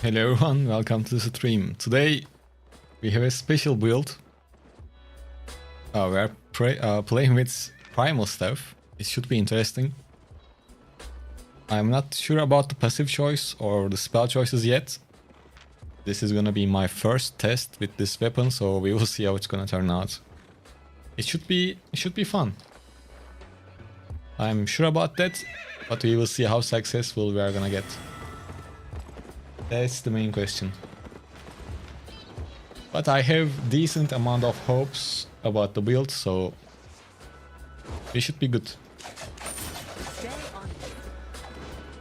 Hello everyone, welcome to the stream. Today we have a special build. We're playing with Primal Staff. It should be interesting. I'm not sure about the passive choice or the spell choices yet. This is gonna be my first test with this weapon, so we will see how it's gonna turn out. It should be fun. I'm sure about that, but we will see how successful we are gonna get. That's the main question. But I have decent amount of hopes about the build, so we should be good.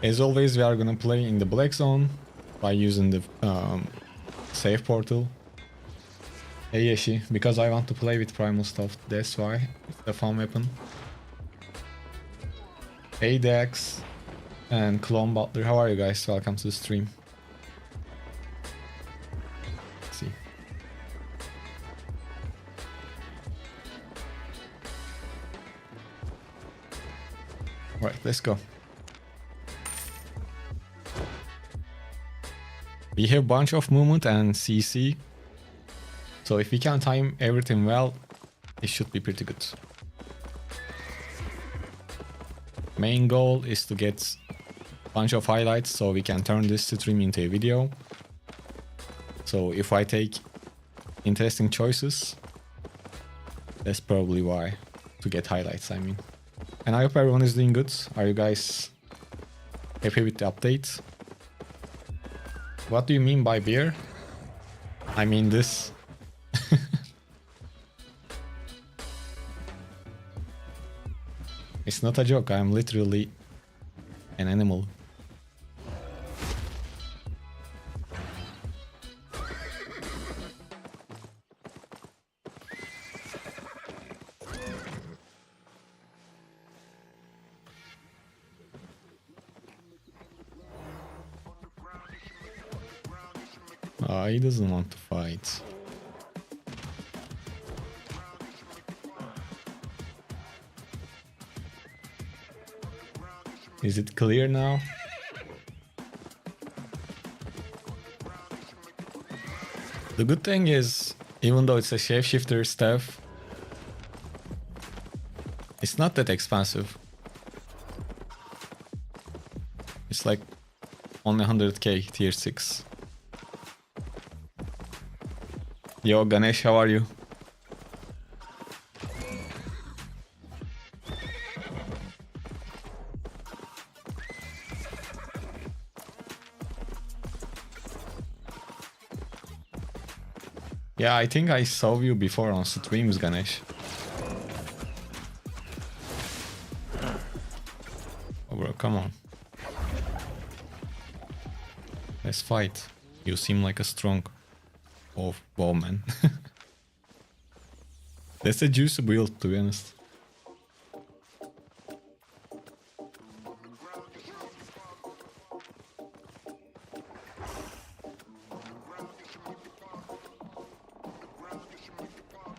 As always, we are gonna play in the black zone by using the save portal. Hey Yeshi, because I want to play with Primal Staff, that's why it's a fun weapon. Hey Dax and Clone Butler, how are you guys? Welcome to the stream. Right, let's go. We have bunch of movement and CC, so if we can time everything well, it should be pretty good. Main goal is to get a bunch of highlights so we can turn this stream into a video. So if I take interesting choices, that's probably why, to get highlights, I mean. And I hope everyone is doing good. Are you guys happy with the update? What do you mean by beer? I mean this. It's not a joke, I'm literally an animal. He doesn't want to fight. Is it clear now? The good thing is, even though it's a shapeshifter staff, it's not that expensive. It's like only 100k tier 6. Yo, Ganesh, how are you? Yeah, I think I saw you before on streams, Ganesh. Oh bro, come on. Let's fight. You seem like a strong bowman. That's a juicy build, to be honest.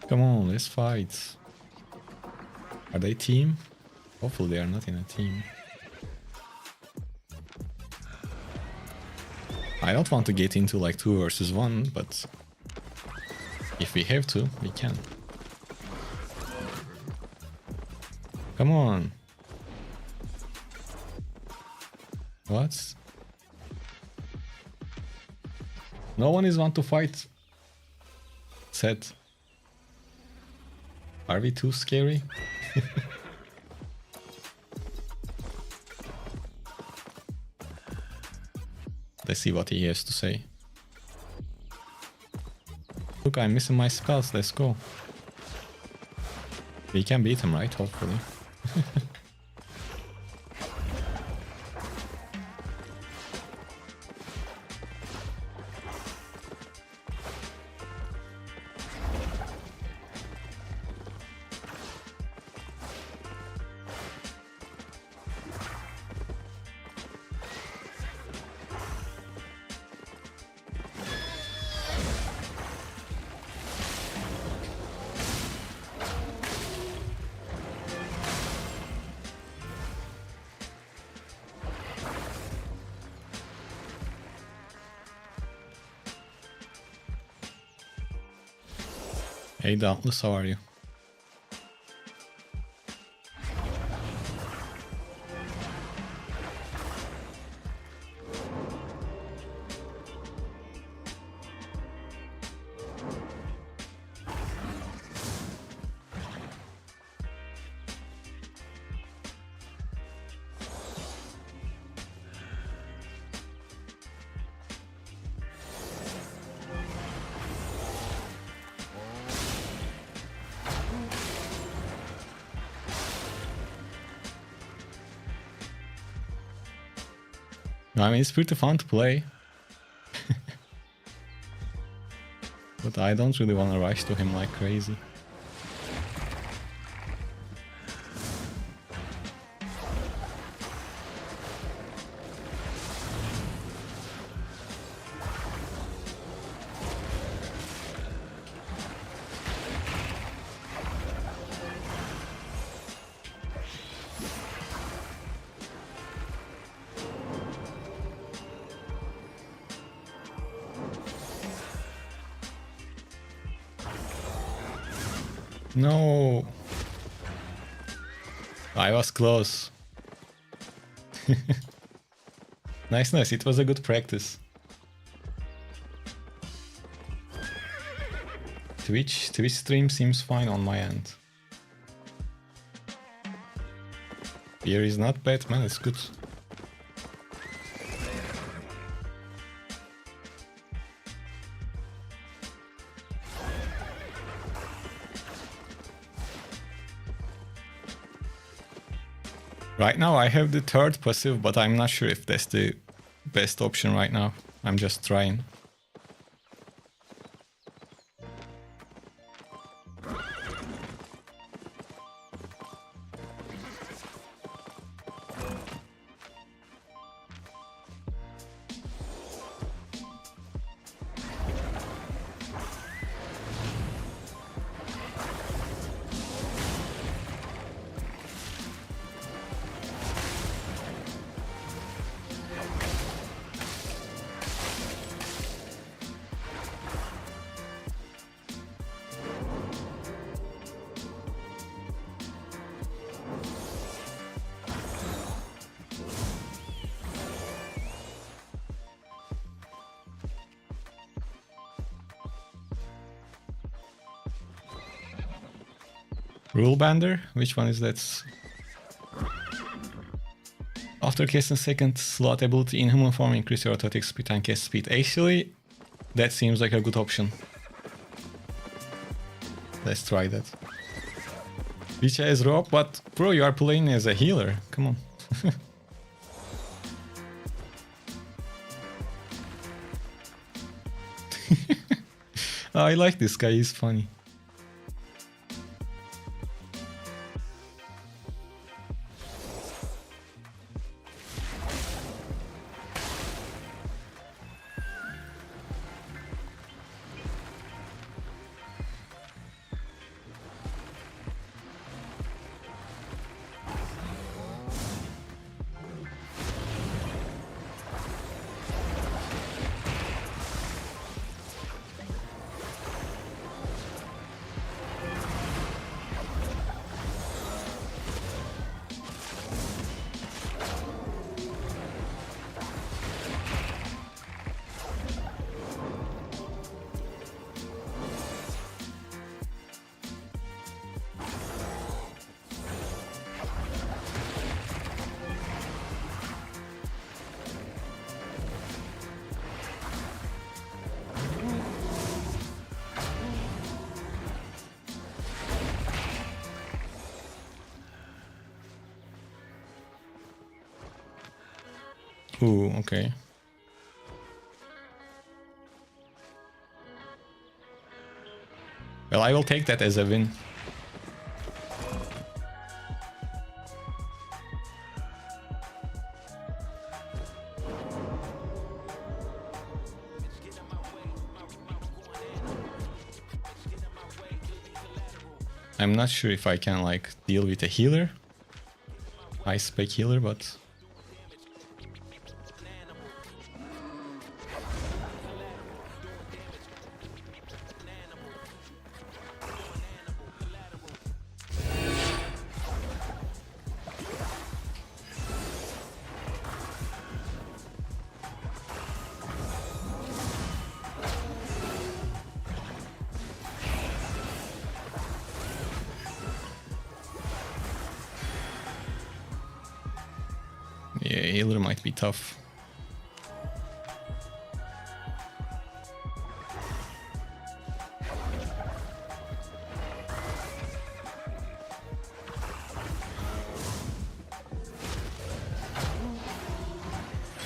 Come on, let's fight. Are they team? Hopefully they are not in a team. I don't want to get into like 2 versus 1, but if we have to, we can. Come on. What? No one is want to fight. Said. Are we too scary? Let's see what he has to say. Look, I'm missing my spells, let's go. We can beat him, right? Hopefully. Hey Dauntless, how are you? I mean, it's pretty fun to play. But I don't really want to rush to him like crazy. No! I was close. Nice, nice. It was a good practice. Twitch stream seems fine on my end. Beer is not bad, man. It's good. Right now I have the third passive, but I'm not sure if that's the best option right now. I'm just trying. Rule Bender? Which one is that? After casting second slot ability in human form, increase your attack speed and cast speed. Actually, that seems like a good option. Let's try that. Which has rope, but bro, you are playing as a healer. Come on. I like this guy, he's funny. Ooh, okay. Well, I will take that as a win. I'm not sure if I can like deal with a healer, high spec healer, but Yeah, healer might be tough.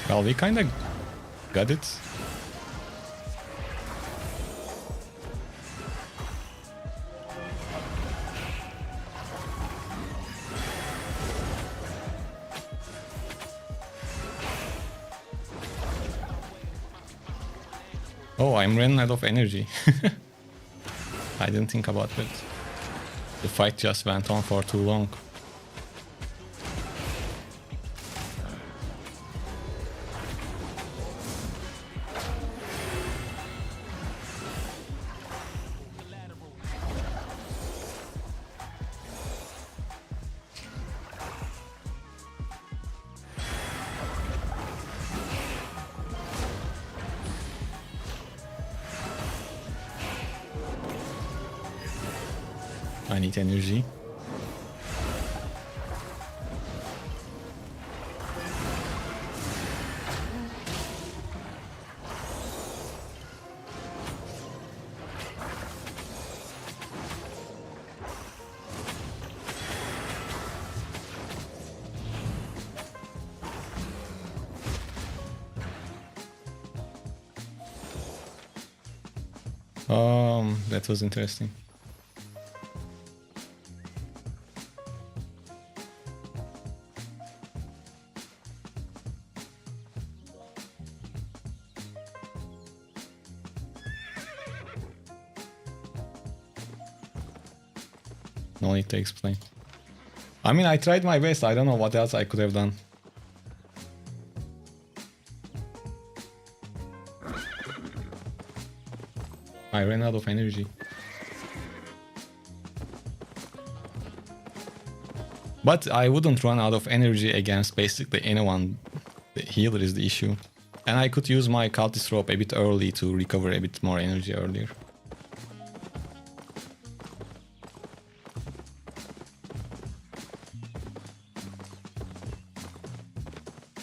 Well, we kinda got it. Oh, I'm running out of energy. I didn't think about that. The fight just went on for too long. I need energy. That was interesting. No need to explain. I mean, I tried my best. I don't know what else I could have done. I ran out of energy. But I wouldn't run out of energy against basically anyone. The healer is the issue. And I could use my cultist rope a bit early to recover a bit more energy earlier.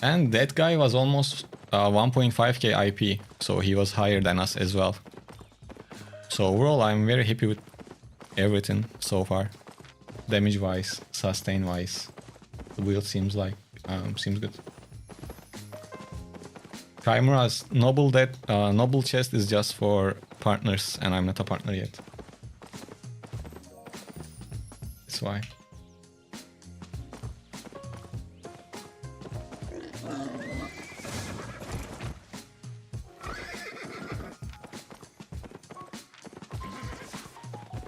And that guy was almost 1.5k IP, so he was higher than us as well. So overall, I'm very happy with everything so far. Damage wise, sustain wise, the build seems good. Chimera's noble chest is just for partners, and I'm not a partner yet. That's why.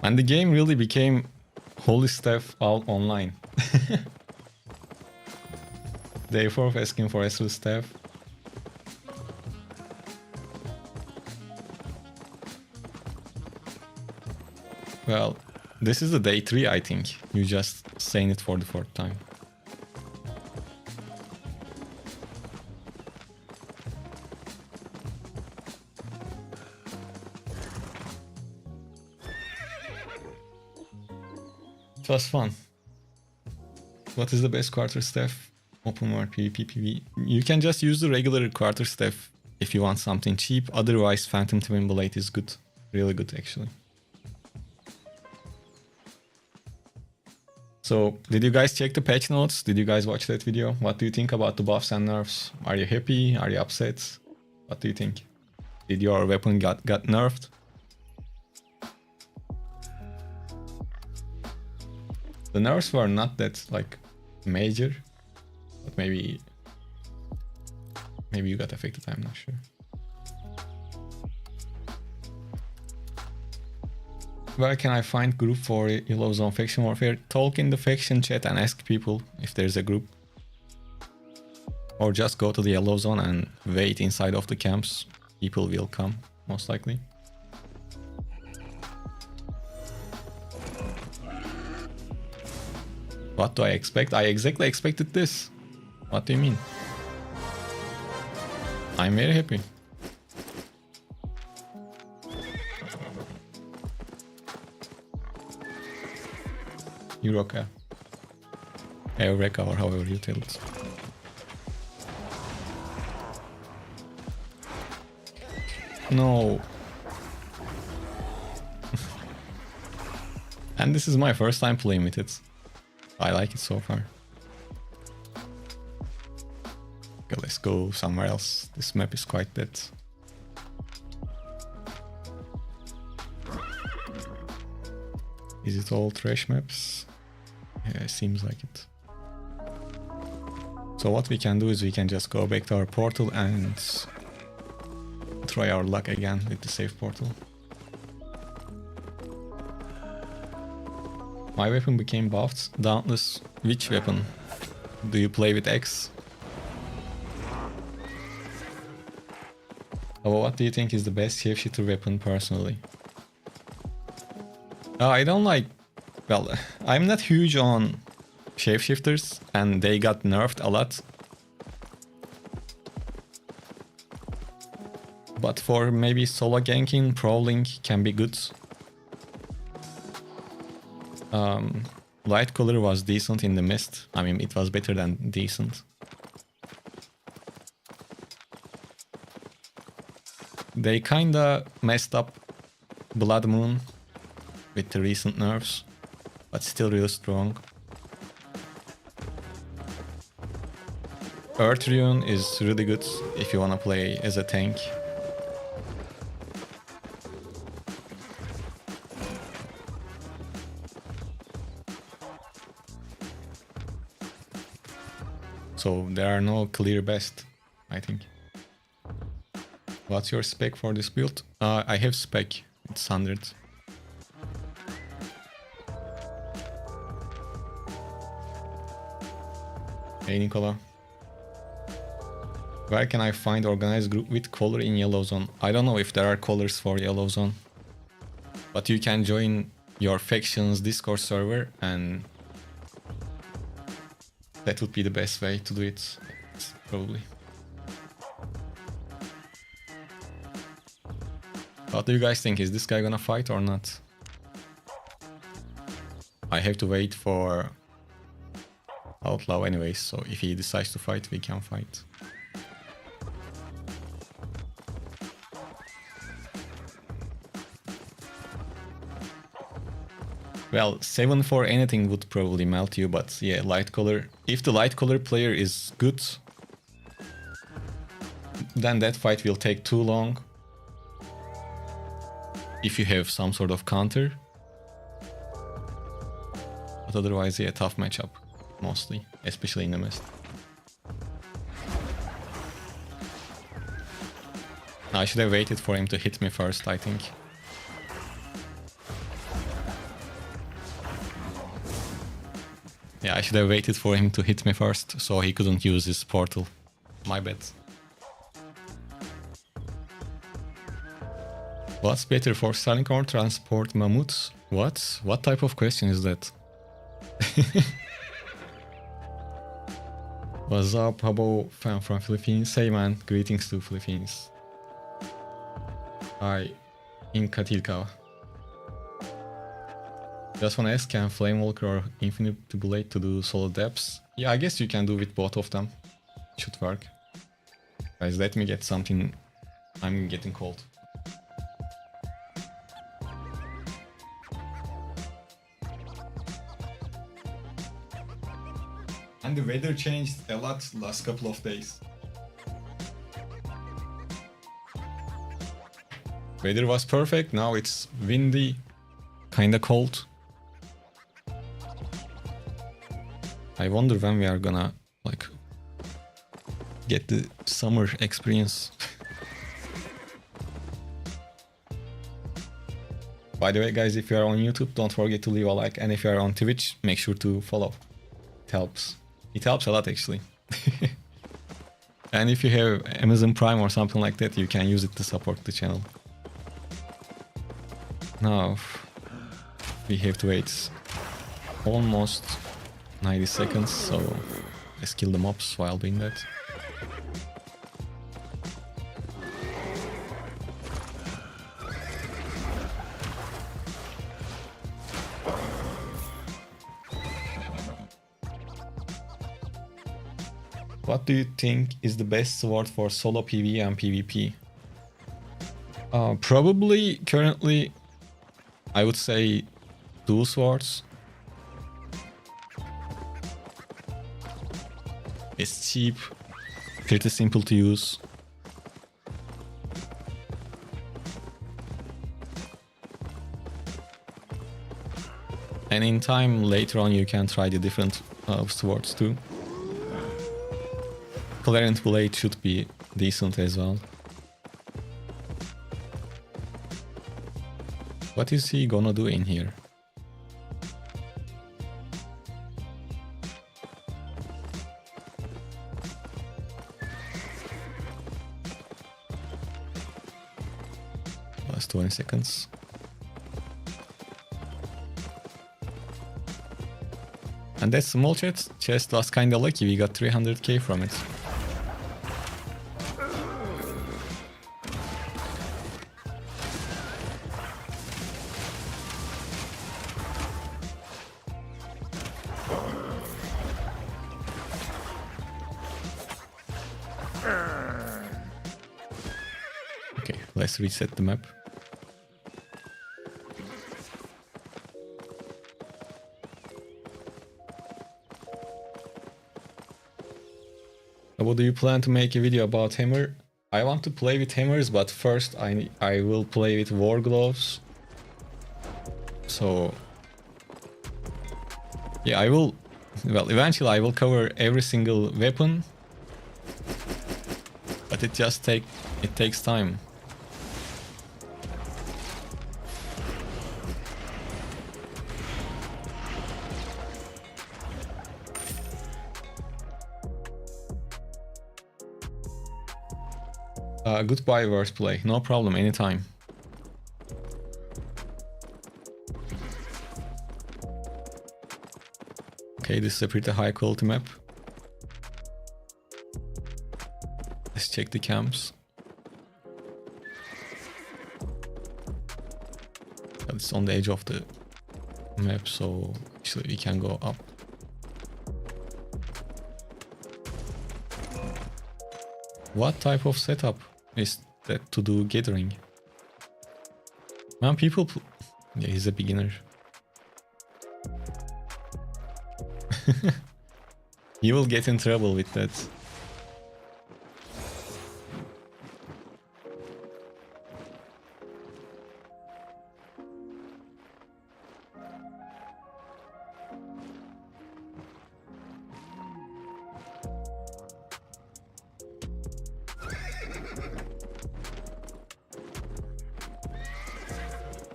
And the game really became Holy Staff Online. Day 4 of asking for Esru Staff. Well, this is the day 3, I think. You just saying it for the 4th time. It was fun. What is the best quarterstaff? Open world PvP PvE. You can just use the regular quarterstaff if you want something cheap. Otherwise, Phantom Twin Blade is good. Really good, actually. So, did you guys check the patch notes? Did you guys watch that video? What do you think about the buffs and nerfs? Are you happy? Are you upset? What do you think? Did your weapon got nerfed? The nerfs were not that like major, but maybe you got affected, I'm not sure. Where can I find group for Yellow Zone Faction Warfare? Talk in the faction chat and ask people if there's a group. Or just go to the Yellow Zone and wait inside of the camps. People will come, most likely. What do I expect? I exactly expected this. What do you mean? I'm very happy. Eureka. Eureka, or however you tell it. No. And this is my first time playing with it. I like it so far. Okay, let's go somewhere else. This map is quite dead. Is it all trash maps? Yeah, it seems like it. So what we can do is we can just go back to our portal and try our luck again with the save portal. My weapon became buffed. Dauntless. Which weapon? Do you play with X? Oh, what do you think is the best shapeshifter weapon personally? I don't like... Well, I'm not huge on shapeshifters and they got nerfed a lot. But for maybe solo ganking, prowling can be good. Light color was decent in the mist. I mean, it was better than decent. They kinda messed up Blood Moon with the recent nerfs, but still real strong. Earth Rune is really good if you wanna play as a tank. So there are no clear best, I think. What's your spec for this build? I have spec, it's 100. Hey Nicola. Where can I find organized group with color in Yellow Zone? I don't know if there are colors for Yellow Zone. But you can join your faction's Discord server and that would be the best way to do it, probably. What do you guys think? Is this guy gonna fight or not? I have to wait for Outlaw anyways, so if he decides to fight, we can fight. Well, 7 for anything would probably melt you, but yeah, light color. If the light color player is good, then that fight will take too long. If you have some sort of counter. But otherwise, yeah, tough matchup, mostly, especially in the mist. I should have waited for him to hit me first, I think. Yeah, I should have waited for him to hit me first, so he couldn't use his portal. My bad. What's better for Starlink or transport mammoths? What? What type of question is that? What's up, Habo fan from Philippines? Hey man, greetings to Philippines. Hi, in Katilka. Just wanna ask, can Flamewalker or Infinite Blade to do solo depths? Yeah, I guess you can do with both of them. Should work. Guys, let me get something. I'm getting cold. And the weather changed a lot last couple of days. Weather was perfect, now it's windy, kinda cold. I wonder when we are gonna, like, get the summer experience. By the way, guys, if you are on YouTube, don't forget to leave a like, and if you are on Twitch, make sure to follow. It helps. It helps a lot, actually. And if you have Amazon Prime or something like that, you can use it to support the channel. Now, we have to wait almost 90 seconds, so let's kill the mobs while doing that. What do you think is the best sword for solo PvE and PvP? Probably currently, I would say dual swords. It's cheap, pretty simple to use. And in time, later on, you can try the different swords too. Clarent Blade should be decent as well. What is he gonna do in here? Last 20 seconds. And that small chest was kinda lucky, we got 300k from it. Okay, let's reset the map. What do you plan to make a video about hammer? I want to play with hammers, but first I will play with war gloves. So yeah, I will. Well, eventually I will cover every single weapon, but it takes time. Goodbye, Wordplay. No problem, anytime. Okay, this is a pretty high quality map. Let's check the camps. It's on the edge of the map, so actually we can go up. What type of setup is that to do gathering? Man, people... Yeah, he's a beginner. You will get in trouble with that.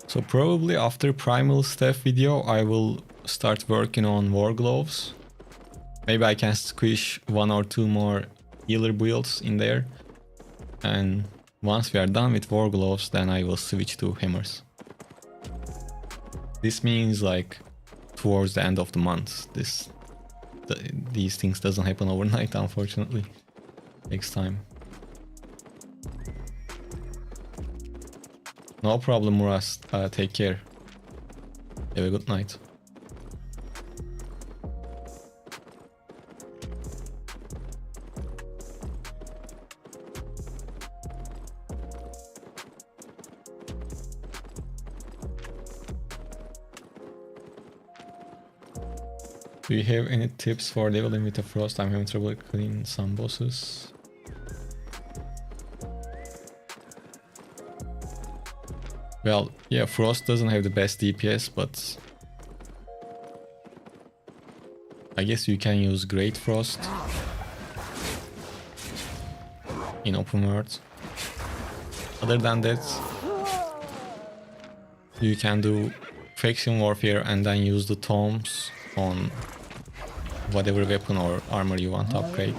So probably after Primal Staff video, I will start working on war gloves. Maybe I can squish 1 or 2 more healer builds in there. And once we are done with war gloves, then I will switch to hammers. This means like towards the end of the month. These things doesn't happen overnight, unfortunately. Takes time. No problem, Muras. Take care. Have a good night. Do you have any tips for leveling with the frost? I'm having trouble cleaning some bosses. Well, yeah, Frost doesn't have the best DPS, but I guess you can use Great Frost in open world. Other than that, you can do faction warfare and then use the tomes on whatever weapon or armor you want to upgrade.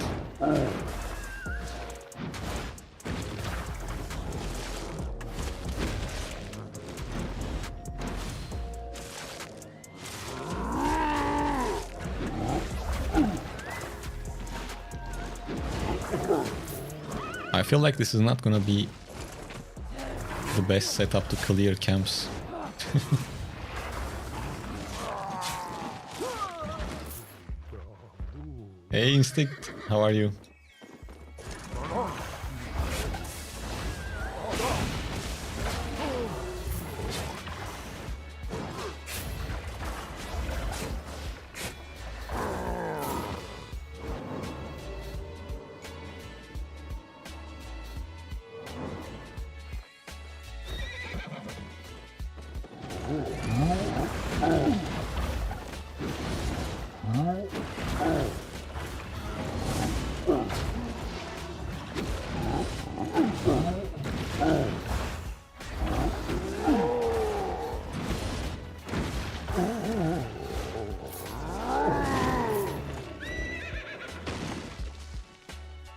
I feel like this is not gonna be the best setup to clear camps. Hey Instinct, how are you?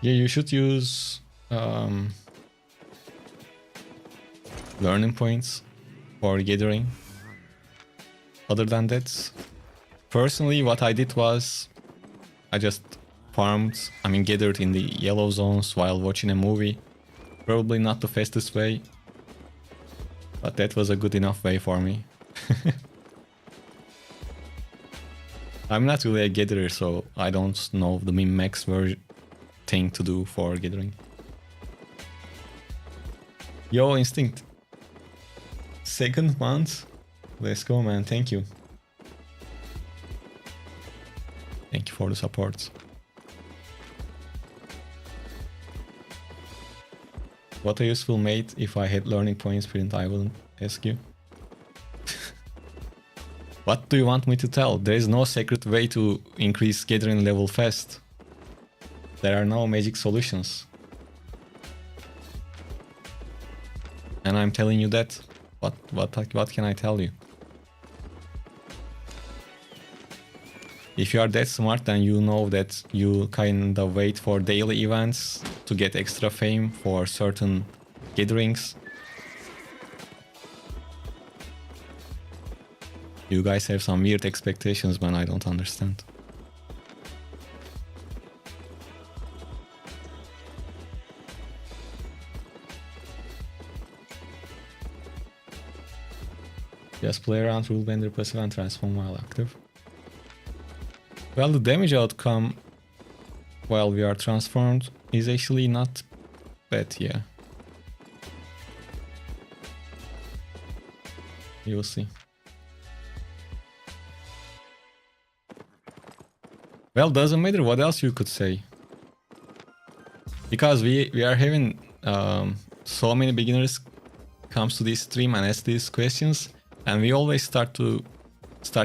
Yeah, you should use learning points for gathering. Other than that, personally, what I did was I just farmed, gathered in the yellow zones while watching a movie. Probably not the fastest way, but that was a good enough way for me. I'm not really a gatherer, so I don't know the min-max thing to do for gathering. Yo, Instinct. Second month. Let's go, man. Thank you. Thank you for the support. What a useful mate. If I had learning points print, I wouldn't ask you. What do you want me to tell? There is no secret way to increase gathering level fast. There are no magic solutions. And I'm telling you that. What can I tell you? If you are that smart, then you know that you kind of wait for daily events to get extra fame for certain gatherings. You guys have some weird expectations, man. I don't understand. Just play around rule bender passive and transform while active. Well, the damage outcome while we are transformed is actually not bad, yeah. You'll see. Well, doesn't matter what else you could say. Because we are having so many beginners comes to this stream and ask these questions, and we always start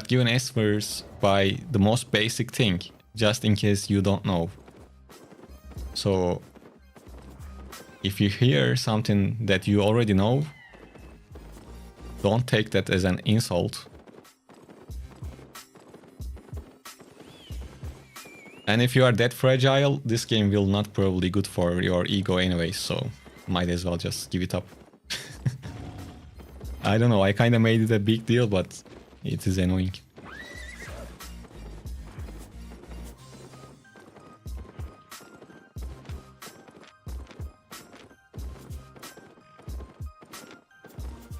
giving answers by the most basic thing, just in case you don't know. So if you hear something that you already know, don't take that as an insult. And if you are that fragile, this game will not probably good for your ego anyway, so might as well just give it up. I don't know, I kinda made it a big deal, but it is annoying.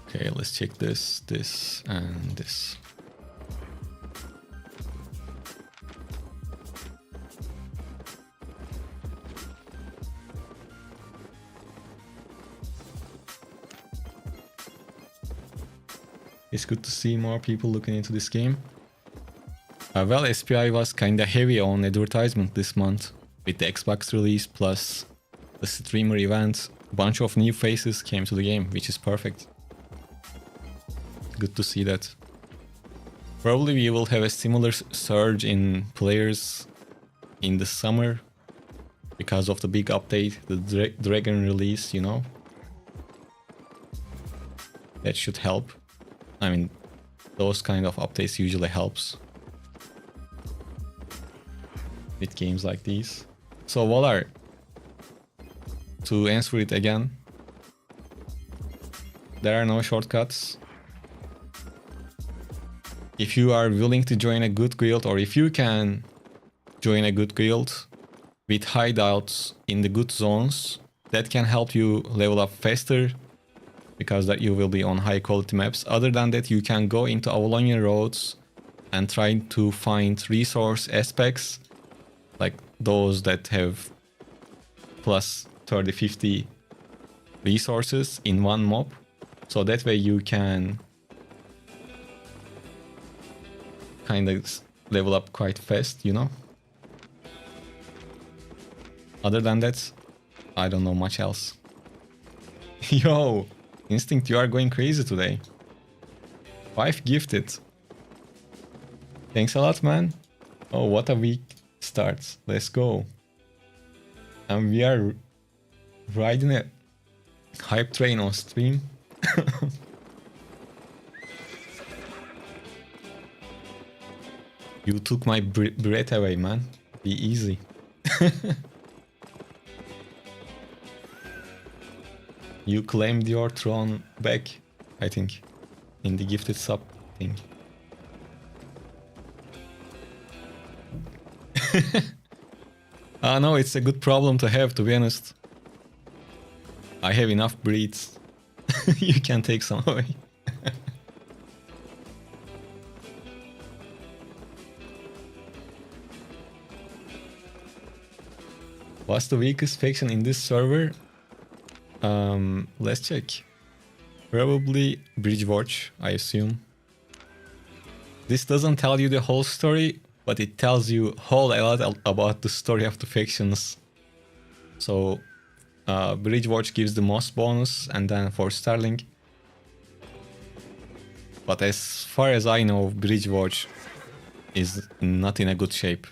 Okay, let's check this, this, and this. It's good to see more people looking into this game. Well, SPI was kinda heavy on advertisement this month with the Xbox release plus the streamer event. A bunch of new faces came to the game, which is perfect. Good to see that. Probably we will have a similar surge in players in the summer because of the big update, the Dragon release, you know. That should help. I mean, those kind of updates usually helps with games like these. So Valar, to answer it again, there are no shortcuts. If you are willing to join a good guild, or if you can join a good guild with hideouts in the good zones, that can help you level up faster, because that you will be on high quality maps. Other than that, you can go into Avalonian roads and try to find resource aspects, like those that have plus 30-50 resources in one mob. So that way you can kind of level up quite fast, you know? Other than that, I don't know much else. Yo! Instinct, you are going crazy today. 5 gifted. Thanks a lot, man. Oh, what a week start. Let's go. And we are riding a hype train on stream. You took my breath away, man. Be easy. You claimed your throne back, I think, in the gifted sub thing. No, it's a good problem to have, to be honest. I have enough breeds. You can take some away. What's the weakest faction in this server? Let's check. Probably Bridgewatch, I assume. This doesn't tell you the whole story, but it tells you a whole lot about the story of the factions. So, Bridgewatch gives the most bonus, and then for Starling. But as far as I know, Bridgewatch is not in a good shape.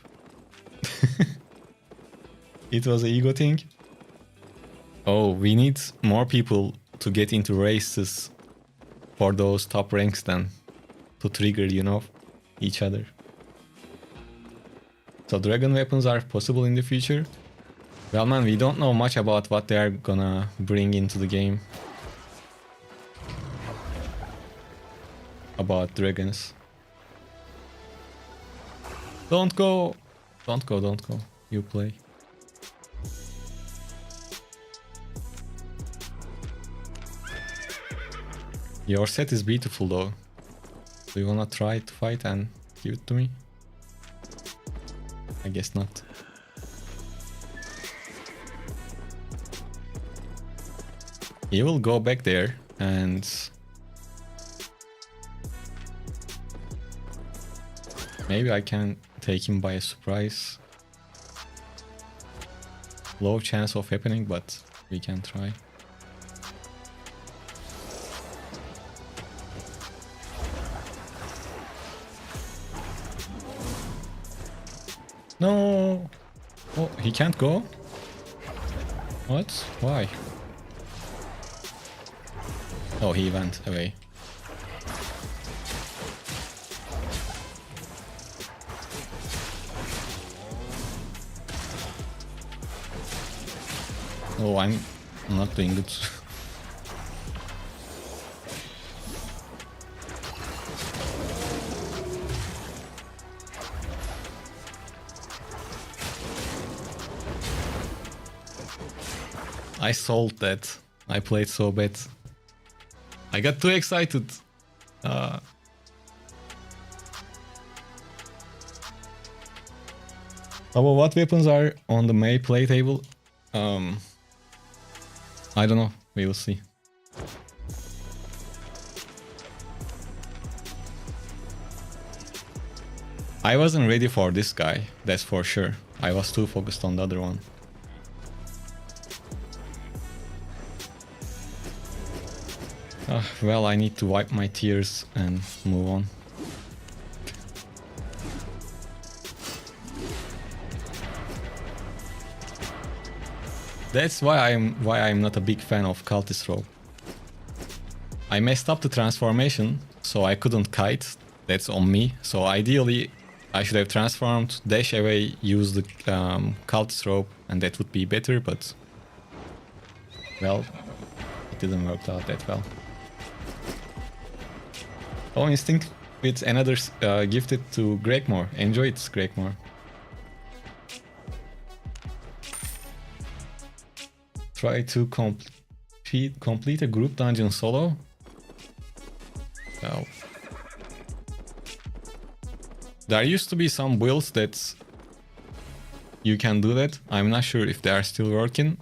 It was an ego thing. Oh, we need more people to get into races for those top ranks then. To trigger, you know, each other. So dragon weapons are possible in the future. Well man, we don't know much about what they are gonna bring into the game. About dragons. Don't go! Don't go, don't go. You play. Your set is beautiful though. Do you wanna try to fight and give it to me? I guess not. He will go back there and maybe I can take him by a surprise. Low chance of happening, but we can try. No! Oh, he can't go? What? Why? Oh, he went away. Oh, I'm not doing good. I sold that. I played so bad. I got too excited. About what weapons are on the May play table? I don't know. We will see. I wasn't ready for this guy, that's for sure. I was too focused on the other one. Well, I need to wipe my tears and move on. That's why I'm not a big fan of Cultist Robe. I messed up the transformation, so I couldn't kite. That's on me. So ideally, I should have transformed, dash away, use the Cultist Robe, and that would be better, but... well, it didn't work out that well. Oh, Instinct with another gifted to Gregmore. Enjoy it, Gregmore. Try to complete a group dungeon solo. Well, there used to be some builds that you can do that. I'm not sure if they are still working,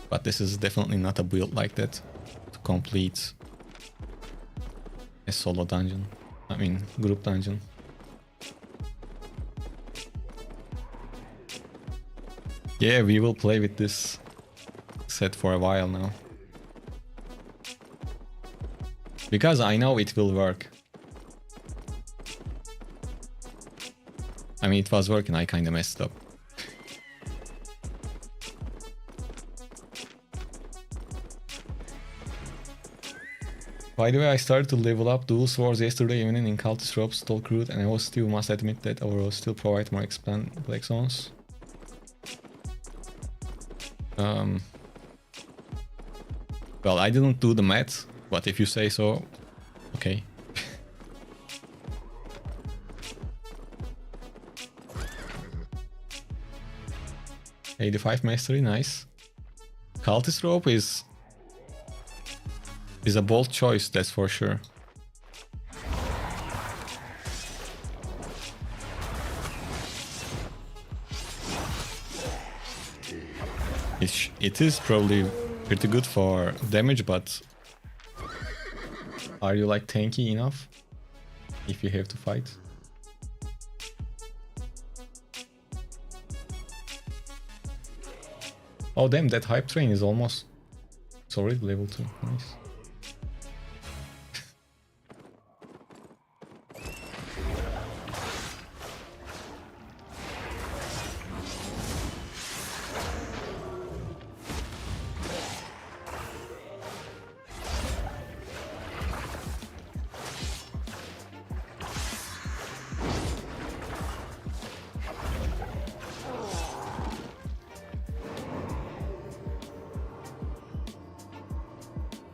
but this is definitely not a build like that to complete a solo dungeon. I mean, group dungeon. Yeah, we will play with this set for a while now. Because I know it will work. I mean, it was working, I kinda messed up. By the way, I started to level up dual swords yesterday evening in Cultist Robe, Stalk Root, and I was still must admit that overall still provide more expand black zones. Well, I didn't do the math, but if you say so, okay. 85 mastery, nice. Cultist rope is a bold choice, that's for sure. It is probably pretty good for damage, but are you like tanky enough if you have to fight? Oh damn, that hype train is almost... It's already level 2, nice.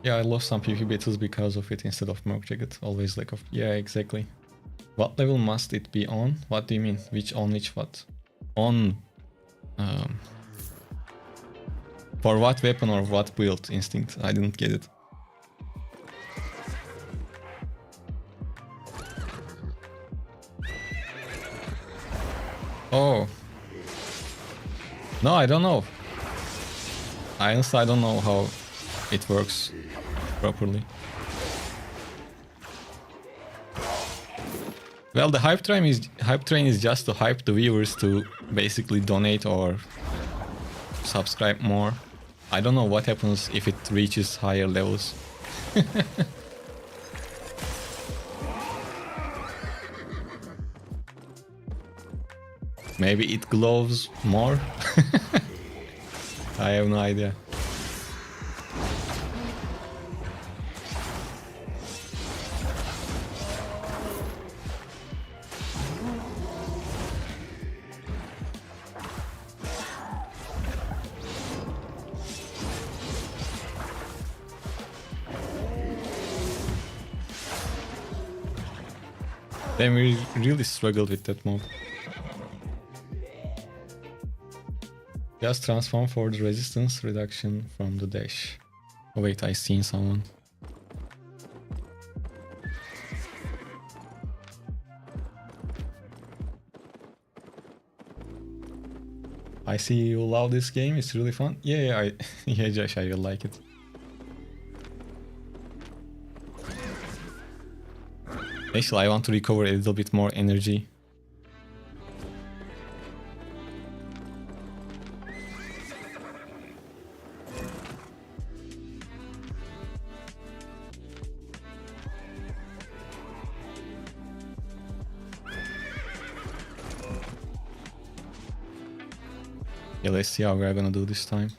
Yeah, I lost some PvP battles because of it instead of Merc Jacket. Always lack of... Yeah, exactly. What level must it be on? What do you mean? Which on which what? On... for what weapon or what build? Instinct? I didn't get it. Oh. No, I don't know. Honestly, I don't know how it works properly. Well, the hype train is just to hype the viewers to basically donate or subscribe more. I don't know what happens if it reaches higher levels. Maybe it glows more. I have no idea. Then we really struggled with that mob. Just transform for the resistance reduction from the dash. Oh wait, I seen someone. I see you love this game, it's really fun. Yeah, yeah, Josh, I will like it. Actually, I want to recover a little bit more energy. Yeah, let's see how we're gonna do this time.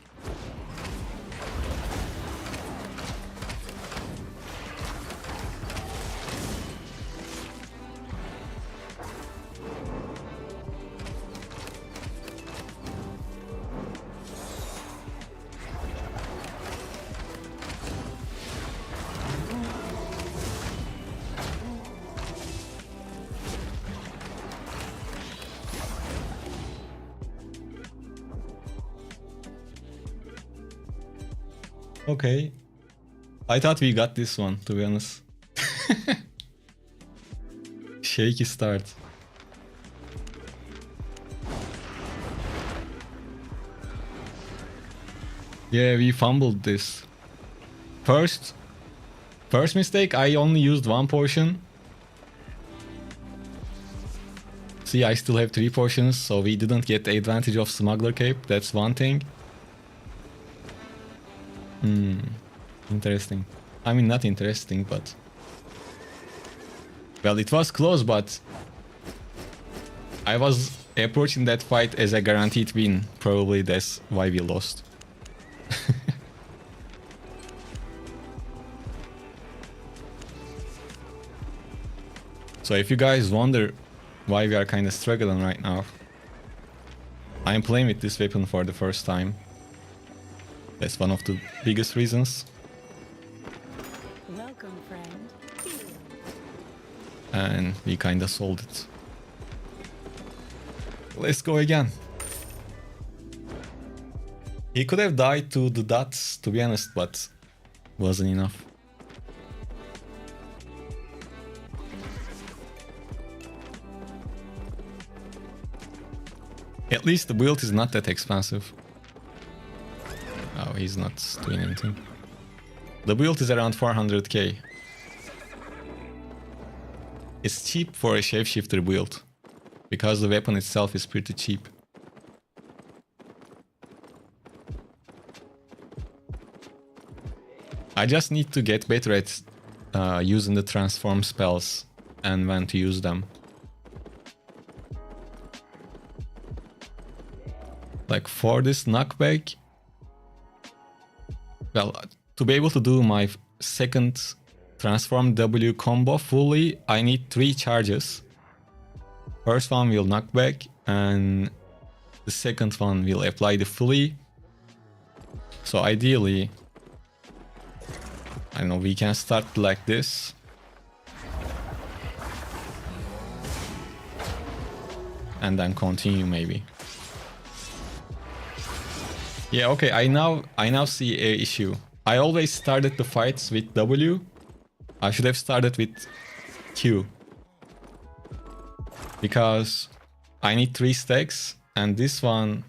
Okay. I thought we got this one, to be honest. Shaky start. Yeah, we fumbled this. First mistake, I only used one potion. See, I still have 3 potions, so we didn't get the advantage of Smuggler Cape, that's one thing. Interesting. I mean, not interesting, but... Well, it was close, but... I was approaching that fight as a guaranteed win. Probably that's why we lost. So if you guys wonder why we are kind of struggling right now, I'm playing with this weapon for the first time. That's one of the biggest reasons. Welcome, friend. And we kinda sold it. Let's go again. He could have died to the dots, to be honest, but wasn't enough. At least the build is not that expensive. Oh, he's not doing anything. The build is around 400k. It's cheap for a shapeshifter build, because the weapon itself is pretty cheap. I just need to get better at using the transform spells and when to use them. Like for this knockback, well, to be able to do my second transform W combo fully, I need 3 charges. First one will knock back and the second one will apply the fully. So ideally, I don't know, we can start like this. And then continue maybe. Yeah, okay, I now see a issue. I always started the fights with W. I should have started with Q. Because I need 3 stacks and this one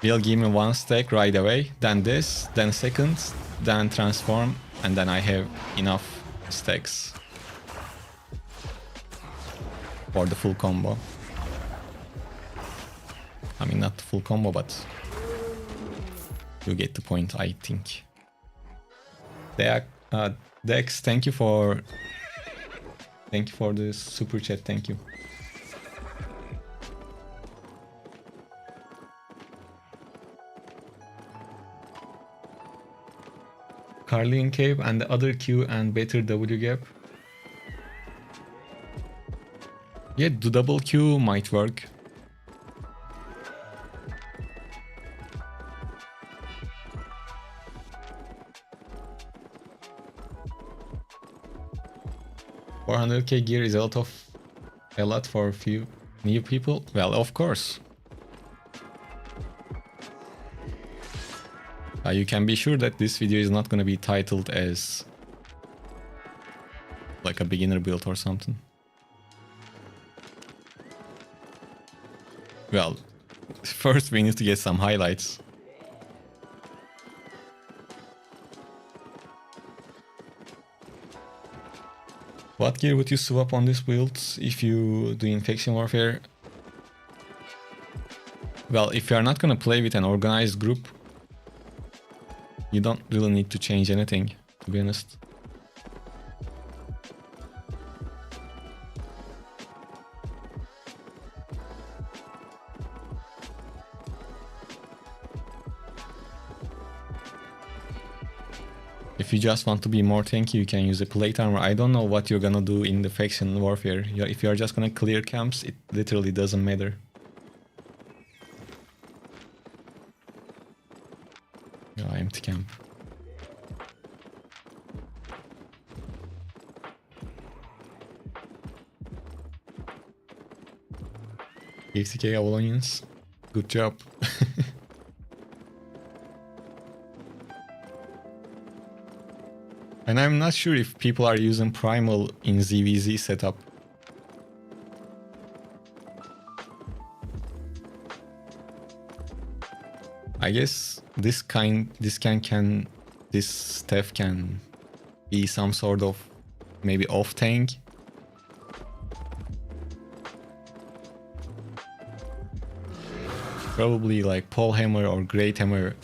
will give me 1 stack right away. Then this, then second, then transform, and then I have enough stacks for the full combo. I mean, not the full combo, but you get the point, I think. Dex, thank you for the super chat. Thank you. Carlian Cave and the other Q and better W gap. Yeah, the double Q might work. $400k gear is a lot for a few new people. Well, of course. You can be sure that this video is not going to be titled as like a beginner build or something. Well, first we need to get some highlights. What gear would you swap on this build if you do infection warfare? Well, if you are not going to play with an organized group, you don't really need to change anything, to be honest. If you just want to be more tanky, you can use a plate armor. I don't know what you're gonna do in the faction warfare. If you're just gonna clear camps, it literally doesn't matter. Yeah, empty camp. ACK Avalonians, good job. And I'm not sure if people are using Primal in ZVZ setup. I guess this staff can be some sort of maybe off tank. Probably like Paul Hammer or Great Hammer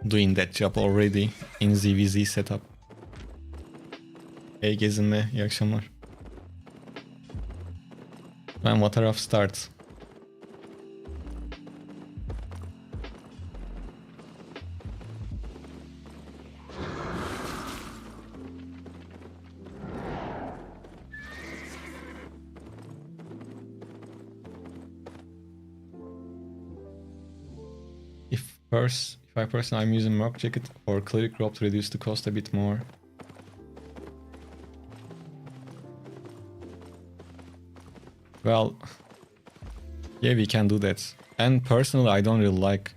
doing that job already in ZVZ setup. Hey gezinme, iyi akşamlar. Ben what taraf start? If 5% I'm using Merc Jacket or Cleric Robe to reduce the cost a bit more. Well, yeah, we can do that. And personally, I don't really like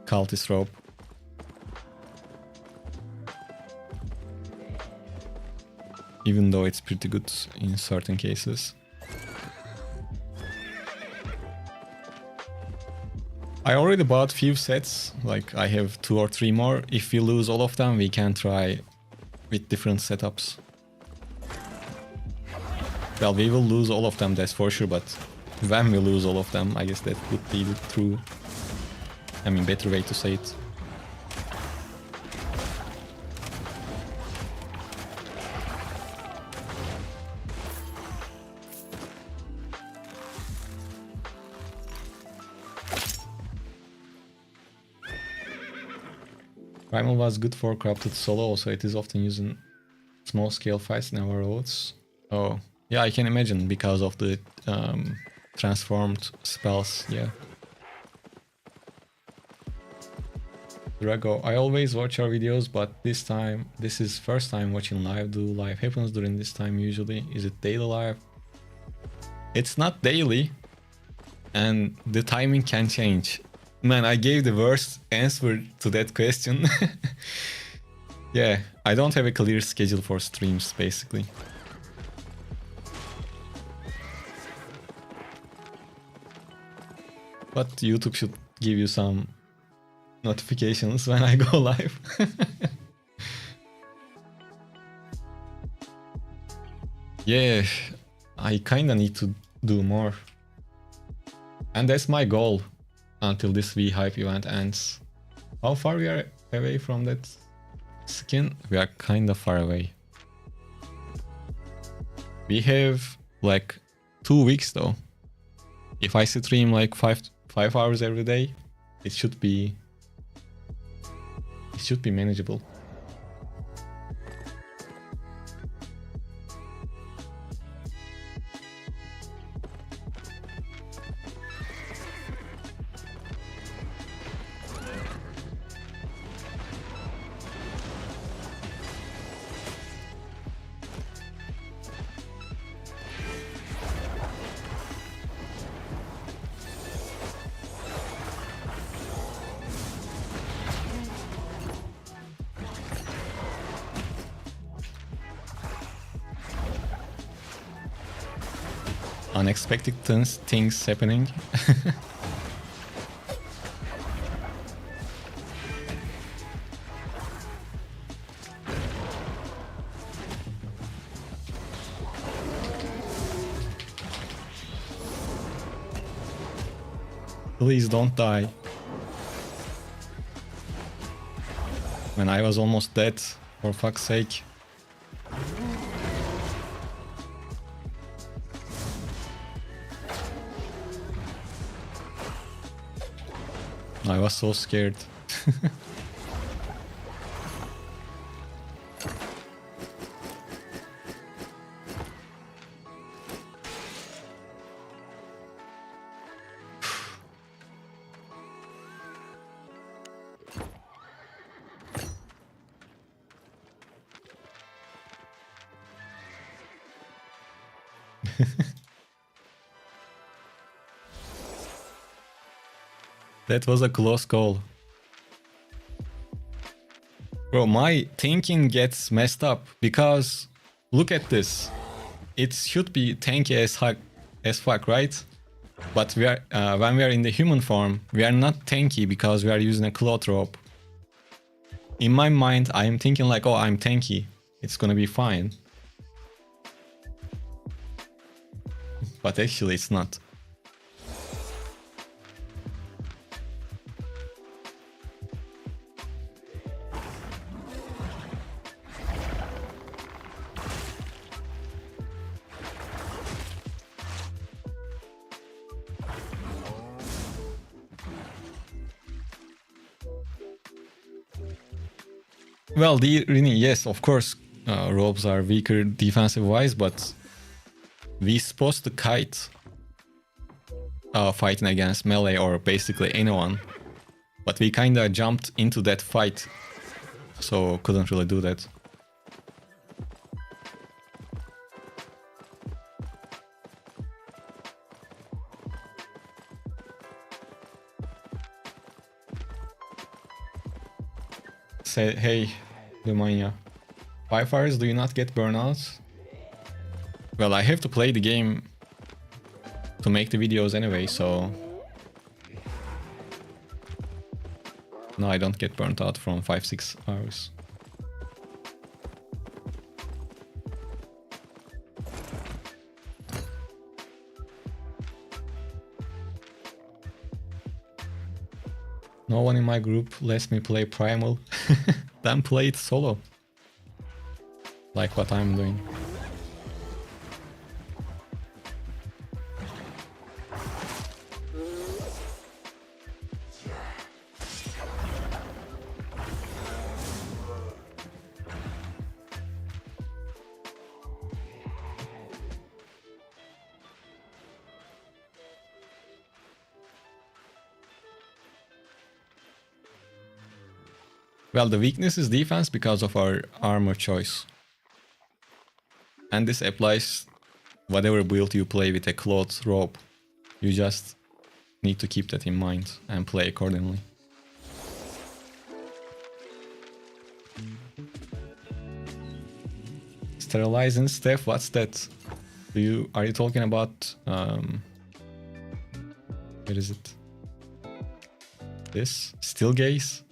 Cultist Robe. Even though it's pretty good in certain cases. I already bought few sets, like I have 2 or 3 more. If we lose all of them, we can try with different setups. Well, we will lose all of them, that's for sure, but when we lose all of them, I guess that would be the true, better way to say it. Primal was good for crafted solo, also it is often used in small scale fights in our roads. Oh, yeah, I can imagine because of the transformed spells, yeah. Drago, I always watch your videos, but this is first time watching live. Do live happens during this time usually? Is it daily live? It's not daily, and the timing can change. Man, I gave the worst answer to that question. Yeah, I don't have a clear schedule for streams, basically. But YouTube should give you some notifications when I go live. Yeah, I kinda need to do more. And that's my goal until this V-Hype event ends. How far we are away from that skin? We are kinda far away. We have like 2 weeks though. If I stream like 5 hours every day, it should be manageable. Unexpected things happening. Please don't die. When I was almost dead, for fuck's sake. I was so scared. That was a close call. Bro, my thinking gets messed up because look at this. It should be tanky as fuck, right? But we are when we are in the human form, we are not tanky because we are using a cloth robe. In my mind, I am thinking like, oh, I'm tanky. It's gonna be fine. But actually, it's not. Well, yes, of course, robes are weaker defensive-wise, but we supposed to kite fighting against melee or basically anyone. But we kinda jumped into that fight, so couldn't really do that. Say, hey, Lumania. 5 hours, do you not get burnout? Well, I have to play the game to make the videos anyway, so... No, I don't get burnt out from 5-6 hours. No one in my group lets me play Primal. Then play it solo. Like what I'm doing. Well, the weakness is defense because of our armor choice. And this applies whatever build you play with a cloth robe. You just need to keep that in mind and play accordingly. Sterilizing Steph, what's that? Are you talking about where is it? This? Still gaze?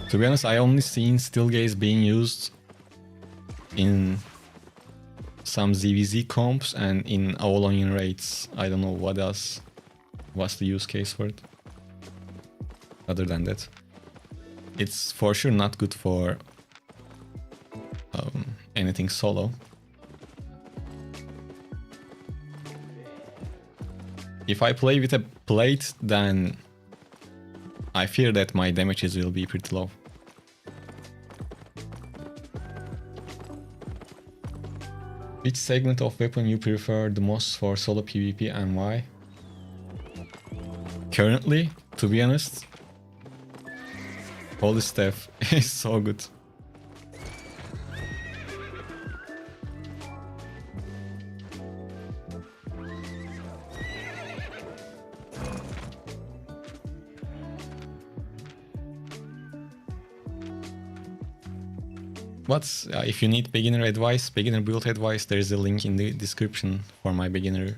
To be honest, I only seen still gaze being used in some ZVZ comps and in all onion raids. I don't know what else. What's the use case for it? Other than that, it's for sure not good for anything solo. If I play with a plate, then I fear that my damages will be pretty low. Which segment of weapon you prefer the most for solo PvP and why? Currently, to be honest, Holy Staff is so good. If you need beginner advice, beginner build advice, there is a link in the description for my beginner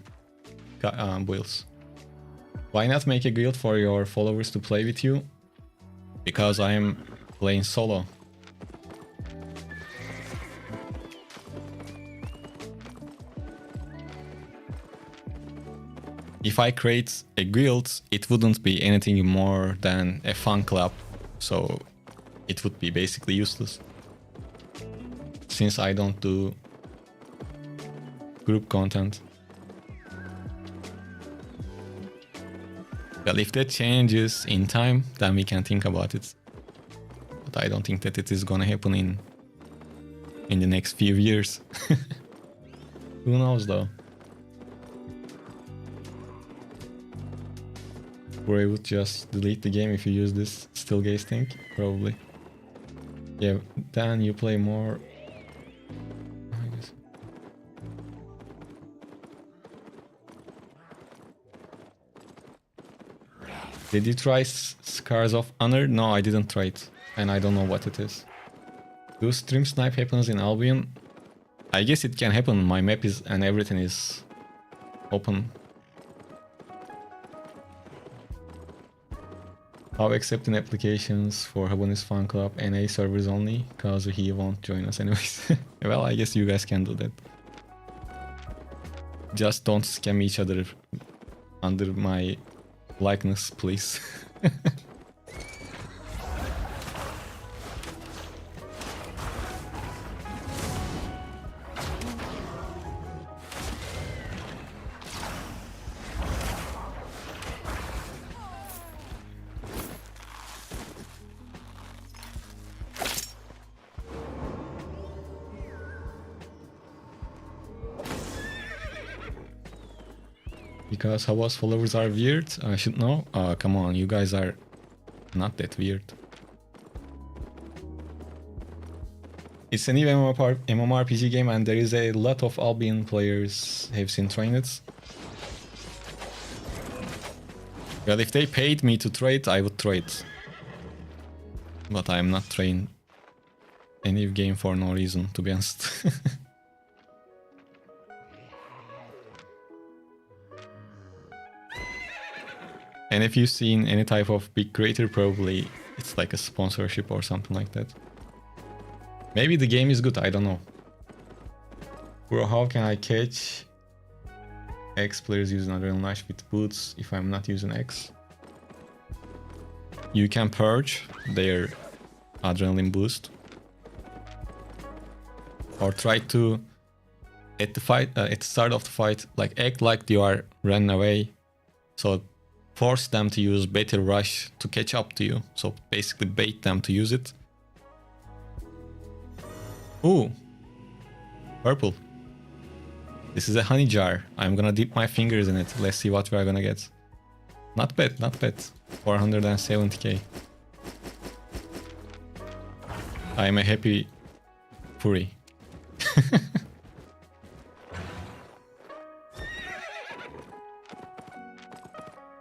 builds. Why not make a guild for your followers to play with you? Because I am playing solo. If I create a guild, it wouldn't be anything more than a fun club, so it would be basically useless. Since I don't do group content. Well, if that changes in time, then we can think about it. But I don't think that it is gonna happen in the next few years. Who knows though? Or I would just delete the game if you use this still gaze thing, probably. Yeah, then you play more. Did you try Scars of Honor? No, I didn't try it. And I don't know what it is. Do stream snipe happens in Albion? I guess it can happen. My map is and everything is open. How accepting applications for Habonis Fan Club NA servers only? Cause he won't join us anyways. Well, I guess you guys can do that. Just don't scam each other under my likeness, please. Because Havas followers are weird? I should know. Come on, you guys are not that weird. It's a new MMORPG game and there is a lot of Albion players have seen train it. Well, if they paid me to trade, I would trade. But I am not trained any game for no reason, to be honest. And if you've seen any type of big creator, probably it's like a sponsorship or something like that. Maybe the game is good, I don't know. Bro, how can I catch X players using Adrenaline Rush with boots if I'm not using X? You can purge their adrenaline boost. Or try to, at the start of the fight, like act like you are running away. So force them to use better rush to catch up to you. So basically bait them to use it. Ooh, purple. This is a honey jar. I'm gonna dip my fingers in it. Let's see what we're gonna get. Not bad, not bad. 470k. I'm a happy furry.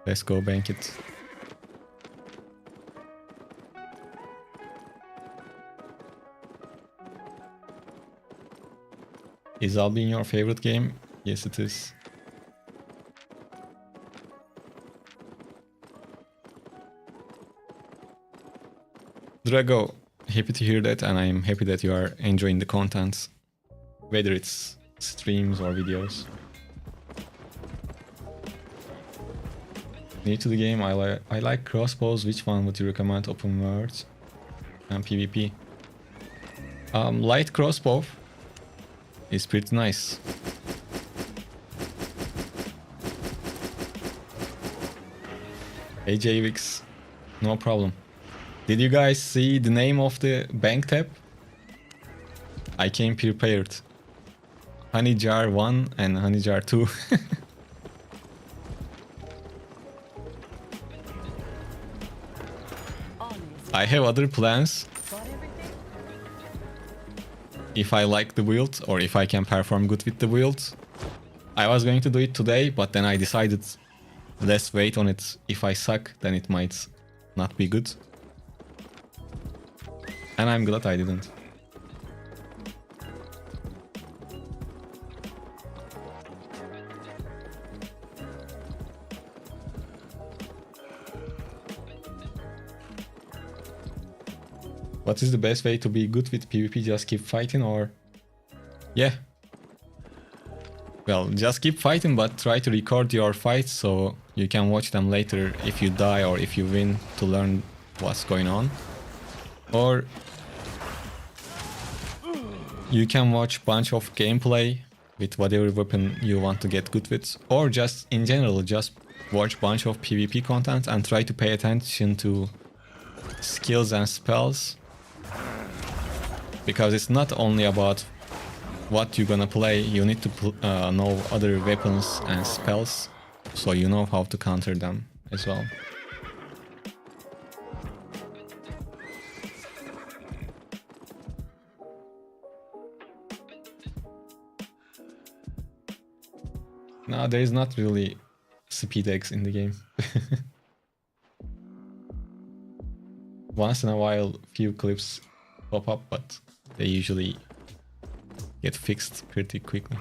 Let's go bank it. Is Albion your favorite game? Yes, it is. Drago, happy to hear that, and I'm happy that you are enjoying the content, whether it's streams or videos. New to the game, I like crossbows. Which one would you recommend? Open world and PvP. Light crossbow is pretty nice. Hey JVix, no problem. Did you guys see the name of the bank tab? I came prepared. Honey Jar 1 and Honey Jar 2. I have other plans. If I like the build or if I can perform good with the build. I was going to do it today, but then I decided let's wait on it. If I suck, then it might not be good. And I'm glad I didn't. What is the best way to be good with PvP? Just keep fighting or... Yeah. Well, just keep fighting, but try to record your fights so you can watch them later if you die or if you win to learn what's going on. Or you can watch bunch of gameplay with whatever weapon you want to get good with. Or just in general, just watch bunch of PvP content and try to pay attention to skills and spells. Because it's not only about what you're gonna play, you need to know other weapons and spells, so you know how to counter them as well. No, there is not really speed X in the game. Once in a while, few clips pop up, but they usually get fixed pretty quickly.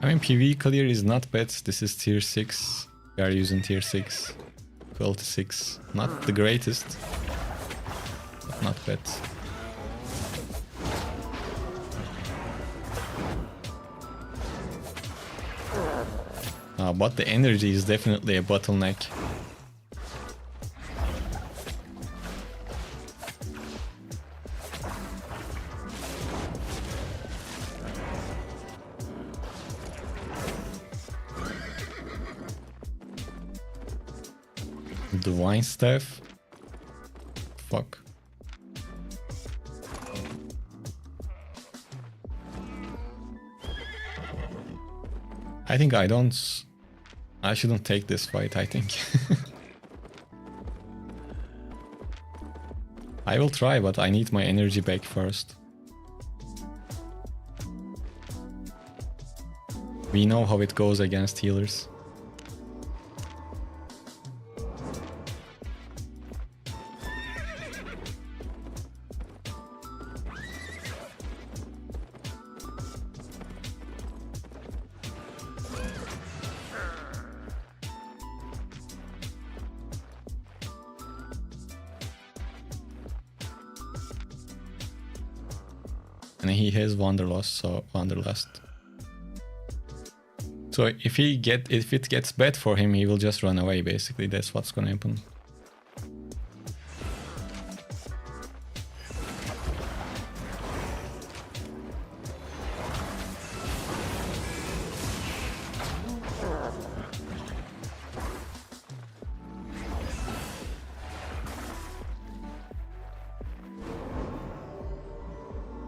I mean, PvE clear is not bad. This is tier 6. We are using tier 6. Quality 6. Not the greatest, but not bad. But the energy is definitely a bottleneck. Divine Staff? Fuck. I think I shouldn't take this fight, I think. I will try, but I need my energy back first. We know how it goes against healers. And he has Wanderlust, so Wanderlust. So if it gets bad for him, he will just run away. Basically, that's what's gonna happen.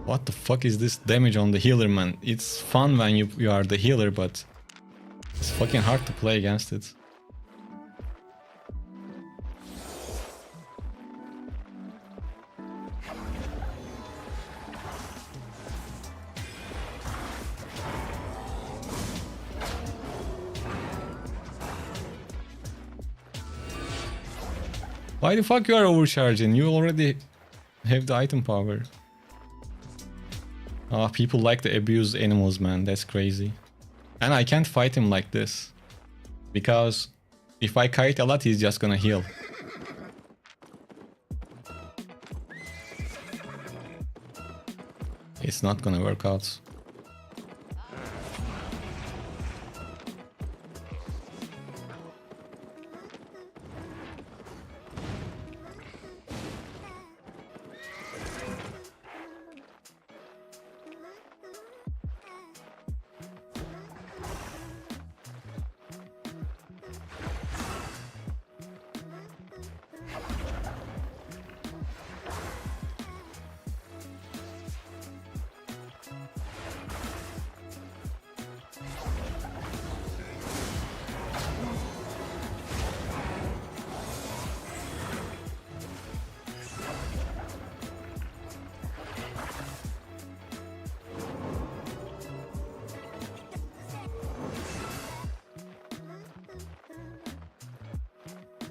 What the fuck is this damage on the healer, man? It's fun when you are the healer, but it's fucking hard to play against it. Why the fuck you are overcharging? You already have the item power. People like to abuse animals, man. That's crazy. And I can't fight him like this. Because if I kite a lot, he's just gonna heal. It's not gonna work out.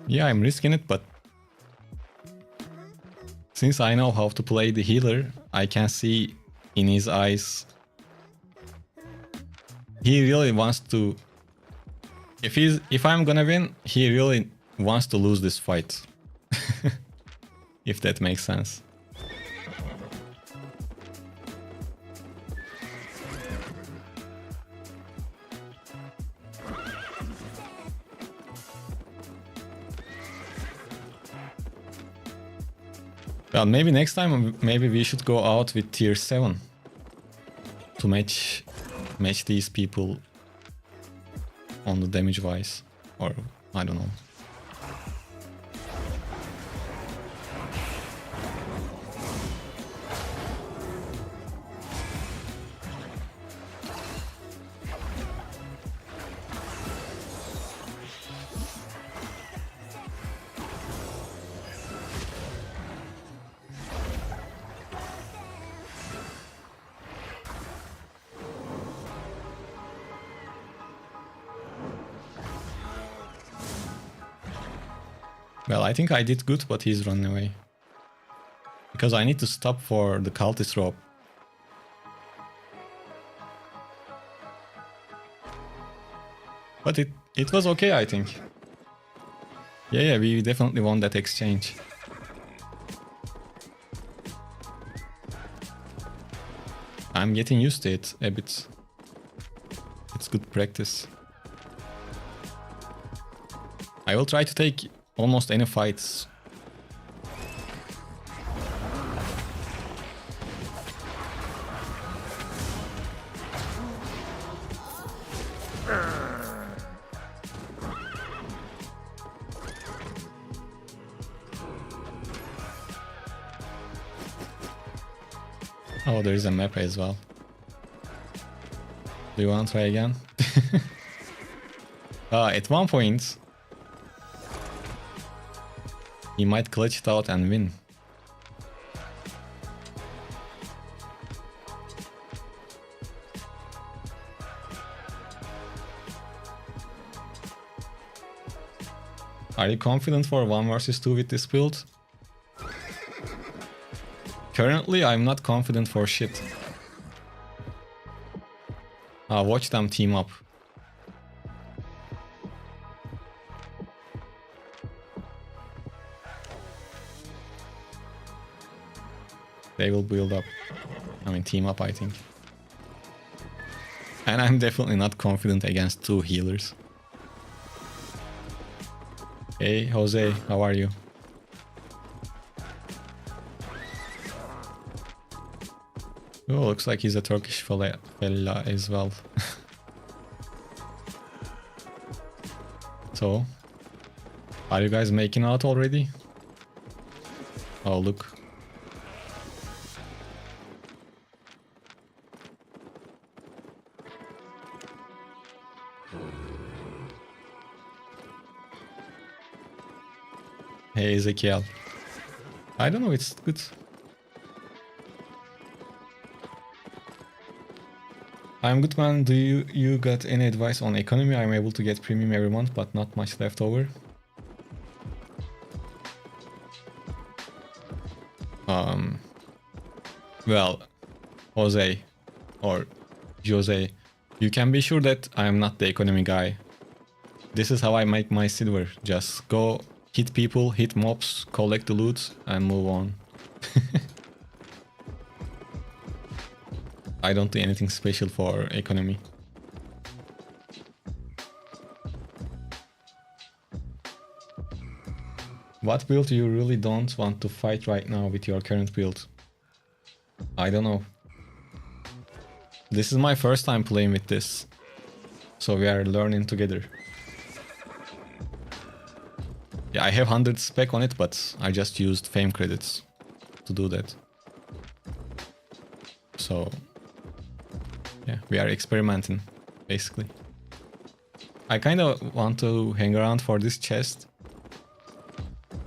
Yeah, I'm risking it, but since I know how to play the healer, I can see in his eyes he really wants to. If I'm gonna win, he really wants to lose this fight. If that makes sense. Well, maybe next time, maybe we should go out with tier 7 to match these people on the damage wise, or I don't know. Well, I think I did good, but he's running away. Because I need to stop for the cultist rope. But It was okay, I think. Yeah, we definitely won that exchange. I'm getting used to it a bit. It's good practice. I will try to take almost any fights. Oh, there is a map as well. Do you want to try again? At one point, he might clutch it out and win. Are you confident for 1 versus 2 with this build? Currently, I'm not confident for shit. Watch them team up. They will build up. I mean, team up, I think. And I'm definitely not confident against 2 healers. Hey, Jose, how are you? Oh, looks like he's a Turkish fella as well. So, are you guys making out already? Oh, look. Hey, Ezekiel. I don't know, it's good. I'm good, man. Do you got any advice on economy? I'm able to get premium every month, but not much left over. Well, Jose, you can be sure that I am not the economy guy. This is how I make my silver. Just go hit people, hit mobs, collect the loot, and move on. I don't do anything special for economy. What build you really don't want to fight right now with your current build? I don't know. This is my first time playing with this, so we are learning together. Yeah, I have 100 spec on it, but I just used fame credits to do that. So, yeah, we are experimenting, basically. I kind of want to hang around for this chest.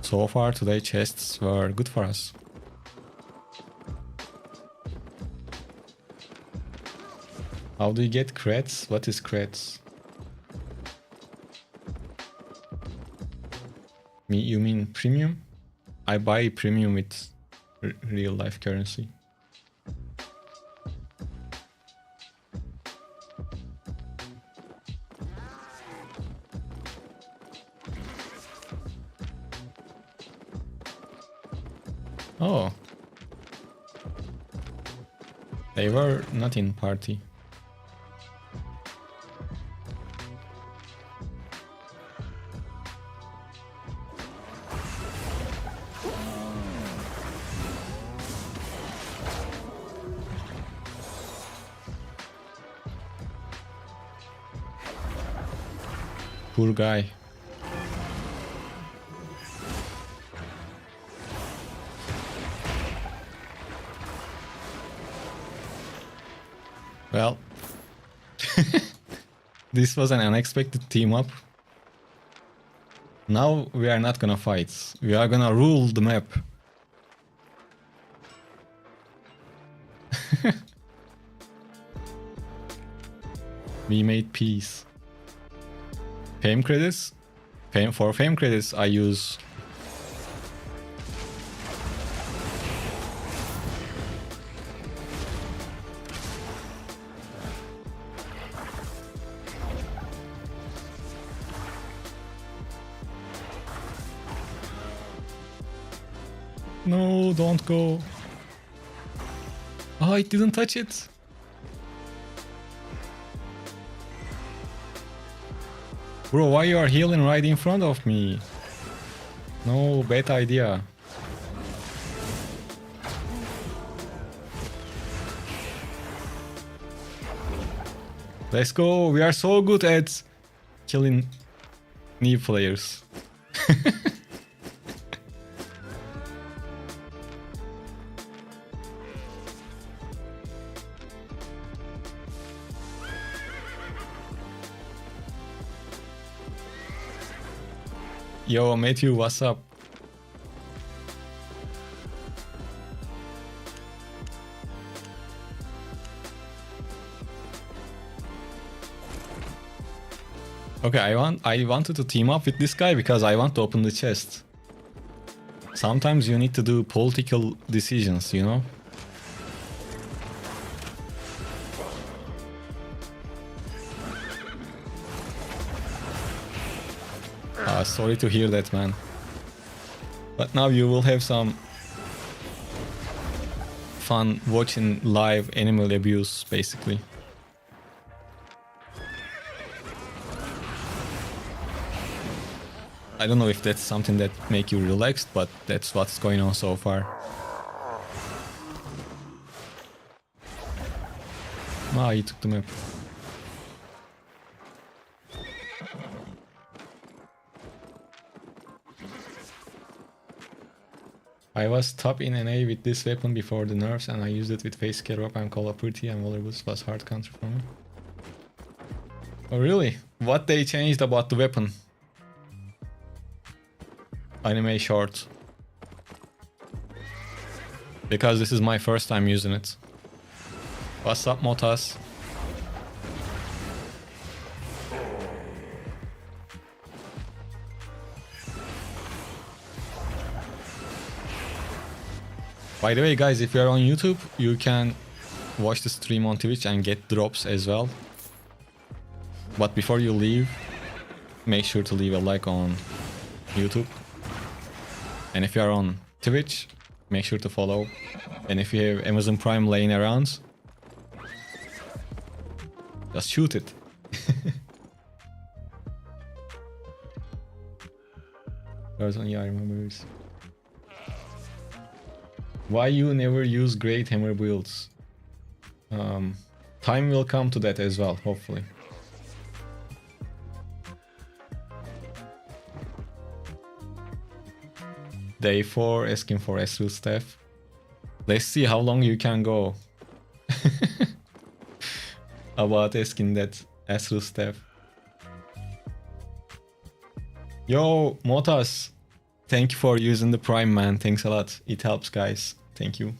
So far today, chests were good for us. How do you get creds? What is creds? You mean premium? I buy premium with real life currency. Oh. They were not in party. Poor guy. Well, this was an unexpected team up. Now we are not gonna fight. We are gonna rule the map. We made peace. Fame credits? For fame credits I use... No, don't go. Oh, it didn't touch it. Bro, why you are healing right in front of me? No, bad idea. Let's go. We are so good at killing new players. Yo, Matthew, what's up? Okay, I wanted to team up with this guy because I want to open the chest. Sometimes you need to do political decisions, you know? Sorry to hear that, man. But now you will have some fun watching live animal abuse, basically. I don't know if that's something that make you relaxed, but that's what's going on so far. Ah, he took the map. I was top in NA with this weapon before the nerfs and I used it with face scare up and Call of Duty and Volleyball was hard counter for me. Oh really? What they changed about the weapon? Anime short. Because this is my first time using it. What's up, Motas? By the way, guys, if you are on YouTube, you can watch the stream on Twitch and get drops as well. But before you leave, make sure to leave a like on YouTube. And if you are on Twitch, make sure to follow. And if you have Amazon Prime laying around, just shoot it. Yeah, I remember this. Why you never use Great Hammer builds? Time will come to that as well, hopefully. Day 4, asking for Astral Staff. Let's see how long you can go. About asking that Astral Staff. Yo, Motas. Thank you for using the Prime, man. Thanks a lot. It helps, guys. Thank you.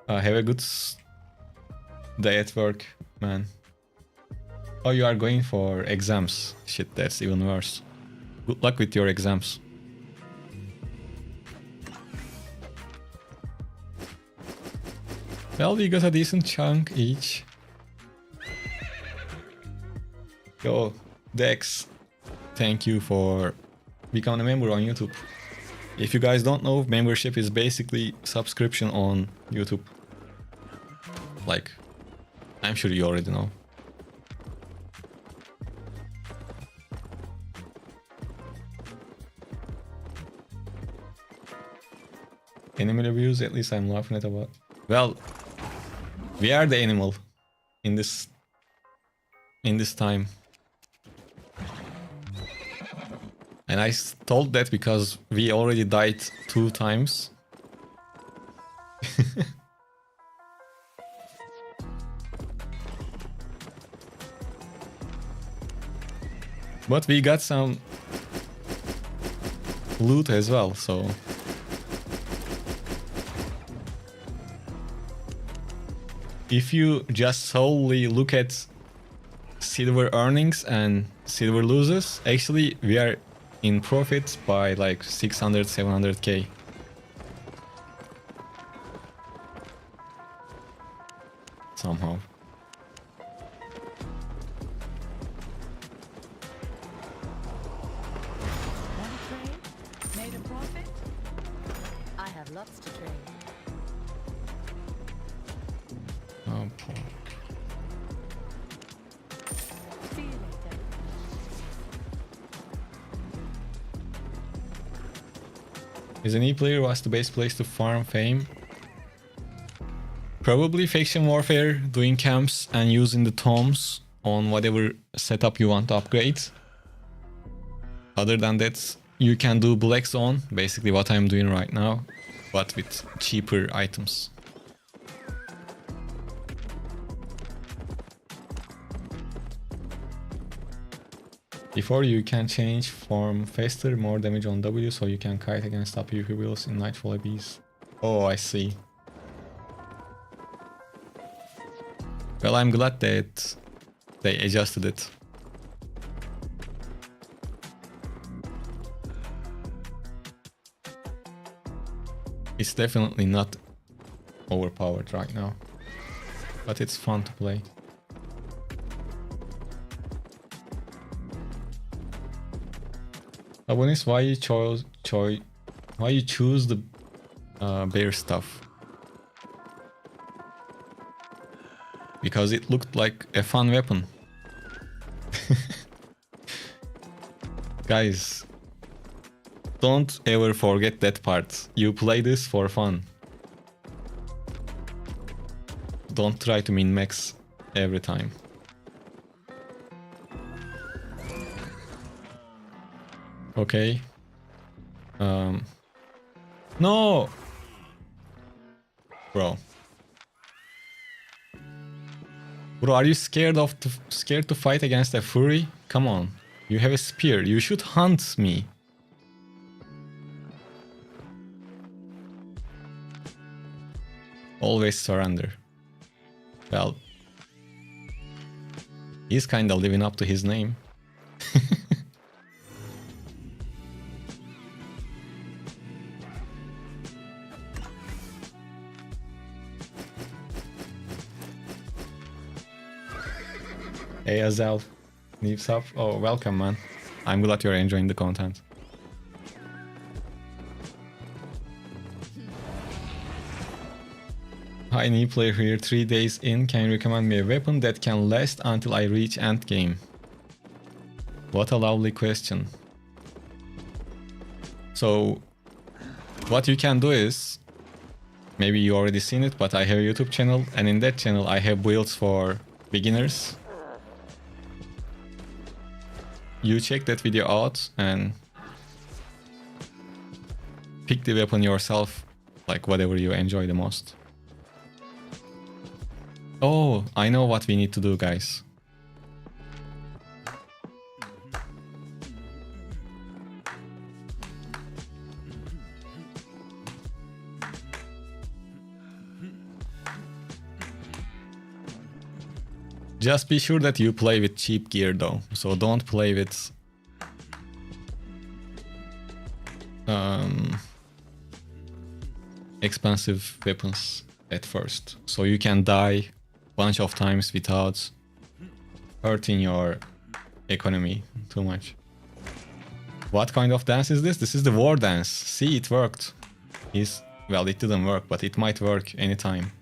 Have a good day at work, man. Oh, you are going for exams. Shit, that's even worse. Good luck with your exams. Well, we got a decent chunk each. Yo, Dex, thank you for becoming a member on YouTube. If you guys don't know, membership is basically subscription on YouTube. Like, I'm sure you already know. Animal reviews, at least I'm laughing at about. Well, we are the animal in this time. And I told that because we already died 2 times. But we got some loot as well, so... If you just solely look at silver earnings and silver losses, actually we are in profit by like 600-700k. somehow. Want to trade? Made a profit? I have lots to trade. Okay. See you later. Is an E-player was the best place to farm fame? Probably faction warfare, doing camps and using the tomes on whatever setup you want to upgrade. Other than that, you can do Black Zone, basically what I'm doing right now, but with cheaper items. Before you can change form faster, more damage on W, so you can kite against top PvP wheels in Nightfall Abyss. Oh, I see. Well, I'm glad that they adjusted it. It's definitely not overpowered right now, but it's fun to play. Abonis, why you choose the bear stuff? Because it looked like a fun weapon. Guys, don't ever forget that part. You play this for fun. Don't try to min-max every time. Okay. No! Bro. Bro, are you scared to fight against a fury? Come on. You have a spear. You should hunt me. Always surrender. Well, he's kinda living up to his name. Hey Azel, Neeps up. Oh, welcome, man. I'm glad you're enjoying the content. Hi, new player here. 3 days in. Can you recommend me a weapon that can last until I reach endgame? What a lovely question. So, what you can do is, maybe you already seen it, but I have a YouTube channel, and in that channel I have builds for beginners. You check that video out and pick the weapon yourself, like whatever you enjoy the most. Oh, I know what we need to do, guys. Just be sure that you play with cheap gear though, so don't play with expensive weapons at first, so you can die a bunch of times without hurting your economy too much. What kind of dance is this? This is the war dance. See, it worked. Well, it didn't work, but it might work anytime.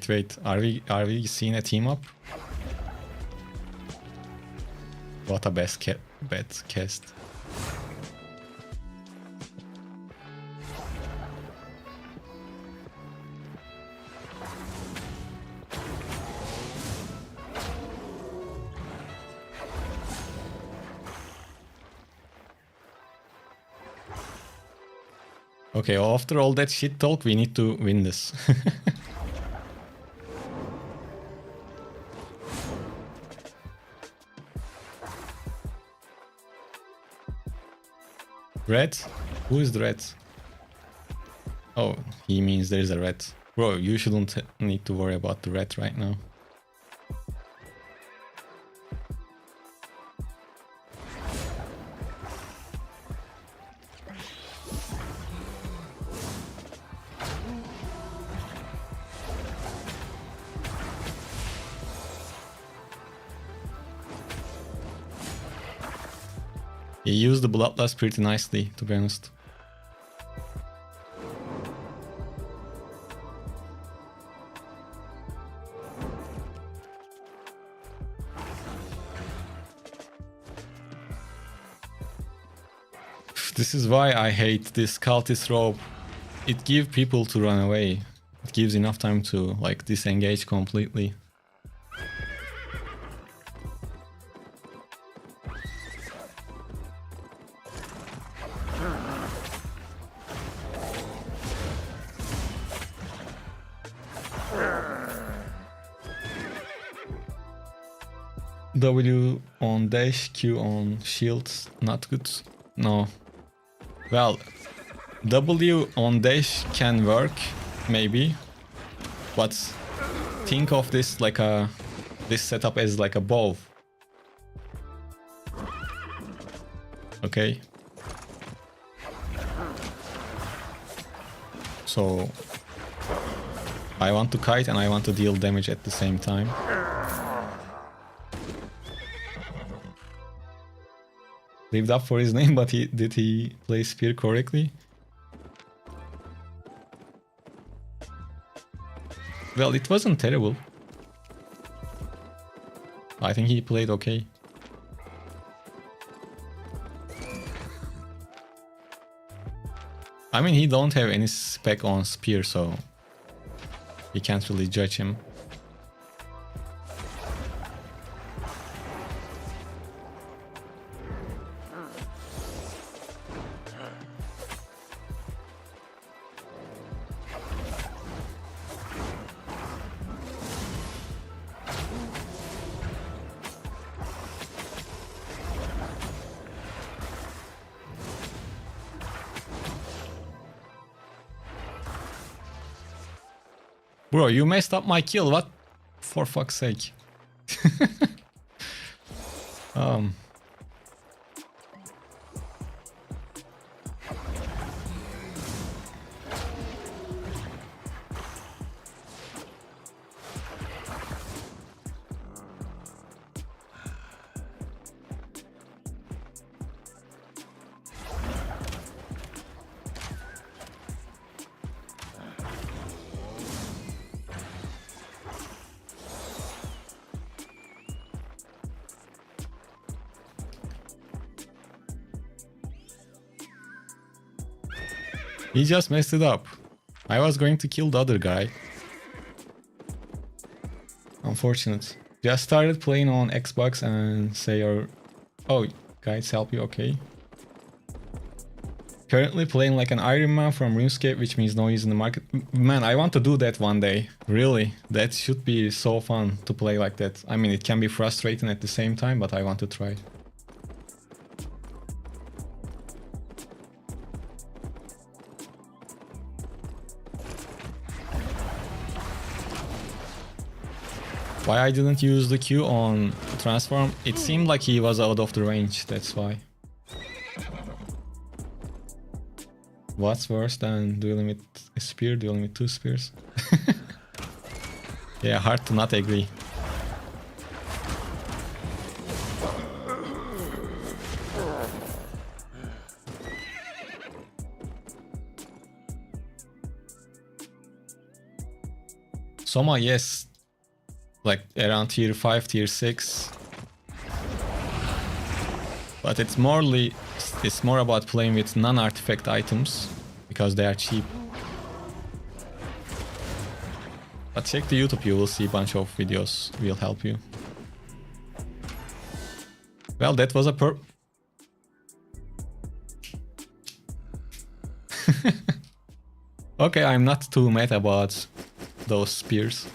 Wait. Are we seeing a team up? What a best bet cast. Okay, after all that shit talk, we need to win this. Red? Who is the red? Oh, he means there's a red. Bro, you shouldn't need to worry about the red right now. He used the Bloodlust pretty nicely, to be honest. This is why I hate this cultist rope. It gives people to run away. It gives enough time to like disengage completely. W on dash, Q on shields, not good. No. Well, W on dash can work, maybe. But think of this like this setup as like a bow. Okay. So I want to kite and I want to deal damage at the same time. Lived up for his name, but did he play spear correctly? Well, it wasn't terrible. I think he played okay. I mean, he don't have any spec on spear, so you can't really judge him. Bro, you messed up my kill, what? For fuck's sake. He just messed it up. I was going to kill the other guy. Unfortunate. Just started playing on Xbox and say oh, guys help you, okay. Currently playing like an Iron Man from RuneScape, which means no use in the market. Man, I want to do that one day. Really, that should be so fun to play like that. I mean, it can be frustrating at the same time, but I want to try. Why I didn't use the Q on transform? It seemed like he was out of the range, that's why. What's worse than dueling with a spear, dueling with two spears? Yeah, hard to not agree. Soma, yes. Like around tier 5, tier 6. But it's more about playing with non-artifact items because they are cheap. But check the YouTube, you will see a bunch of videos will help you. Well, that was a Okay, I'm not too mad about those spears.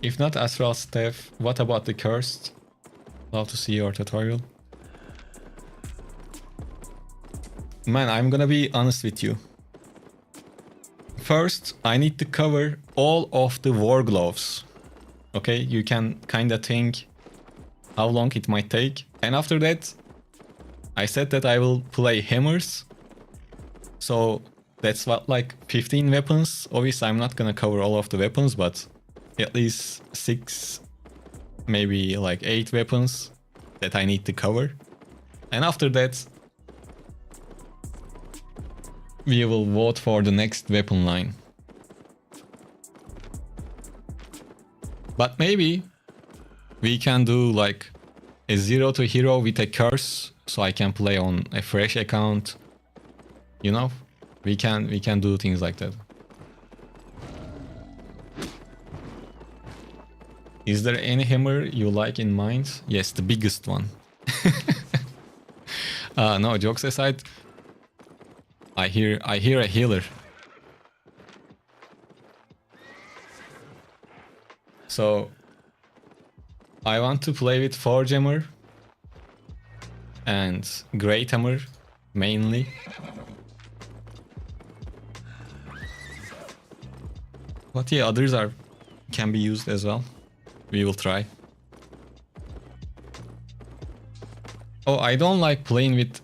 If not Astral Staff, what about the Cursed? Love to see your tutorial. Man, I'm gonna be honest with you. First, I need to cover all of the War Gloves. Okay, you can kinda think how long it might take. And after that, I said that I will play Hammers. So that's what, like 15 weapons. Obviously, I'm not gonna cover all of the weapons, but at least 6, maybe like 8 weapons that I need to cover. And after that, we will vote for the next weapon line. But maybe we can do like a 0 to hero with a curse, so I can play on a fresh account. You know, we can do things like that. Is there any hammer you like in mind? Yes, the biggest one. No, jokes aside, I hear a healer. So I want to play with Forge Hammer and Great Hammer mainly. But yeah, others can be used as well. We will try. Oh, I don't like playing with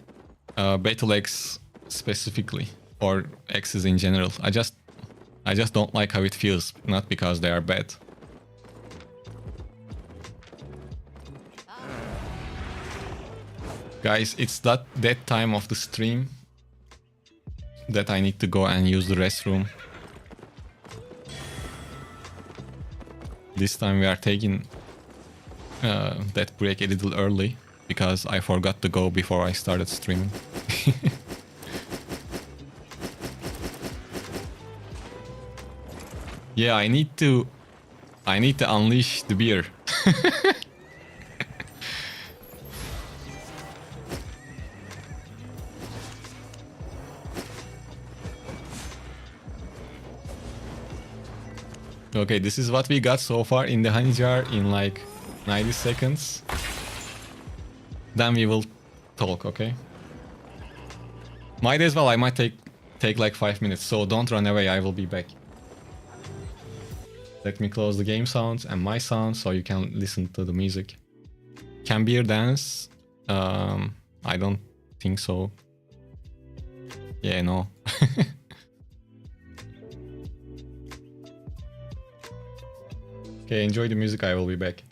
Battle Axe specifically, or axes in general. I just don't like how it feels, not because they are bad. Guys, it's that time of the stream that I need to go and use the restroom. This time we are taking that break a little early because I forgot to go before I started streaming. Yeah, I need to unleash the beer. Okay, this is what we got so far in the honey jar in like 90 seconds. Then we will talk, okay? Might as well, I might take like 5 minutes, so don't run away, I will be back. Let me close the game sounds and my sounds so you can listen to the music. Can beer dance? I don't think so. Yeah, no. Okay, enjoy the music, I will be back.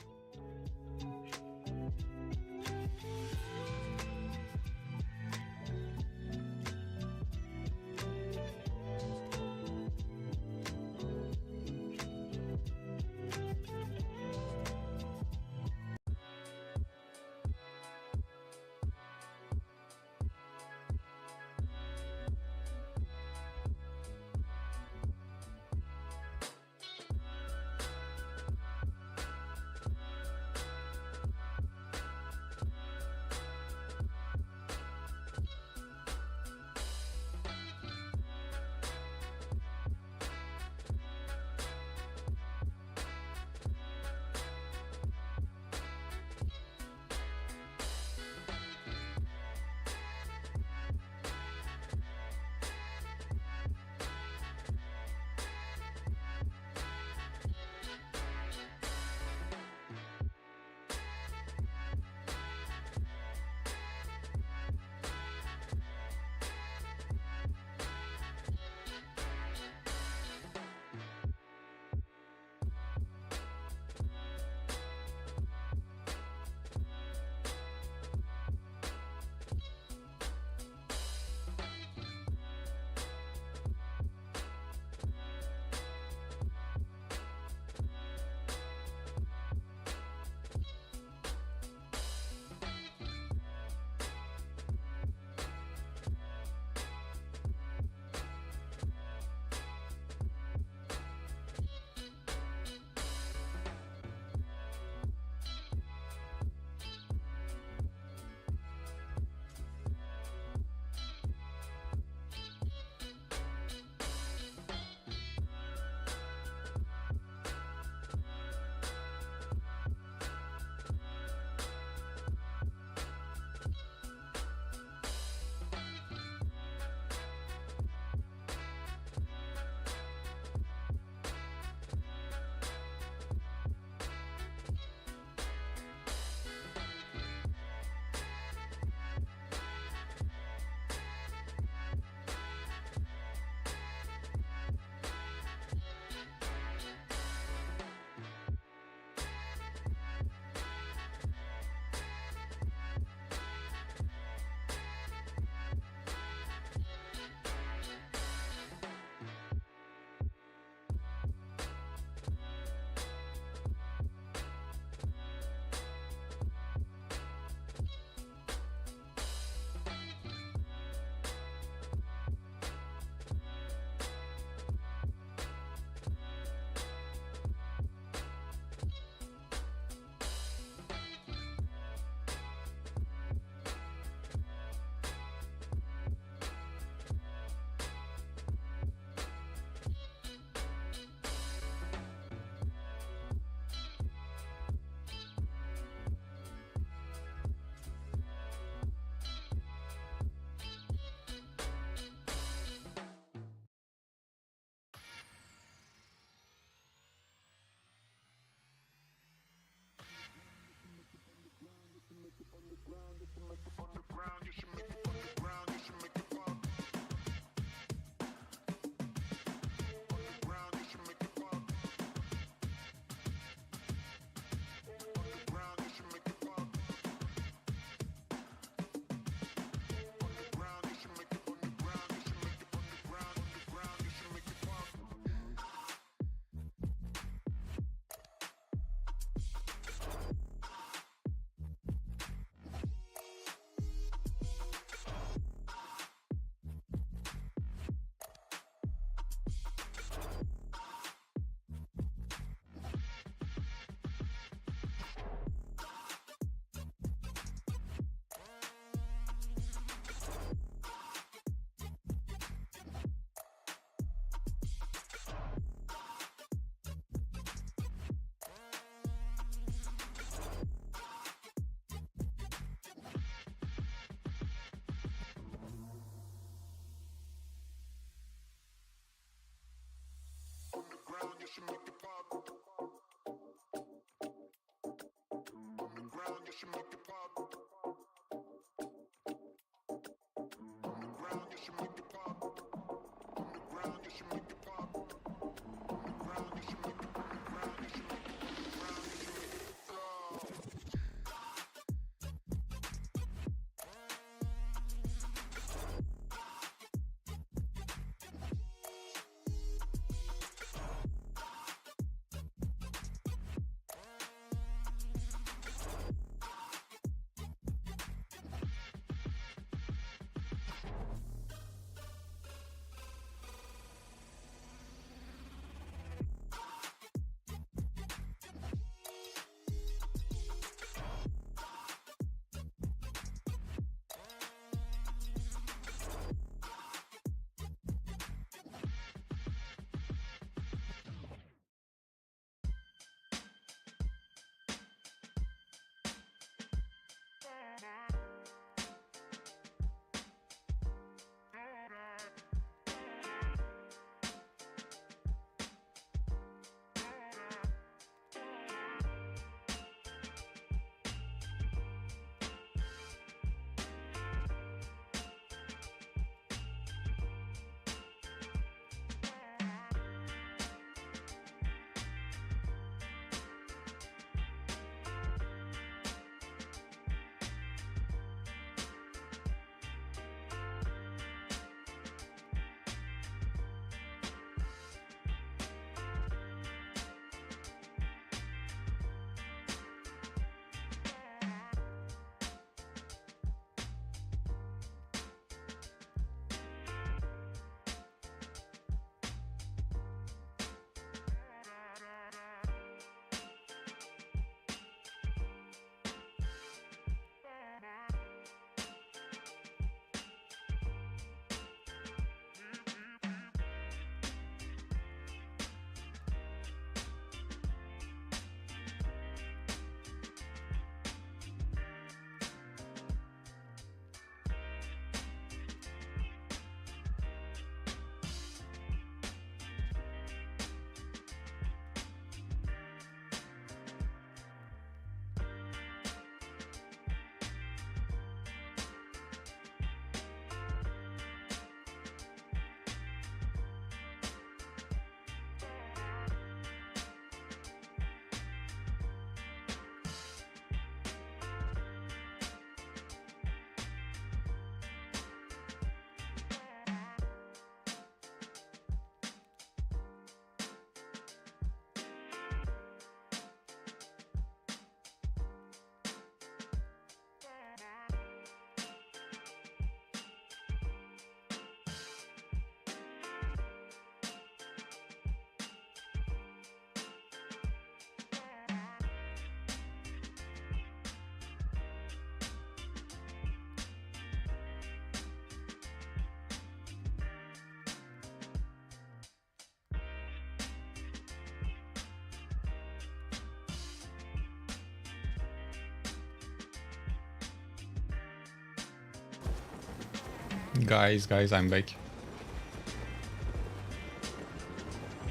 Guys, I'm back.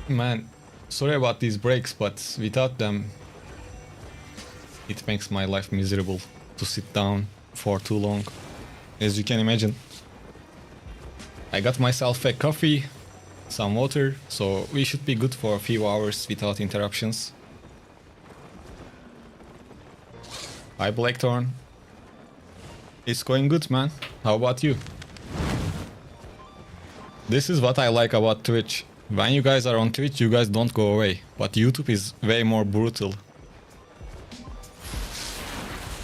Man, sorry about these breaks, but without them, it makes my life miserable to sit down for too long, as you can imagine. I got myself a coffee, some water, so we should be good for a few hours without interruptions. Hi Blackthorn. It's going good, man. How about you? This is what I like about Twitch. When you guys are on Twitch, you guys don't go away. But YouTube is way more brutal.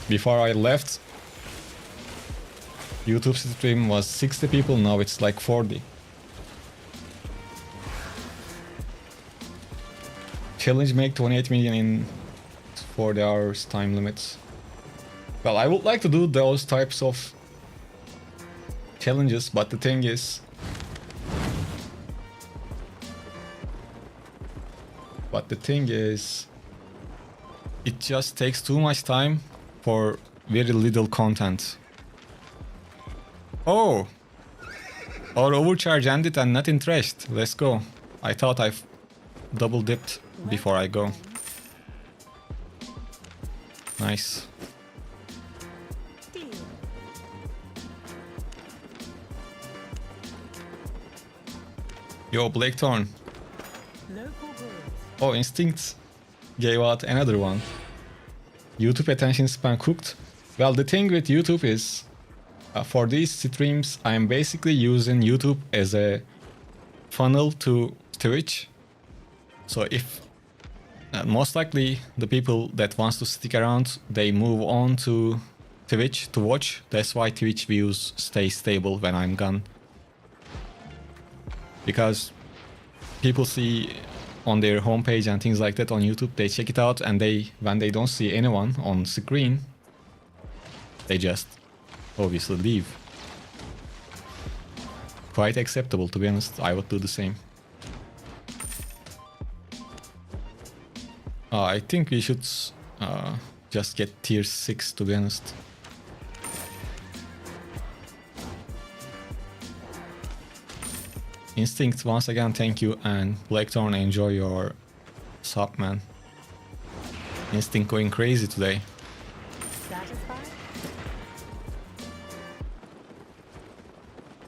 Before I left, YouTube stream was 60 people, now it's like 40. Challenge make 28 million in 40 hours time limits. Well, I would like to do those types of challenges, but the thing is... it just takes too much time for very little content. Oh! Our overcharge ended and nothing trashed. Let's go. I thought I've double dipped before I go. Nice. Yo, Blackthorn. Oh, Instinct gave out another one. YouTube attention span cooked. Well, the thing with YouTube is, for these streams, I'm basically using YouTube as a funnel to Twitch. So if most likely the people that wants to stick around, they move on to Twitch to watch. That's why Twitch views stay stable when I'm gone. Because people see on their homepage and things like that on YouTube, they check it out, and when they don't see anyone on screen, they just obviously leave. Quite acceptable, to be honest. I would do the same. I think we should just get tier 6, to be honest. Instinct, once again, thank you, and Blackthorn, enjoy your sub, man. Instinct going crazy today. Satisfied?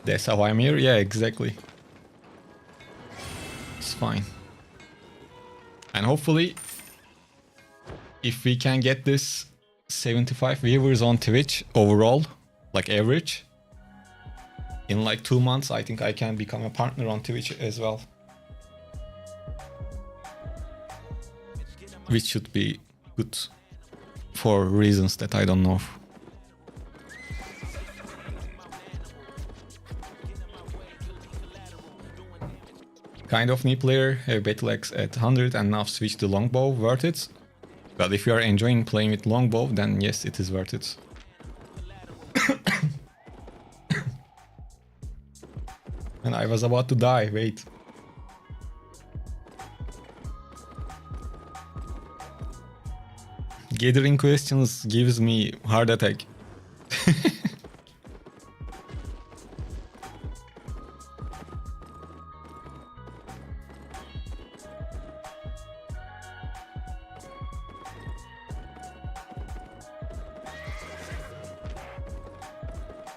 That's how I'm here? Yeah, exactly. It's fine. And hopefully, if we can get this 75 viewers on Twitch overall, like average, in like 2 months, I think I can become a partner on Twitch as well. Which should be good for reasons that I don't know. Kind of new player, have battle axe at 100 and now switch to longbow, worth it? Well, if you are enjoying playing with longbow, then yes, it is worth it. And I was about to die, wait. Gathering questions gives me heart attack.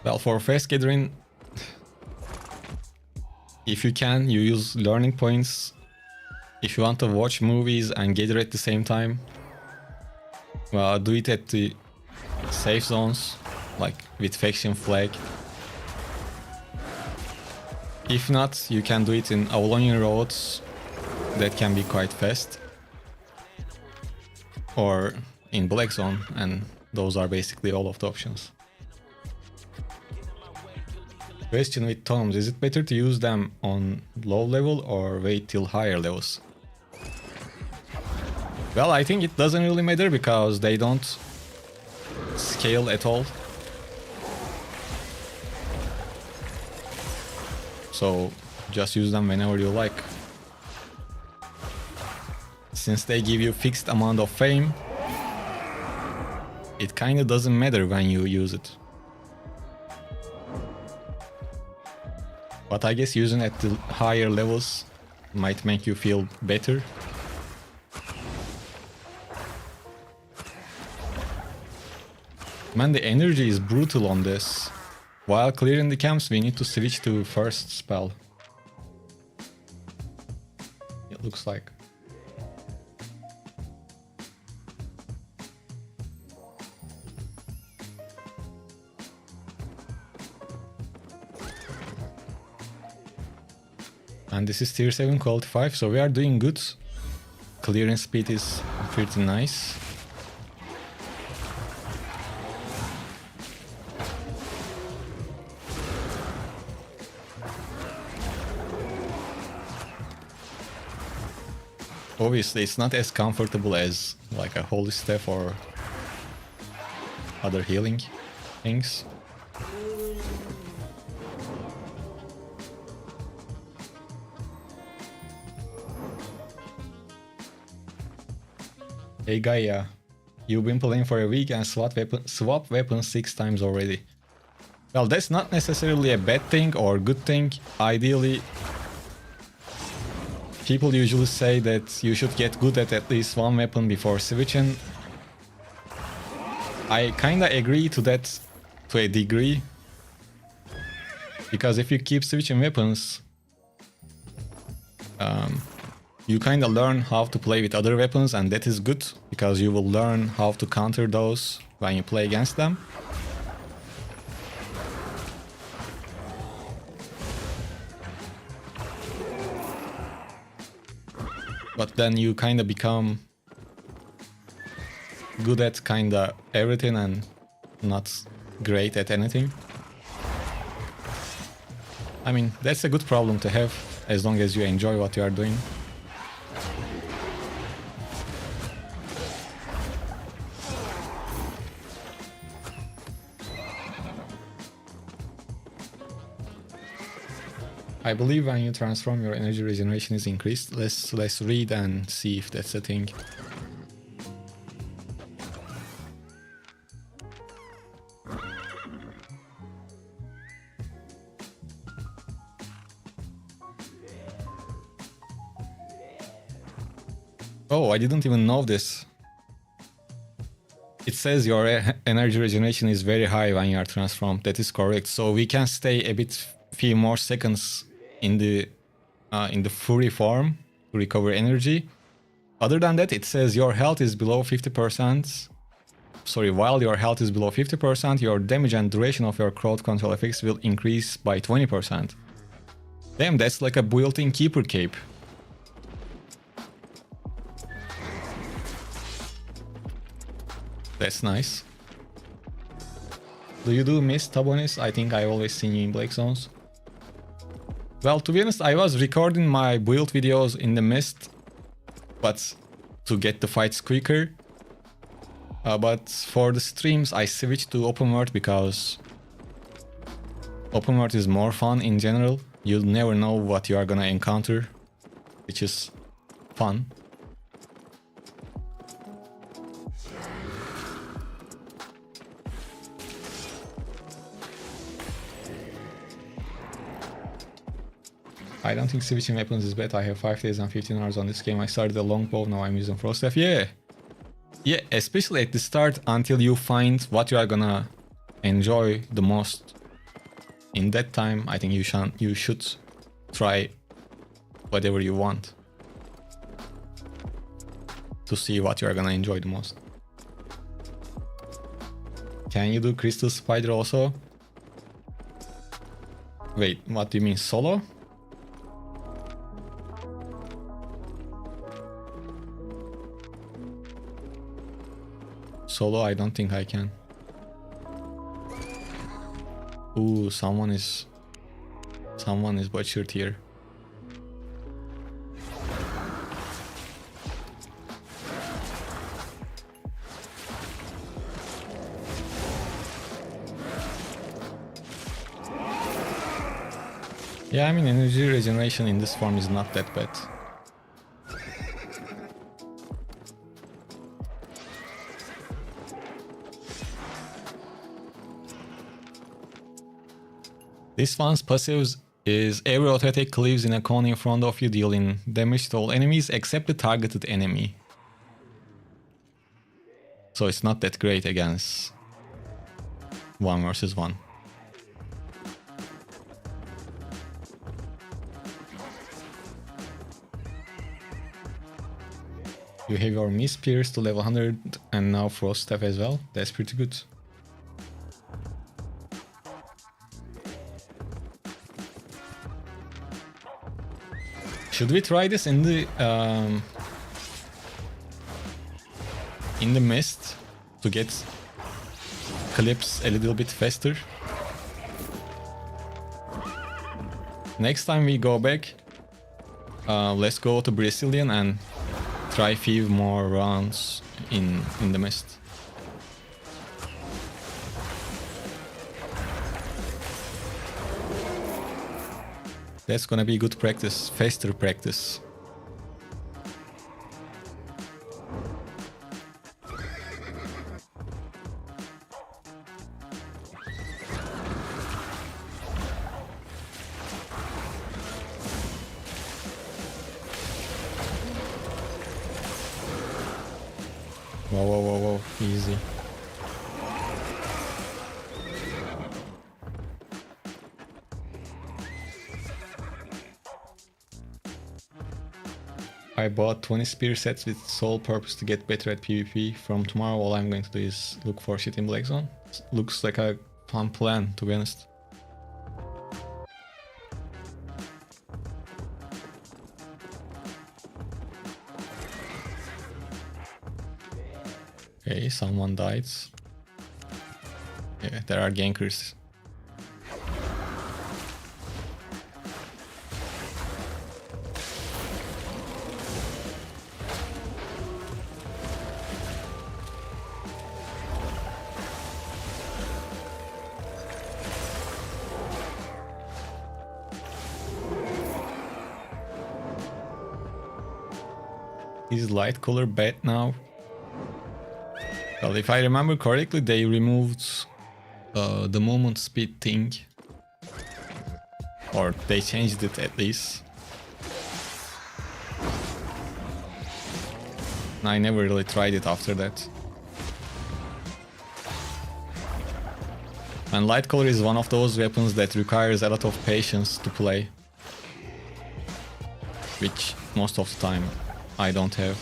Well, for fast gathering, if you can, you use learning points. If you want to watch movies and gather at the same time, well, do it at the safe zones, like with faction flag. If not, you can do it in Avalonian roads, that can be quite fast. Or in Black Zone, and those are basically all of the options. Question with tomes, is it better to use them on low level or wait till higher levels? Well, I think it doesn't really matter because they don't scale at all. So just use them whenever you like. Since they give you fixed amount of fame, it kinda doesn't matter when you use it. But I guess using at the higher levels might make you feel better. Man, the energy is brutal on this. While clearing the camps, we need to switch to first spell. It looks like. And this is tier 7 quality 5, so we are doing good. Clearance speed is pretty nice. Obviously, it's not as comfortable as like a holy staff or other healing things. Hey Gaia, you've been playing for a week and swap weapons 6 times already. Well, that's not necessarily a bad thing or good thing. Ideally, people usually say that you should get good at least one weapon before switching. I kinda agree to that to a degree. Because if you keep switching weapons, you kind of learn how to play with other weapons, and that is good because you will learn how to counter those when you play against them. But then you kind of become good at kind of everything and not great at anything. I mean, that's a good problem to have as long as you enjoy what you are doing. I believe when you transform, your energy regeneration is increased. Let's read and see if that's a thing. Oh, I didn't even know this. It says your energy regeneration is very high when you are transformed. That is correct. So we can stay a few more seconds in the fury form to recover energy. Other than that, it says your health is below 50%. Sorry, while your health is below 50%, your damage and duration of your crowd control effects will increase by 20%. Damn, that's like a built-in keeper cape. That's nice. Do you do mist, Tabonis? I think I always seen you in Black Zones. Well, to be honest, I was recording my build videos in the mist, but to get the fights quicker. But for the streams, I switched to open world because open world is more fun in general. You never know what you are gonna encounter, which is fun. I don't think switching weapons is bad. I have 5 days and 15 hours on this game. I started a longbow, now I'm using Frost Staff. Yeah, especially at the start until you find what you are gonna enjoy the most. In that time, I think you should try whatever you want to see what you are gonna enjoy the most. Can you do Crystal Spider also? Wait, what do you mean, solo? Solo, I don't think I can. Ooh, someone is butchered here. Yeah, I mean, energy regeneration in this form is not that bad. This one's passives is every auto attack lives in a cone in front of you, dealing damage to all enemies except the targeted enemy. So it's not that great against 1 versus 1. You have your Mist Pierce to level 100 and now Frost Staff as well. That's pretty good. Should we try this in the mist to get clips a little bit faster? Next time we go back, let's go to Brazilian and try few more rounds in the mist. That's gonna be good practice, faster practice. Whoa, whoa, whoa, whoa, easy. I bought 20 spear sets with sole purpose to get better at PvP. From tomorrow, all I'm going to do is look for shit in Black Zone. Looks like a fun plan, to be honest. Okay, someone died. Yeah, there are gankers. Is light color bad now? Well, if I remember correctly, they removed the movement speed thing. Or they changed it at least. I never really tried it after that. And light color is one of those weapons that requires a lot of patience to play. Which most of the time I don't have.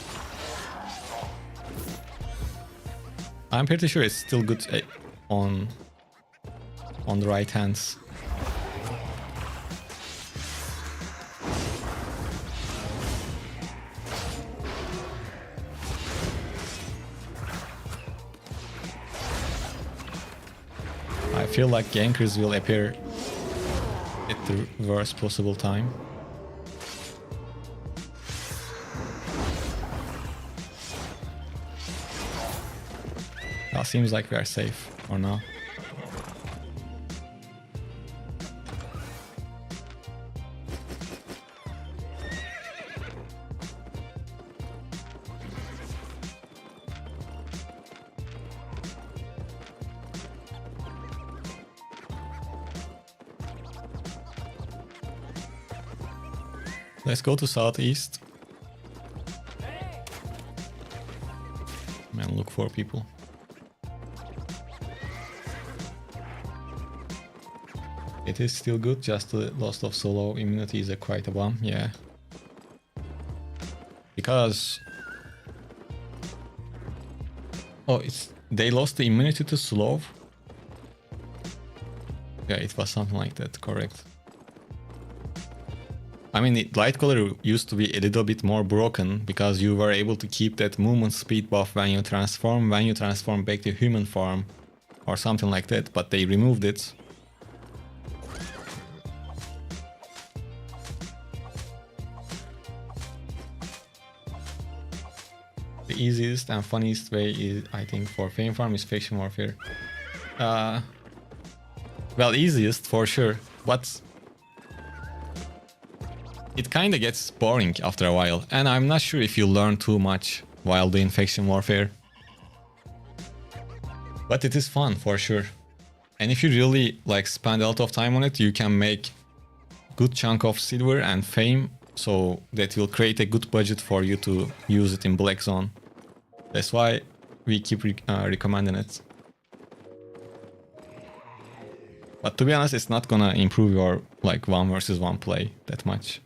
I'm pretty sure it's still good on the right hands. I feel like gankers will appear at the worst possible time. Seems like we are safe for now. Let's go to southeast and look for people. It is still good, just the loss of solo immunity is quite a bum, yeah. Because... oh, they lost the immunity to slow? Yeah, it was something like that, correct. I mean, light color used to be a little bit more broken, because you were able to keep that movement speed buff when you transform back to human form, or something like that, but they removed it. The easiest and funniest way is, I think, for Fame Farm is Faction Warfare. Well, easiest for sure, but it kinda gets boring after a while, and I'm not sure if you learn too much while doing Faction Warfare. But it is fun for sure. And if you really like spend a lot of time on it, you can make good chunk of silver and fame, so that will create a good budget for you to use it in Black Zone. That's why we keep recommending it. But to be honest, it's not gonna improve your like 1 versus 1 play that much.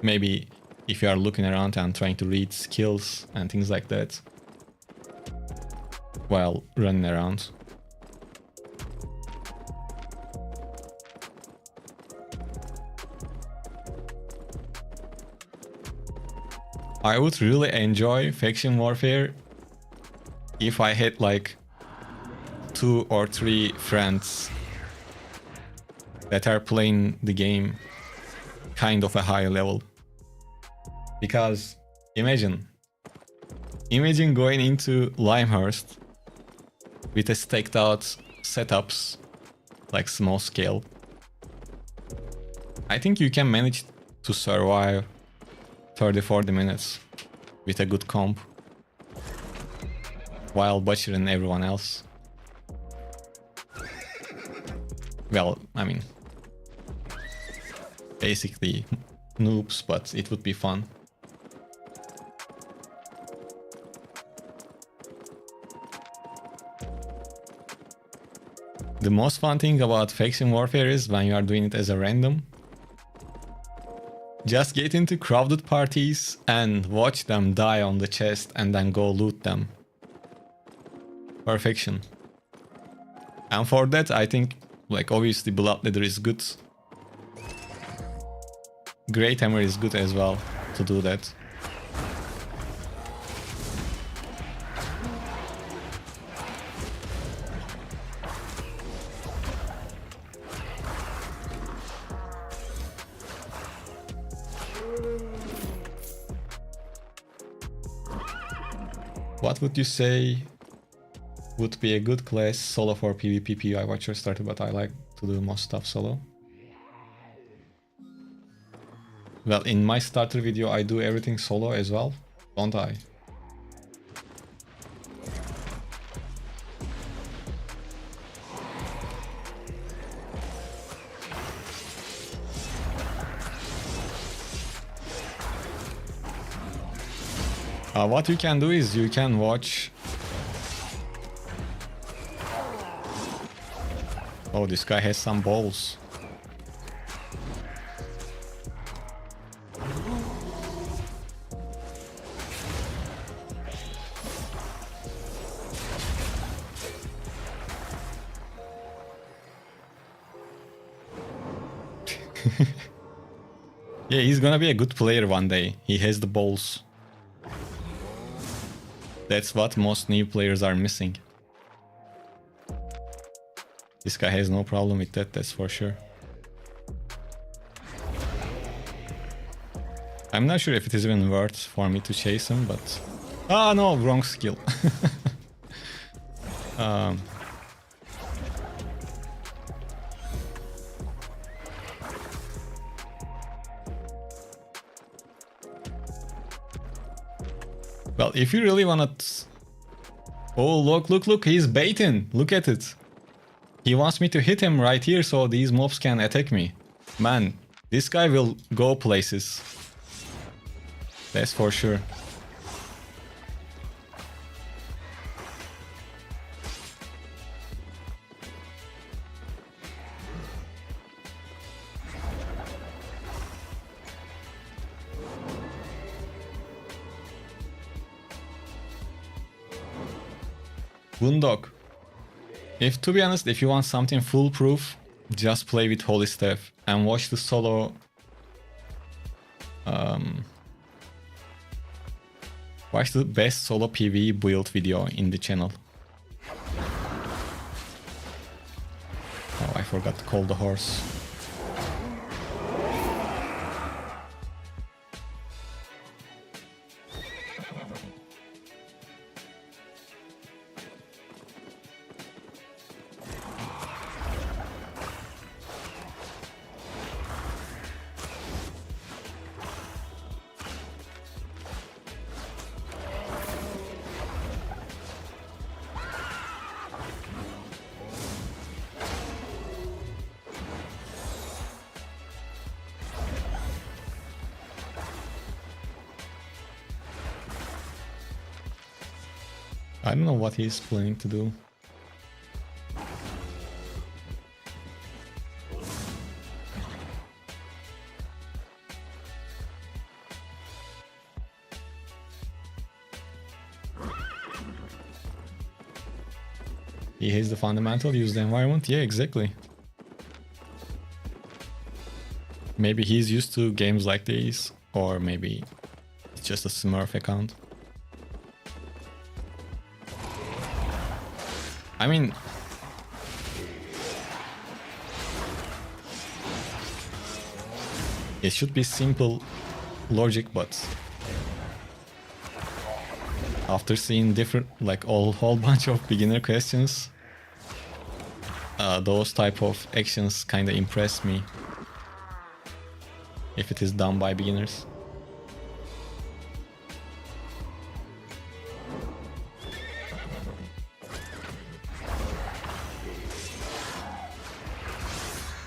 Maybe if you are looking around and trying to read skills and things like that while running around. I would really enjoy faction warfare if I had like 2 or 3 friends that are playing the game kind of a high level. Because imagine going into Limehurst with a staked out setups like small scale. I think you can manage to survive 30-40 minutes with a good comp while butchering everyone else. Well, I mean, basically noobs, but it would be fun. The most fun thing about faction warfare is when you are doing it as a random. Just get into crowded parties and watch them die on the chest and then go loot them. Perfection. And for that, I think, like, obviously Bloodleather is good. Great Hammer is good as well to do that. What would you say would be a good class solo for PvP PvI Watcher starter, but I like to do most stuff solo? Well, in my starter video I do everything solo as well, don't I? What you can do is you can watch... Oh, this guy has some balls. Yeah, he's gonna be a good player one day. He has the balls. That's what most new players are missing. This guy has no problem with that, that's for sure. I'm not sure if it is even worth for me to chase him, but... Ah, no, wrong skill. Well, if you really wanna... Oh, look, he's baiting. Look at it. He wants me to hit him right here so these mobs can attack me. Man, this guy will go places. That's for sure. Boondog. To be honest, if you want something foolproof, just play with Holy Staff and watch the solo... watch the best solo PvE build video in the channel. Oh, I forgot to call the horse. I don't know what he's planning to do. He has the fundamental, use the environment. Yeah, exactly. Maybe he's used to games like these, or maybe it's just a Smurf account. I mean, it should be simple logic, but after seeing different, like whole bunch of beginner questions, those type of actions kind of impress me if it is done by beginners.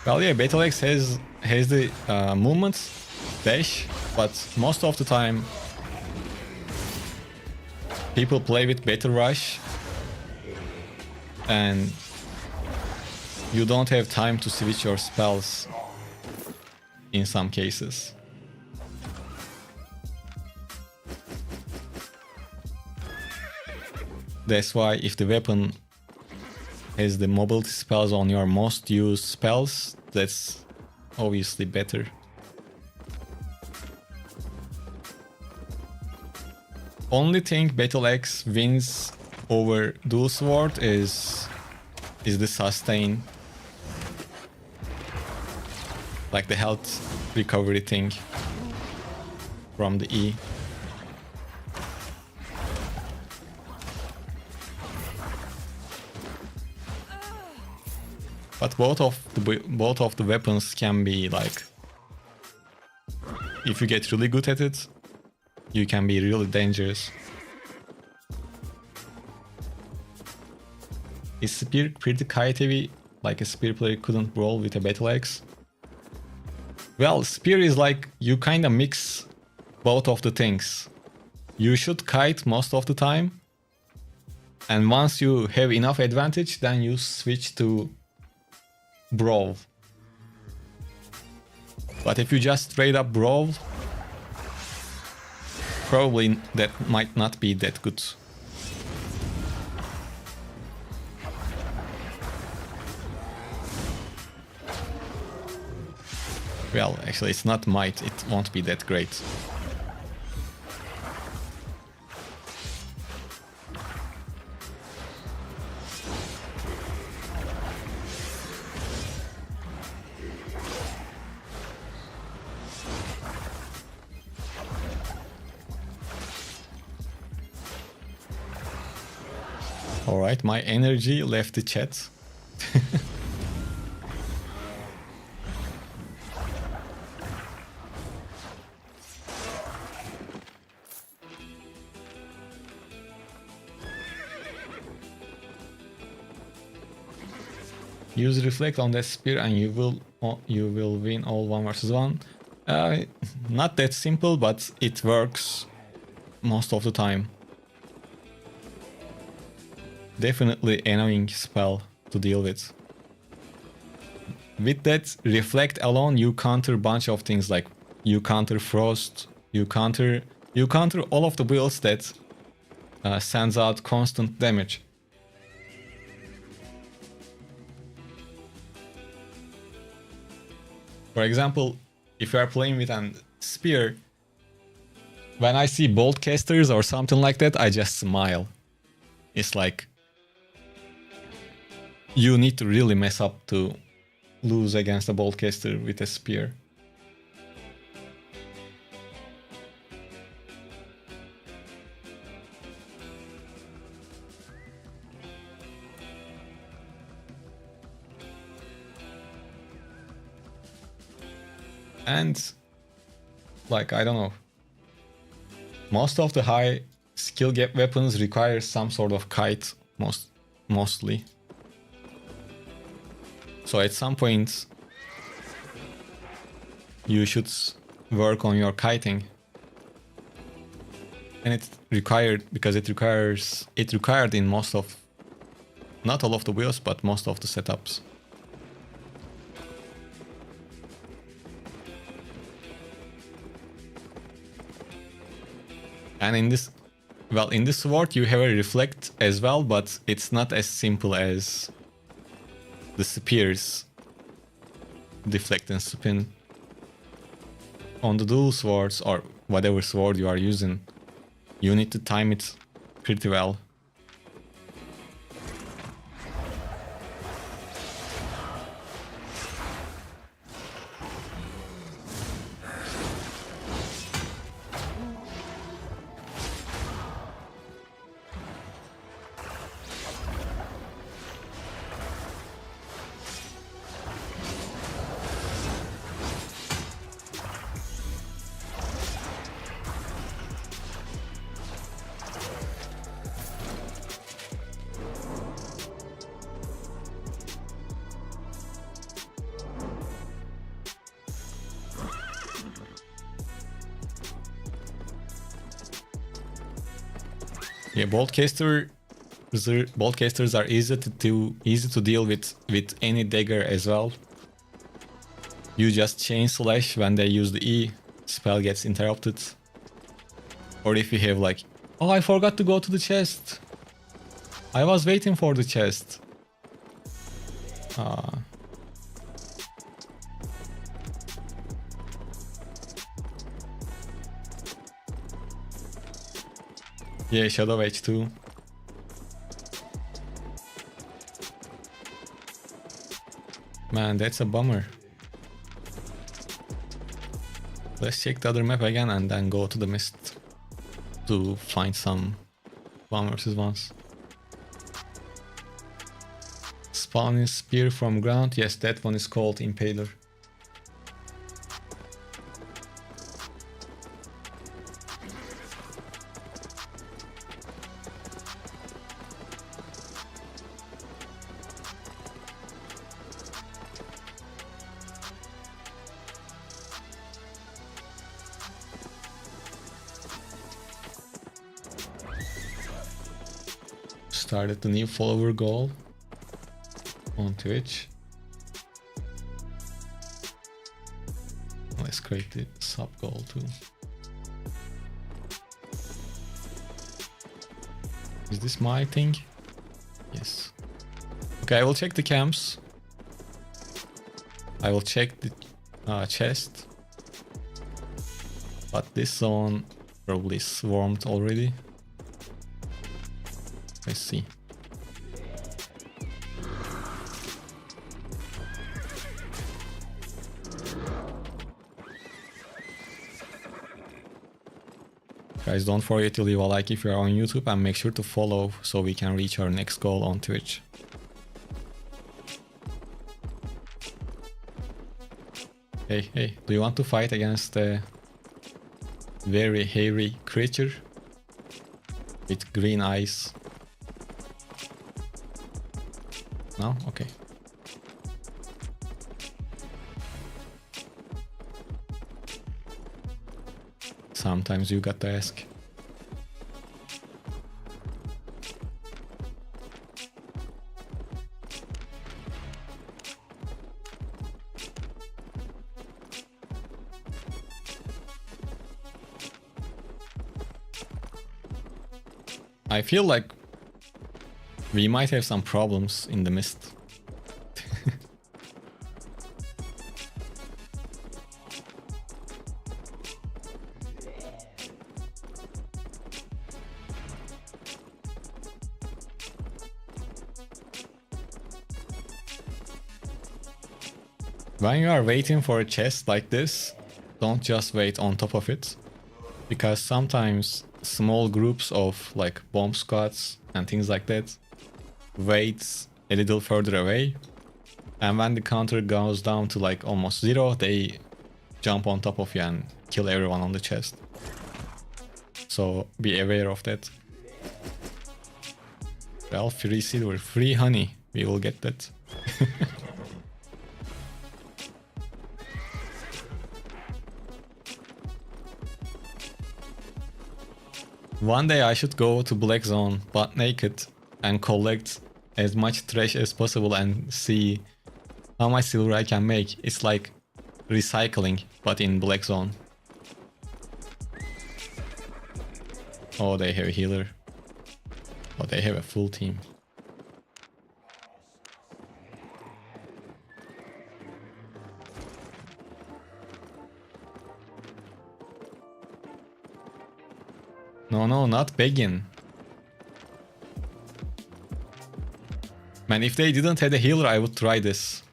Well, yeah, Battle Axe has the movement dash, but most of the time people play with Battle Rush and you don't have time to switch your spells in some cases. That's why if the weapon has the mobility spells on your most used spells, that's obviously better. Only thing Battle Axe wins over Dual Sword is the sustain. Like the health recovery thing from the E. But both of the weapons can be like, if you get really good at it, you can be really dangerous. Is Spear pretty kite heavy, like a Spear player couldn't roll with a Battle Axe? Well, Spear is like, you kinda mix both of the things. You should kite most of the time, and once you have enough advantage, then you switch to Brawl. But if you just straight up Brawl, probably that might not be that good. Well, actually it's not might, it won't be that great. Alright, my energy left the chat. Use reflect on that spear and you will win all 1 versus 1. Not that simple, but it works most of the time. Definitely annoying spell to deal with. With that reflect alone, you counter a bunch of things, like you counter frost, you counter all of the builds that sends out constant damage. For example, if you are playing with a spear, when I see bolt casters or something like that, I just smile. It's like, you need to really mess up to lose against a bolt caster with a spear. And like, I don't know, most of the high skill gap weapons require some sort of kite, mostly. So at some point you should work on your kiting. And it's required because it required in most of, not all of the builds, but most of the setups. And in this, Well, in the sword you have a reflect as well, but it's not as simple as the spears deflect and spin. On the dual swords, or whatever sword you are using, you need to time it pretty well. Yeah, boltcasters are easy to deal with any dagger as well. You just chain slash when they use the E, spell gets interrupted. Or if you have like, oh, I forgot to go to the chest. I was waiting for the chest. Yeah, Shadow H2. Man, that's a bummer. Let's check the other map again and then go to the mist to find some 1 versus 1s. Spawning spear from ground. Yes, that one is called Impaler. Started the new follower goal on Twitch. Let's create the sub goal too. Is this my thing? Yes. Okay, I will check the camps. I will check the chest. But this zone probably swarmed already. Let's see. Guys, don't forget to leave a like if you are on YouTube and make sure to follow so we can reach our next goal on Twitch. Hey, do you want to fight against a very hairy creature with green eyes? No? Okay. Sometimes you got to ask. I feel like we might have some problems in the mist. When you are waiting for a chest like this, don't just wait on top of it, because sometimes small groups of like bomb squads and things like that wait a little further away, and when the counter goes down to like almost 0, they jump on top of you and kill everyone on the chest. So be aware of that. Well, free silver, free honey, we will get that. One day I should go to Black Zone, butt naked, and collect as much trash as possible and see how much silver I can make. It's like recycling, but in Black Zone. Oh, they have a healer. Oh, they have a full team. No, no, not Begin. Man, if they didn't have a healer, I would try this.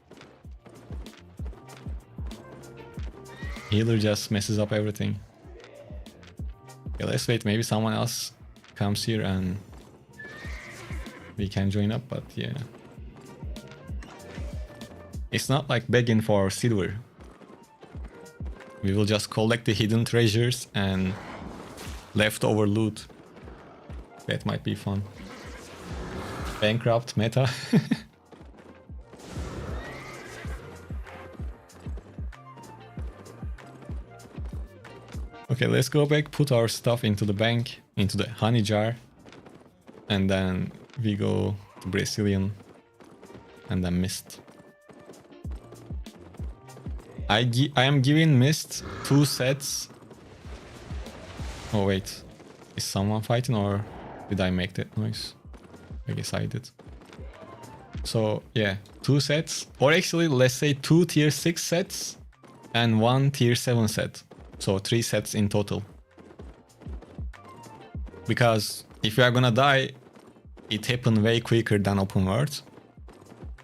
Healer just messes up everything. Okay, let's wait. Maybe someone else comes here and we can join up, but yeah. It's not like begging for silver. We will just collect the hidden treasures and leftover loot. That might be fun. Bankrupt meta. Okay, let's go back, put our stuff into the bank, into the honey jar, and then we go to Brazilian and then Mist. I am giving Mist 2 sets. Oh wait, is someone fighting or did I make that noise? I guess I did. So yeah, 2 sets, or actually let's say 2 tier 6 sets and 1 tier 7 set. So 3 sets in total. Because if you are gonna die, it happened way quicker than open world.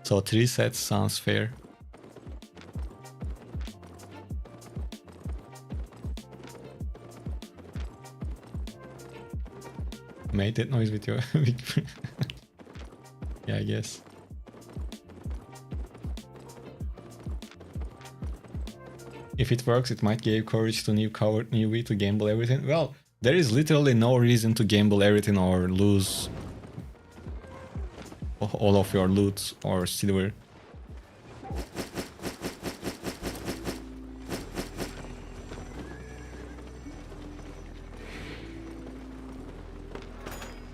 So 3 sets sounds fair. Made that noise with your yeah, I guess. If it works, it might give courage to newbie to gamble everything. Well, there is literally no reason to gamble everything or lose all of your loot or silver.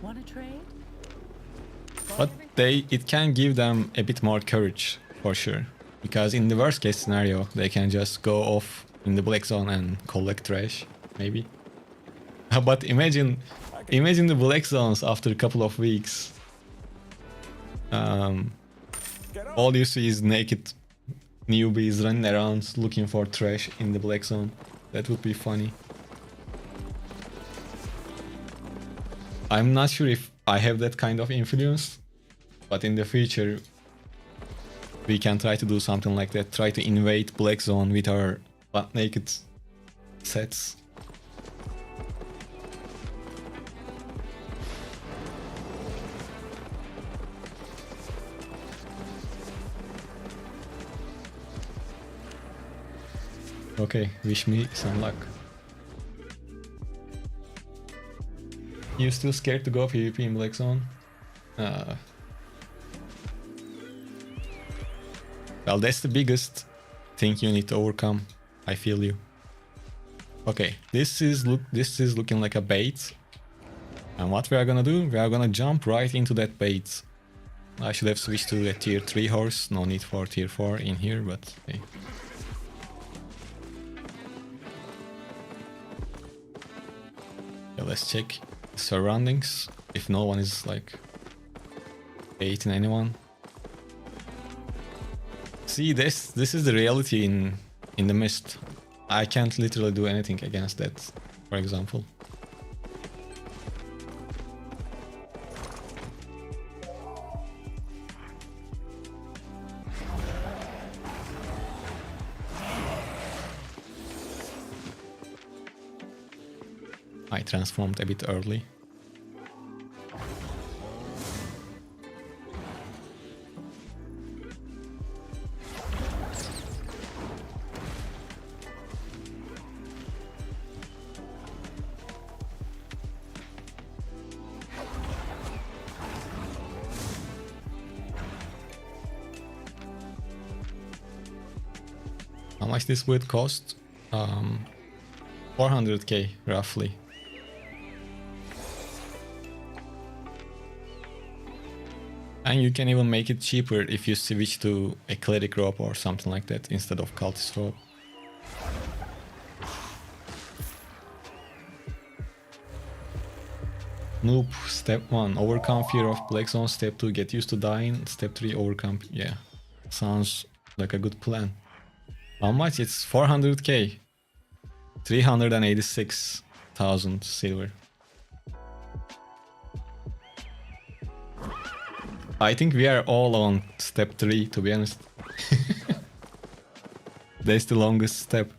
Want to trade? But it can give them a bit more courage for sure. Because in the worst case scenario, they can just go off in the black zone and collect trash, maybe. But imagine the black zones after a couple of weeks. All you see is naked newbies running around looking for trash in the black zone. That would be funny. I'm not sure if I have that kind of influence, but in the future we can try to do something like that. Try to invade black zone with our butt naked sets. Okay, wish me some luck. You still scared to go PvP in black zone? Well, that's the biggest thing you need to overcome. I feel you. Okay, this is looking like a bait. And what we are gonna do? We are gonna jump right into that bait. I should have switched to a tier 3 horse. No need for tier 4 in here, but hey. Yeah, let's check the surroundings. If no one is like baiting anyone. See, this is the reality in the mist. I can't literally do anything against that, for example. I transformed a bit early. How much this would cost? 400k roughly. And you can even make it cheaper if you switch to a cleric robe or something like that instead of cultist robe. Noob, step 1, overcome fear of black zone. Step 2, get used to dying. Step 3, overcome. Yeah, sounds like a good plan. How much? It's 400k. 386,000 silver. I think we are all on step 3, to be honest. That's the longest step.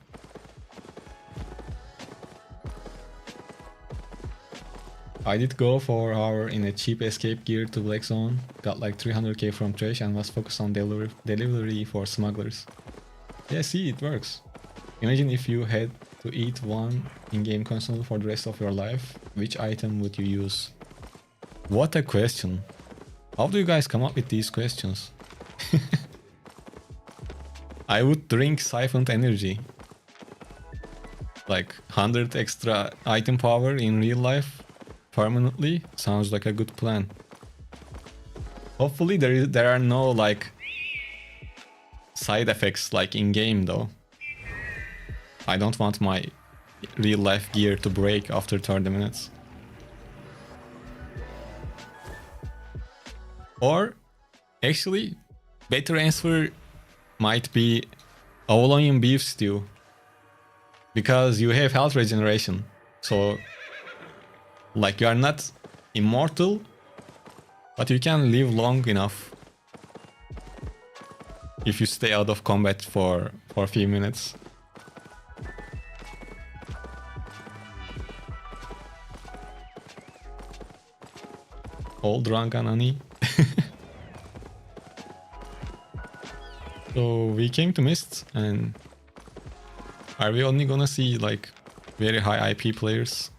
I did go for an hour in a cheap escape gear to Black Zone, got like 300k from trash and was focused on delivery for smugglers. Yeah, see, it works. Imagine if you had to eat one in-game console for the rest of your life, which item would you use? What a question. How do you guys come up with these questions? I would drink siphoned energy. Like 100 extra item power in real life permanently sounds like a good plan. Hopefully there are no like side effects like in game though. I don't want my real life gear to break after 30 minutes. Or actually better answer might be Avalonian beef stew, because you have health regeneration, so like you are not immortal, but you can live long enough if you stay out of combat for a few minutes. All drunk on honey. So we came to Mist, and are we only gonna see like very high IP players?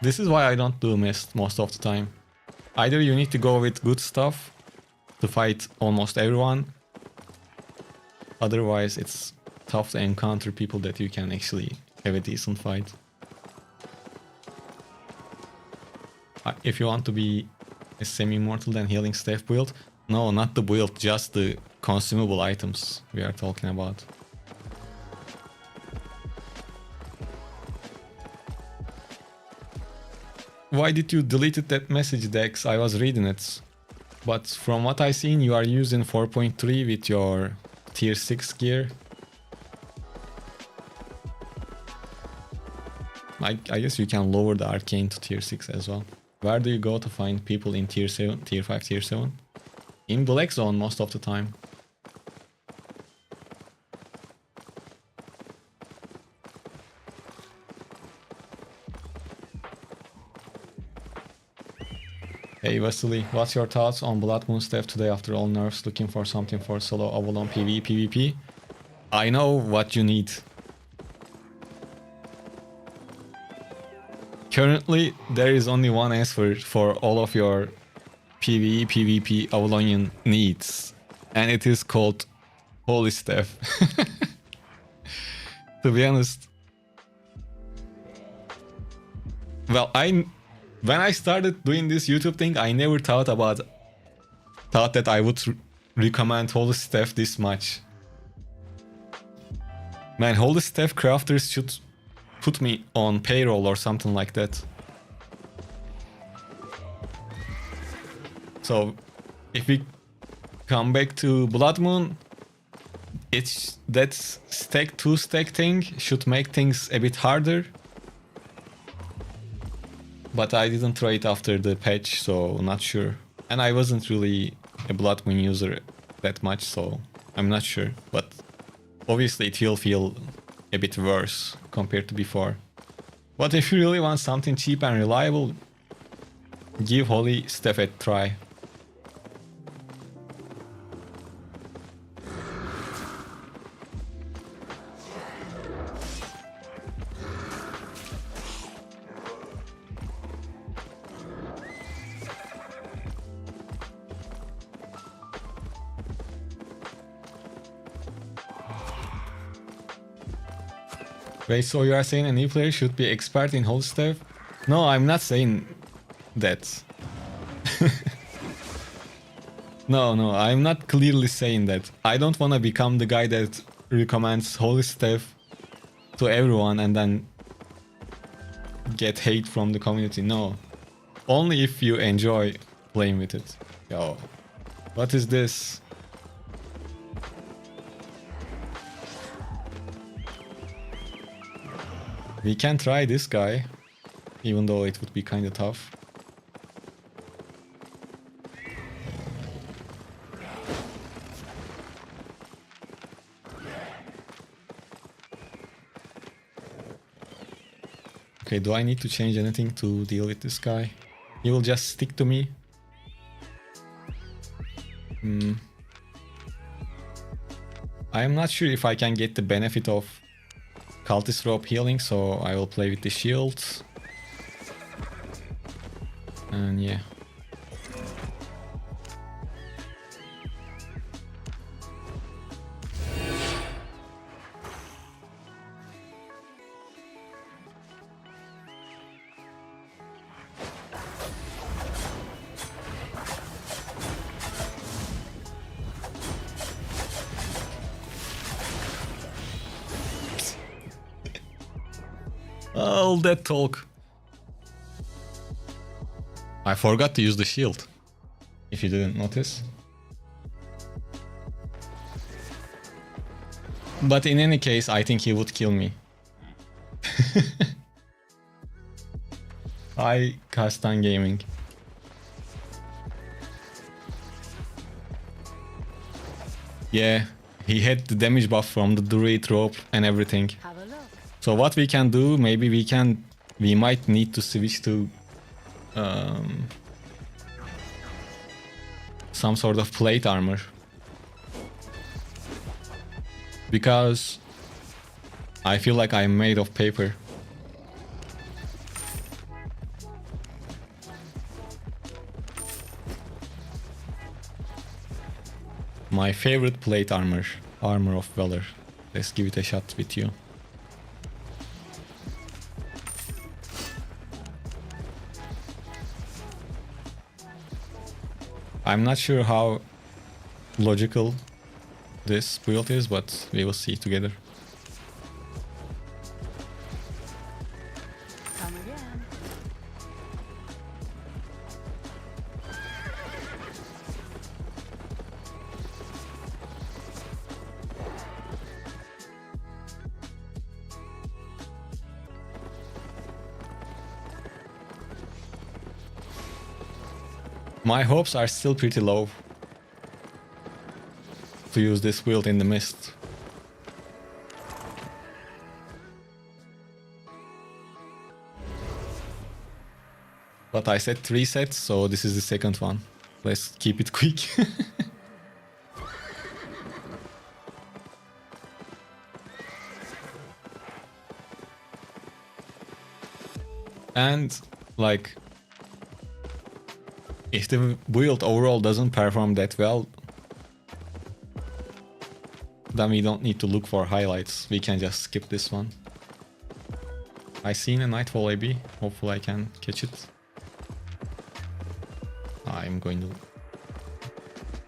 This is why I don't do Mist most of the time. Either you need to go with good stuff to fight almost everyone, otherwise it's tough to encounter people that you can actually have a decent fight. If you want to be a semi-immortal, then healing staff build. No, not the build, just the consumable items we are talking about. Why did you delete that message, Dex? I was reading it. But from what I seen, you are using 4.3 with your tier 6 gear. I guess you can lower the arcane to tier 6 as well. Where do you go to find people in tier 7, tier 5, tier 7? In Black Zone most of the time. Hey Vasily, what's your thoughts on Blood Moon Staff today after all nerfs? Looking for something for solo Avalon PvE, PvP? I know what you need. Currently, there is only one answer for all of your PvE, PvP Avalonian needs, and it is called Holy Staff. To be honest, well, when I started doing this YouTube thing, I never thought that I would recommend Holy Staff this much. Man, Holy Staff crafters should put me on payroll or something like that. So, if we come back to Blood Moon, that stack 2 stack thing should make things a bit harder. But I didn't try it after the patch, so not sure. And I wasn't really a Blood Moon user that much, so I'm not sure. But obviously it will feel a bit worse compared to before. But if you really want something cheap and reliable, give Holy Staff a try. Wait, so you are saying a new player should be expert in Holy Staff? No, I'm not saying that. No, I'm not clearly saying that. I don't want to become the guy that recommends Holy Staff to everyone and then get hate from the community. No. Only if you enjoy playing with it. Yo. What is this? We can try this guy, even though it would be kind of tough. Okay, do I need to change anything to deal with this guy? He will just stick to me. I am not sure if I can get the benefit of cultist rope healing, so I will play with the shield. And yeah. All that talk. I forgot to use the shield, if you didn't notice. But in any case, I think he would kill me. Hi, Kastan Gaming. Yeah, he had the damage buff from the druid rope and everything. Have a look. So what we can do, maybe we might need to switch to some sort of plate armor. Because I feel like I'm made of paper. My favorite plate armor, Armor of Valor. Let's give it a shot with you. I'm not sure how logical this build is, but we will see together. Come again. My hopes are still pretty low to use this build in the mist. But I said 3 sets, so this is the second one. Let's keep it quick. And like, if the build overall doesn't perform that well, then we don't need to look for highlights. We can just skip this one. I seen a Nightfall AB. Hopefully I can catch it. I'm going to...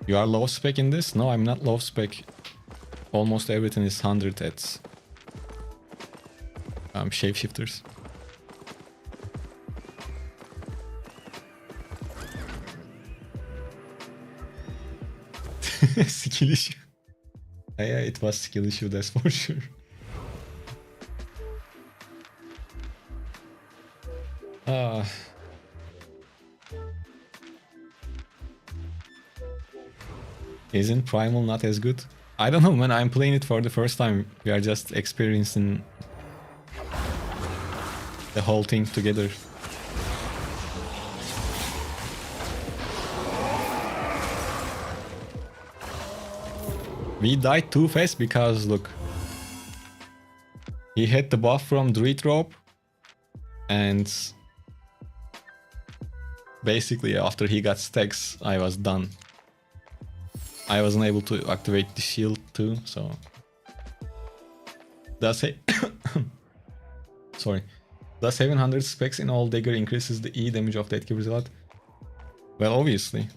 You are low spec in this? No, I'm not low spec. Almost everything is 100 at shapeshifters. Skill issue. Yeah, it was skill issue, that's for sure. Isn't Primal not as good? I don't know, when I'm playing it for the first time. We are just experiencing the whole thing together. We died too fast because, look, he had the buff from Druid Rope, and basically after he got stacks, I was done. I wasn't able to activate the shield too, so... Does it... Sorry. Does 700 specs in all dagger increases the E damage of that keepers a lot? Well, obviously.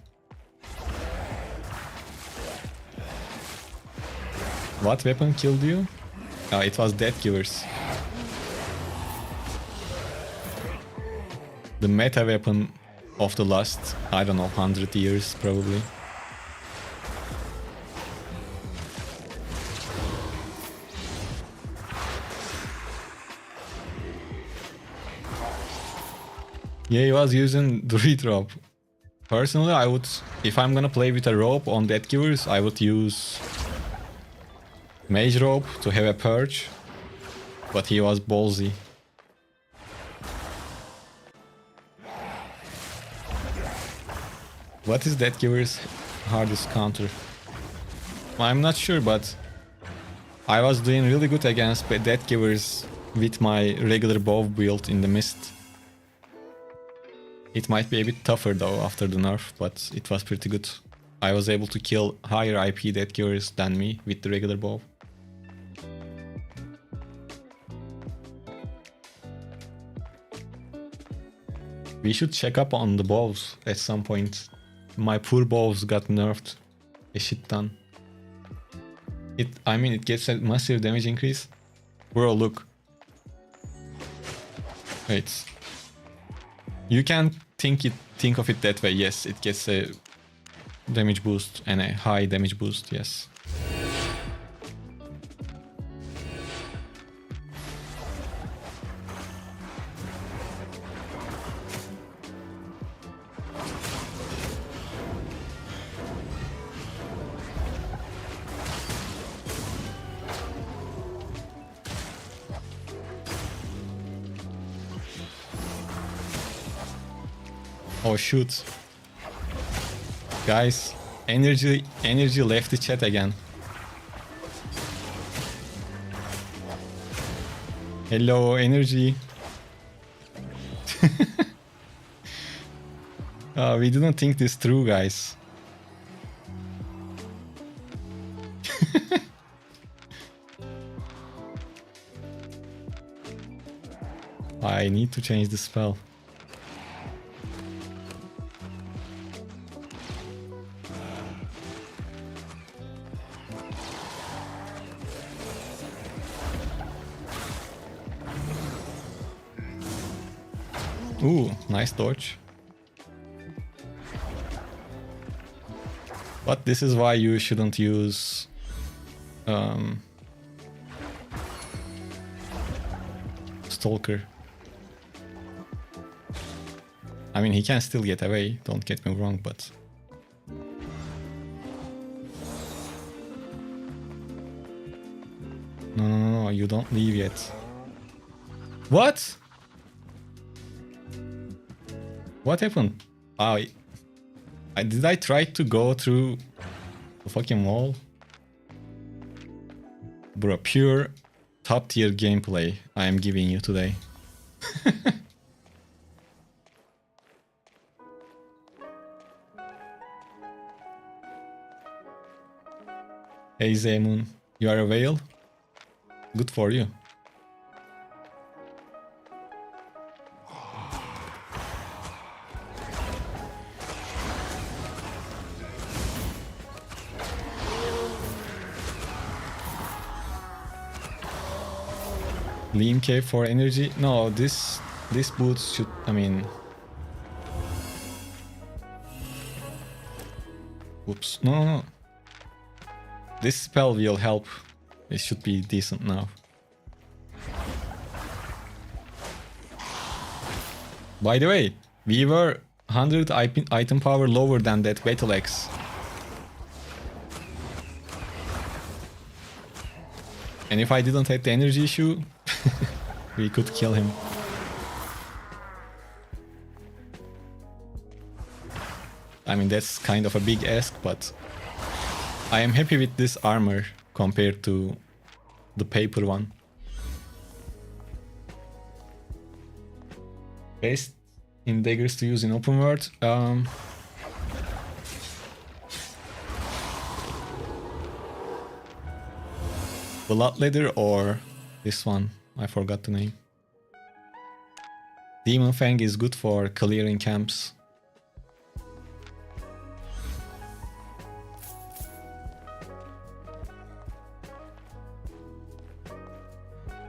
What weapon killed you? It was Death Givers. the meta weapon of the last, I don't know, 100 years probably. Yeah, he was using the redrop. Personally, I would, if I'm gonna play with a rope on Death Givers, I would use Mage Rope to have a purge. But he was ballsy. What is Death Giver's hardest counter? I'm not sure, but I was doing really good against Death Givers with my regular bow build in the mist. It might be a bit tougher though after the nerf, but it was pretty good. I was able to kill higher IP Death Givers than me with the regular bow. We should check up on the bows at some point. My poor bows got nerfed a shit ton. I mean, it gets a massive damage increase. Bro, look. Wait. You can think of it that way. Yes, it gets a damage boost and a high damage boost. Yes. Oh shoot. Guys, energy left the chat again. Hello, energy. We didn't think this through, guys. I need to change the spell. Ooh, nice dodge. But this is why you shouldn't use Stalker. I mean, he can still get away, don't get me wrong, but... No, you don't leave yet. What? What happened? Did I try to go through the fucking wall? Bro, pure top tier gameplay I am giving you today. Hey Zemun, you are a whale? Good for you. Lean cave for energy? No, this boots should, I mean... Oops, no. This spell will help. It should be decent now. By the way, we were 100 item power lower than that Battle Axe. And if I didn't have the energy issue, we could kill him. I mean, that's kind of a big ask, but I am happy with this armor compared to the paper one. Best in daggers to use in open world. Blood Leather or this one, I forgot the name. Demon Fang is good for clearing camps.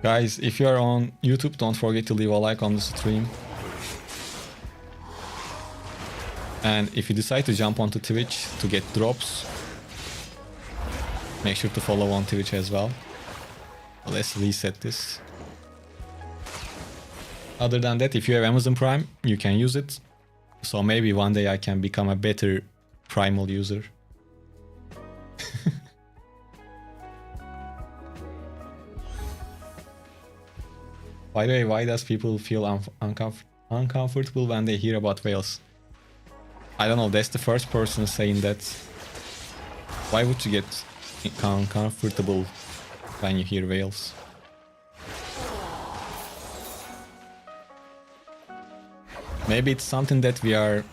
Guys, if you are on YouTube, don't forget to leave a like on the stream. And if you decide to jump onto Twitch to get drops, make sure to follow on Twitch as well. Let's reset this. Other than that, if you have Amazon Prime, you can use it. So maybe one day I can become a better Primal user. By the way, why does people feel uncomfortable when they hear about whales? I don't know, that's the first person saying that. Why would you get uncomfortable when you hear whales? Maybe it's something that we are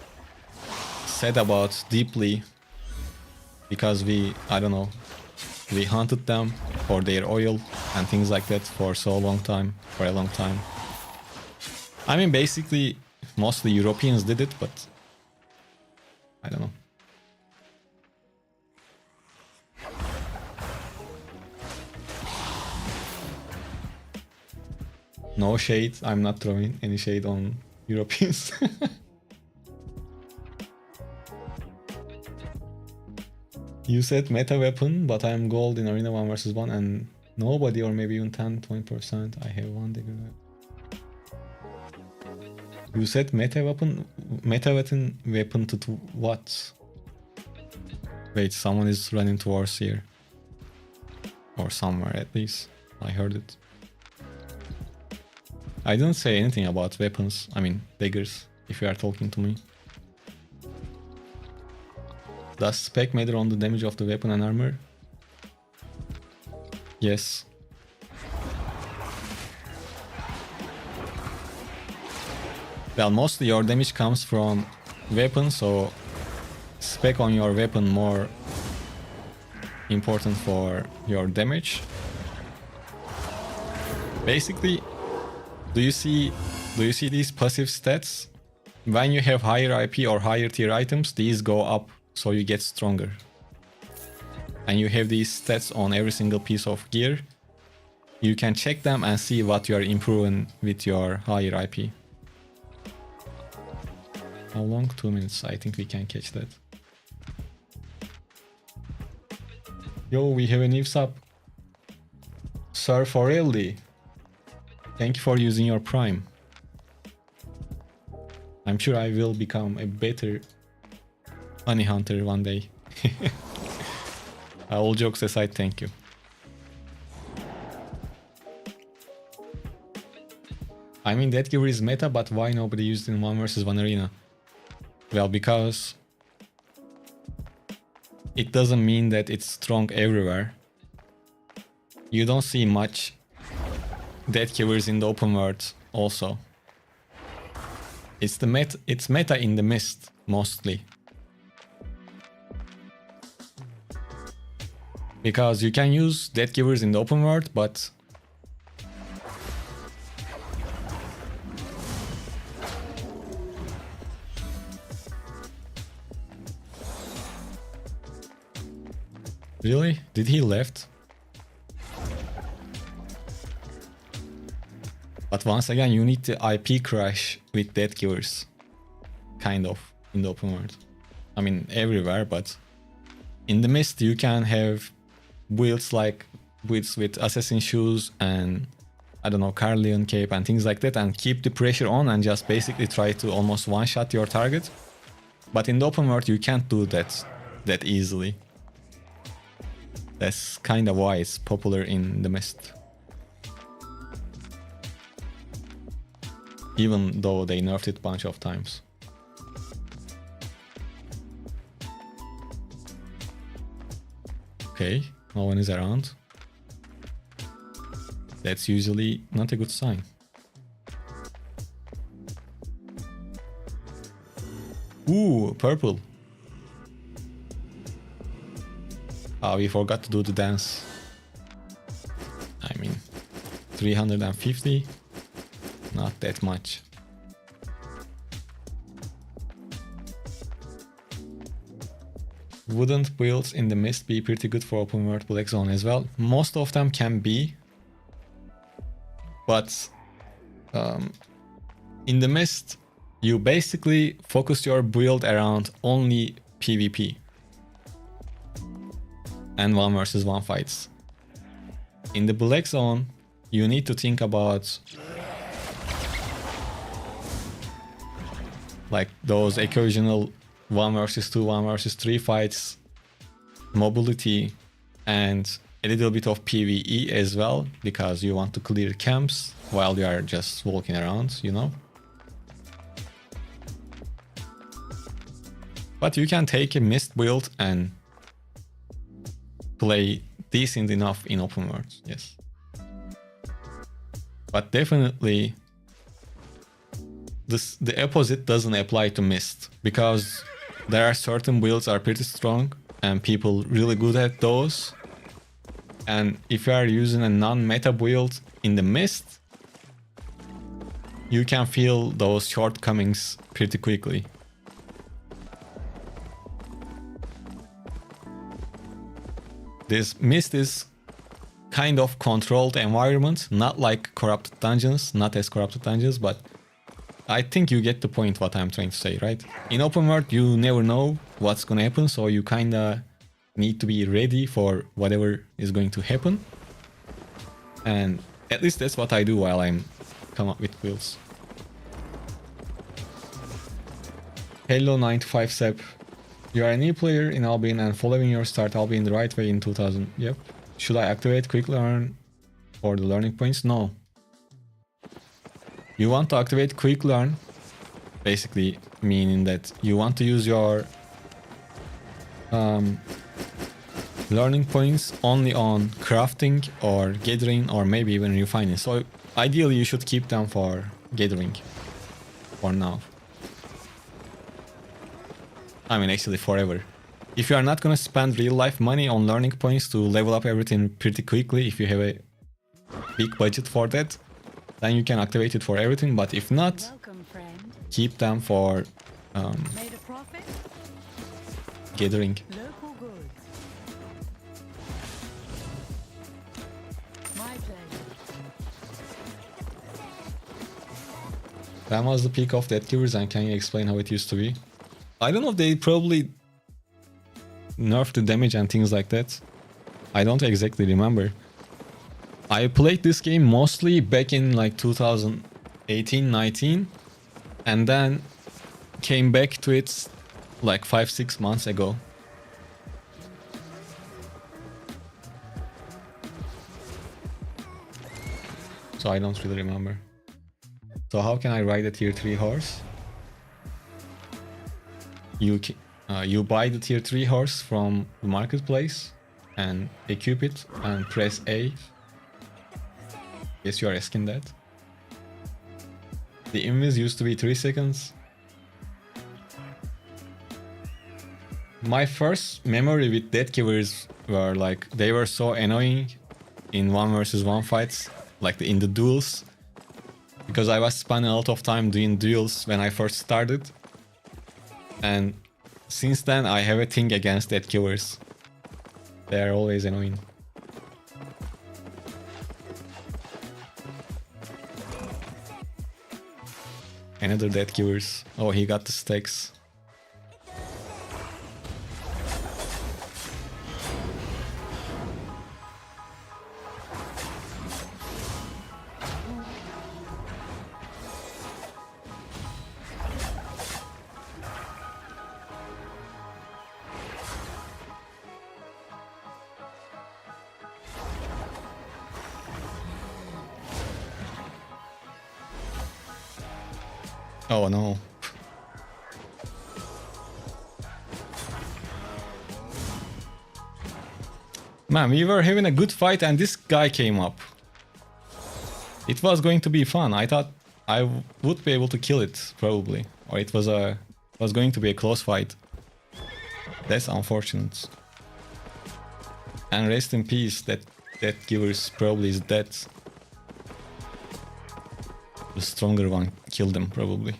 sad about deeply because I don't know, we hunted them for their oil and things like that for a long time. I mean, basically, mostly Europeans did it, but I don't know. No shade, I'm not throwing any shade on Europeans. You said meta weapon, but I'm gold in Arena 1 vs 1 and nobody, or maybe even 10-20%. I have 1 degree. You said meta weapon to what? Wait, someone is running towards here. Or somewhere at least. I heard it. I didn't say anything about weapons. I mean, daggers, if you are talking to me. Does spec matter on the damage of the weapon and armor? Yes. Well, mostly your damage comes from weapon, so spec on your weapon more important for your damage. Basically, do you see these passive stats? When you have higher IP or higher tier items, these go up, so you get stronger. And you have these stats on every single piece of gear. You can check them and see what you are improving with your higher IP. How long? 2 minutes. I think we can catch that. Yo, we have a new sub. Sir Forelli. Thank you for using your Prime. I'm sure I will become a better honey hunter one day. All jokes aside, thank you. I mean, that giver is meta, but why nobody used it in 1 vs 1 arena? Well, because it doesn't mean that it's strong everywhere. You don't see much dead killers in the open world also. It's meta in the mist mostly. Because you can use dead givers in the open world, but really? Did he left? But once again, you need the IP crash with dead givers. Kind of, in the open world. I mean, everywhere, but in the mist you can have builds like builds with assassin shoes and, I don't know, Carleon cape and things like that, and keep the pressure on and just basically try to almost one-shot your target. But in the open world you can't do that easily. That's kind of why it's popular in the mist. Even though they nerfed it a bunch of times. Okay, no one is around. That's usually not a good sign. Ooh, purple. Ah, we forgot to do the dance. I mean, 350. Not that much. Wouldn't builds in the mist be pretty good for open world black zone as well? Most of them can be. But in the mist, you basically focus your build around only PvP and 1 versus 1 fights. In the black zone, you need to think about like those occasional 1 versus 2, 1 versus 3 fights, mobility, and a little bit of PvE as well, because you want to clear camps while you are just walking around, you know. But you can take a mist build and play decent enough in open world, yes. But definitely the opposite doesn't apply to mist, because there are certain builds are pretty strong and people really good at those. And if you are using a non-meta build in the mist, you can feel those shortcomings pretty quickly. This mist is kind of controlled environment, not like corrupted dungeons, not as corrupted dungeons, but I think you get the point what I'm trying to say, right? In open world, you never know what's gonna happen, so you kinda need to be ready for whatever is going to happen. And at least that's what I do while I'm come up with builds. Hello 95 Sep. You are a new player in Albion and following your start Albion the right way in 2000. Yep. Should I activate quick learn for the learning points? No. You want to activate quick learn, basically meaning that you want to use your learning points only on crafting or gathering or maybe even refining. So ideally you should keep them for gathering for now. I mean actually forever. If you are not gonna spend real life money on learning points to level up everything pretty quickly, if you have a big budget for that, then you can activate it for everything, but if not, Welcome, friend. keep them for Made a profit? gathering. Local goods. My pleasure. When was the peak of death givers and can you explain how it used to be? I don't know, they probably nerfed the damage and things like that. I don't exactly remember. I played this game mostly back in like 2018-19 and then came back to it like 5-6 months ago. So I don't really remember. So how can I ride a tier 3 horse? You buy the tier 3 horse from the marketplace and equip it and press A. Yes, you are asking that. The invis used to be 3 seconds. My first memory with death givers were like, they were so annoying in 1 versus 1 fights, like in the duels, because I was spending a lot of time doing duels when I first started. And since then I have a thing against death givers. They are always annoying. Another death givers. Oh, he got the stacks. Oh no. Man, we were having a good fight and this guy came up. It was going to be fun. I thought I would be able to kill it, probably. Or it was going to be a close fight. That's unfortunate. And rest in peace, that givers probably is dead. The stronger one killed him, probably.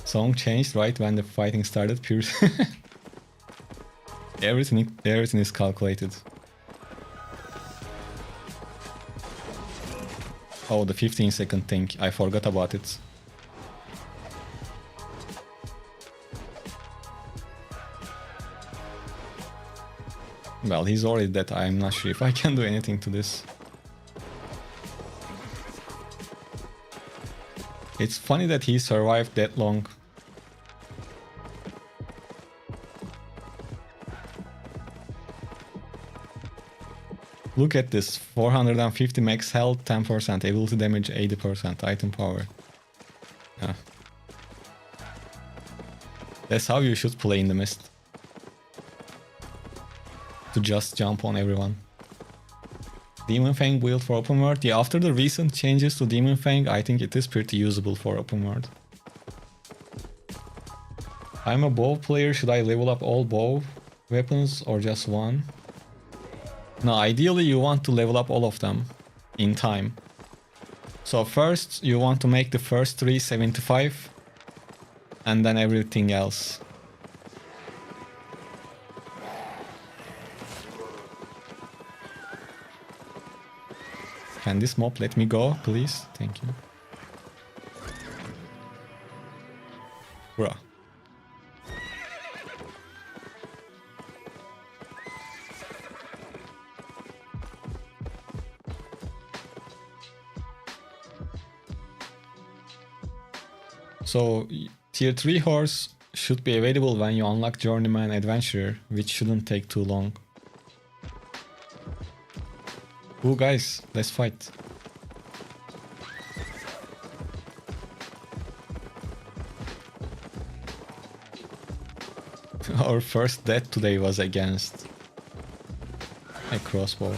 Song changed right when the fighting started. Pure. everything is calculated. Oh, the 15-second thing. I forgot about it. Well, he's already dead. I'm not sure if I can do anything to this. It's funny that he survived that long. Look at this. 450 max health, 10%, ability damage, 80%, item power. Yeah. That's how you should play in the mist. To just jump on everyone. Demon Fang build for open world. Yeah, after the recent changes to Demon Fang, I think it is pretty usable for open world. I'm a bow player. Should I level up all bow weapons or just one? No, ideally you want to level up all of them in time. So first you want to make the first 3 75 and then everything else. Can this mob let me go, please? Thank you. Bruh. So, tier 3 horse should be available when you unlock Journeyman Adventurer, which shouldn't take too long. Ooh, guys, let's fight. Our first death today was against a crossbow.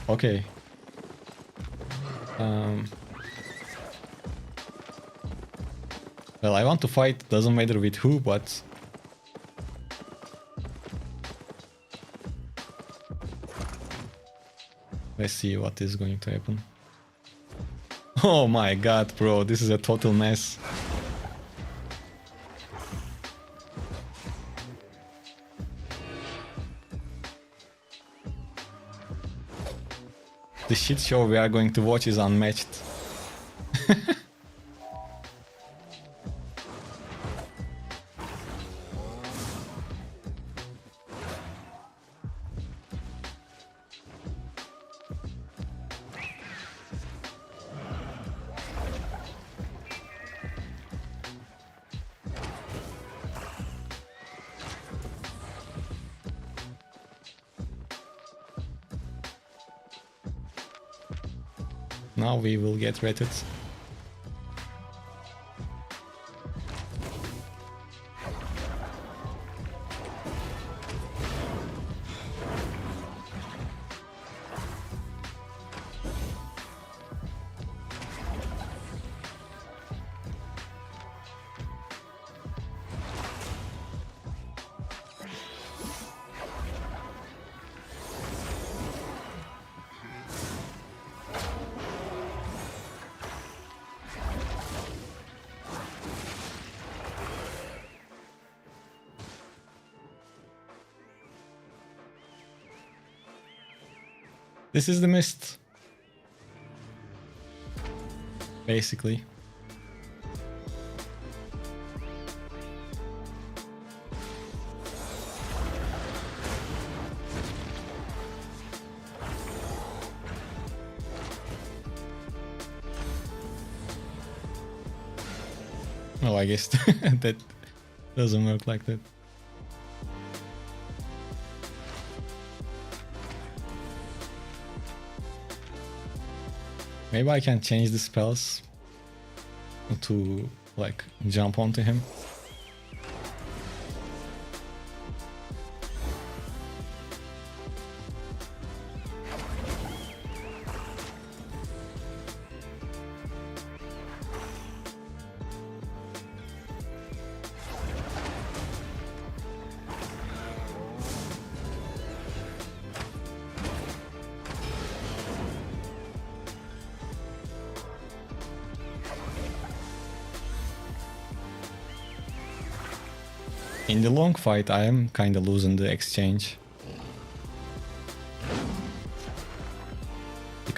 Okay. Well, I want to fight, doesn't matter with who, but... Let's see what is going to happen. Oh my god, bro, this is a total mess. The shit show we are going to watch is unmatched. Now we will get rated. This is the mist. Basically. Oh, I guess that doesn't work like that. Maybe I can change the spells to like jump onto him. In the long fight, I am kinda losing the exchange.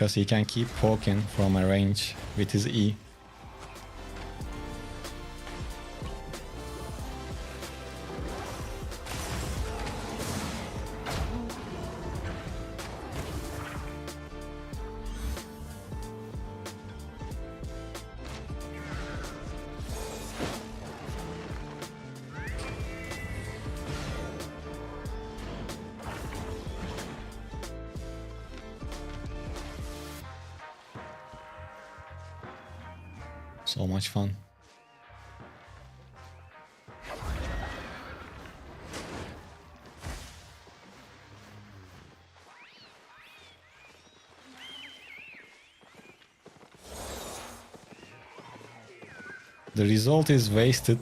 because he can keep poking from a range with his E. So much fun. The result is wasted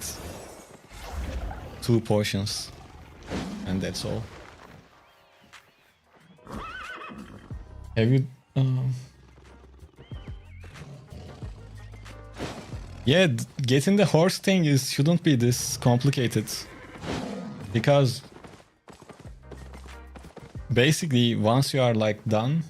2 potions, and that's all. Have you... Yeah, getting the horse thing shouldn't be this complicated. Because basically once you are like done,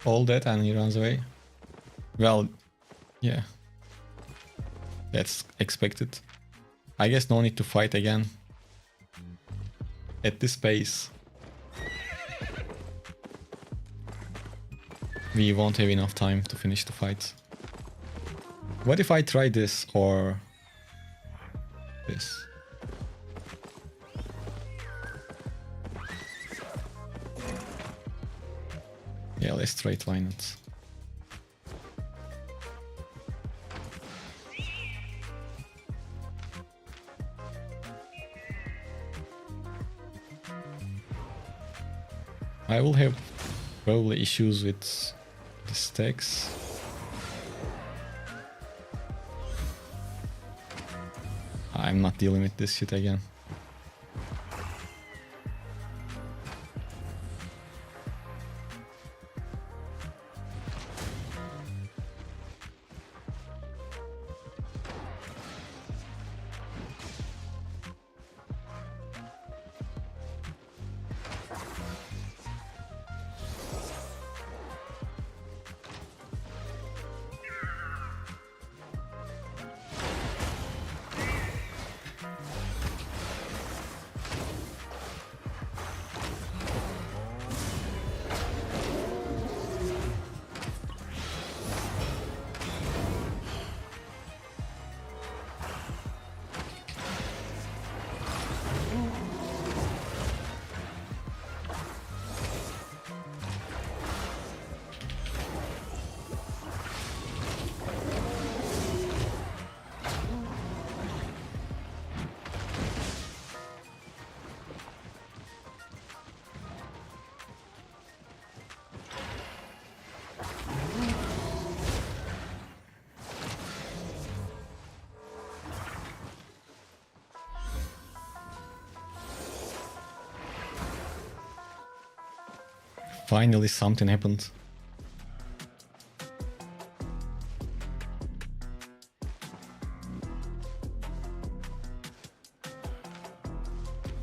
all that and he runs away. Well, yeah, that's expected. I guess no need to fight again. At this pace, we won't have enough time to finish the fight. What if I try this or this? Yeah, let's straight line it. I will have probably issues with the stacks. I'm not dealing with this shit again. Finally something happened.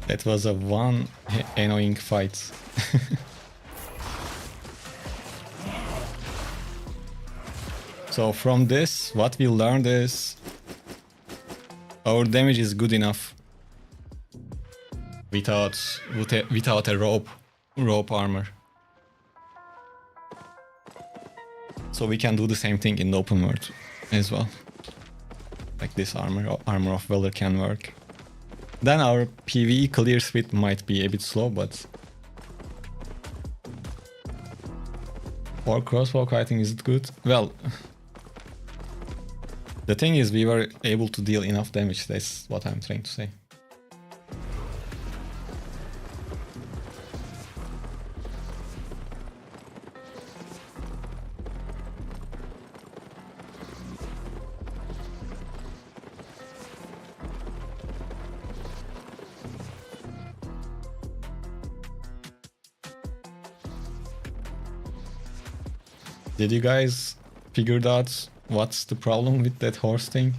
That was a one annoying fight. So from this, what we learned is our damage is good enough without a rope armor. So we can do the same thing in the open world as well. Like this armor of Valor can work. Then our PvE clear speed might be a bit slow, but... For crossbow kiting, is it good? Well... The thing is, we were able to deal enough damage, that's what I'm trying to say. Did you guys figure out what's the problem with that horse thing?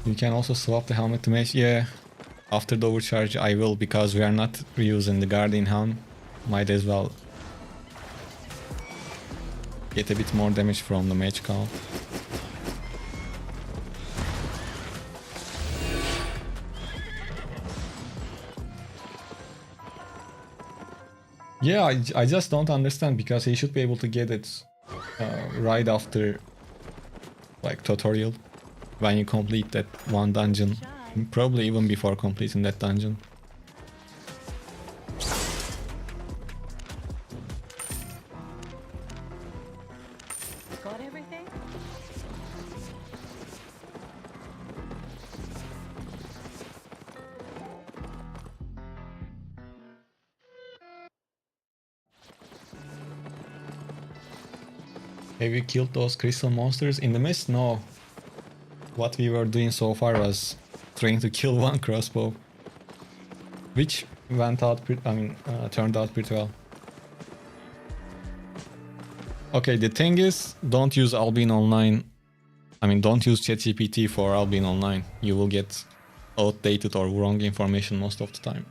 You can also swap the helmet to match. Yeah, after the overcharge I will, because we are not reusing the Guardian helm. Might as well get a bit more damage from the match count. Yeah, I just don't understand, because he should be able to get it right after like tutorial, when you complete that one dungeon, probably even before completing that dungeon. Got everything? Have you killed those crystal monsters in the mist? No. What we were doing so far was trying to kill one crossbow, which turned out pretty well. Okay, the thing is, don't use Albion Online. Don't use ChatGPT for Albion Online. You will get outdated or wrong information most of the time.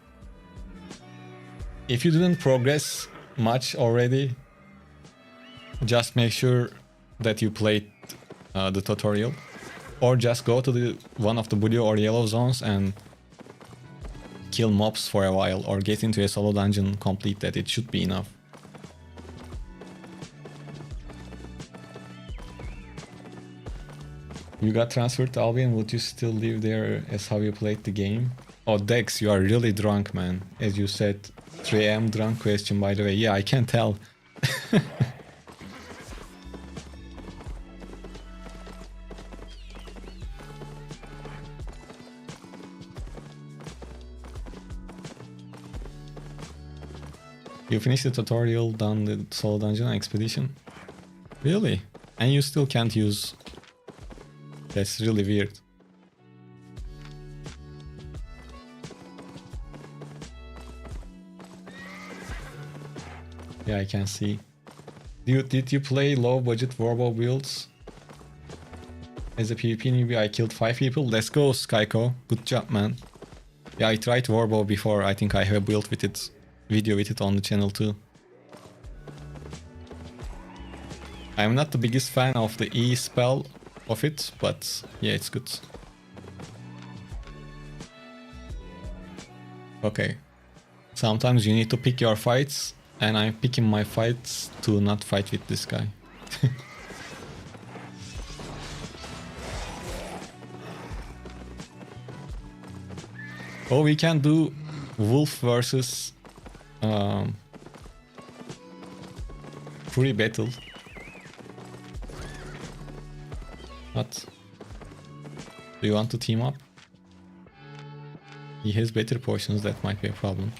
If you didn't progress much already, just make sure that you played the tutorial, or just go to one of the blue or yellow zones and kill mobs for a while, or get into a solo dungeon, complete that. It should be enough. You got transferred to Albion, would you still live there as how you played the game? Oh, Dex, you are really drunk, man. As you said, 3 AM drunk question, by the way. Yeah, I can tell. You finished the tutorial, done the solo dungeon expedition? Really? And you still can't use... That's really weird. Yeah, I can see. Did you play low budget warbow builds? As a PvP newbie, I killed 5 people. Let's go, Skyco. Good job, man. Yeah, I tried warbow before. I think I have a build with it, video with it on the channel too. I'm not the biggest fan of the E spell of it, but yeah, it's good. Okay. Sometimes you need to pick your fights, and I'm picking my fights to not fight with this guy. Oh, we can do Wolf versus Fury battle. What? Do you want to team up? He has better potions, that might be a problem.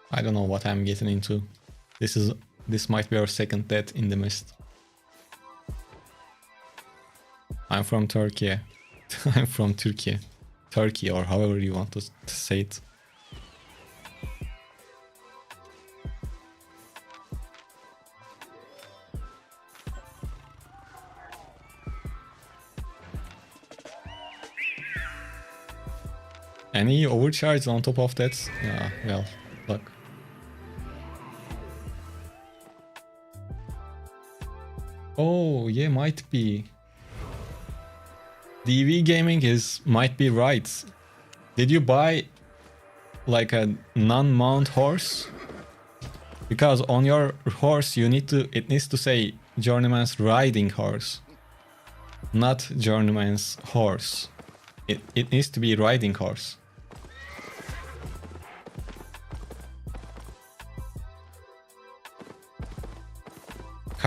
I don't know what I'm getting into. This might be our second death in the mist. I'm from Turkey. I'm from Turkey. Turkey, or however you want to say it. Any overcharge on top of that? Yeah, well, luck. Oh, yeah, might be. DV gaming might be right. Did you buy like a non-mount horse? Because on your horse it needs to say Journeyman's riding horse, not Journeyman's horse. It needs to be riding horse.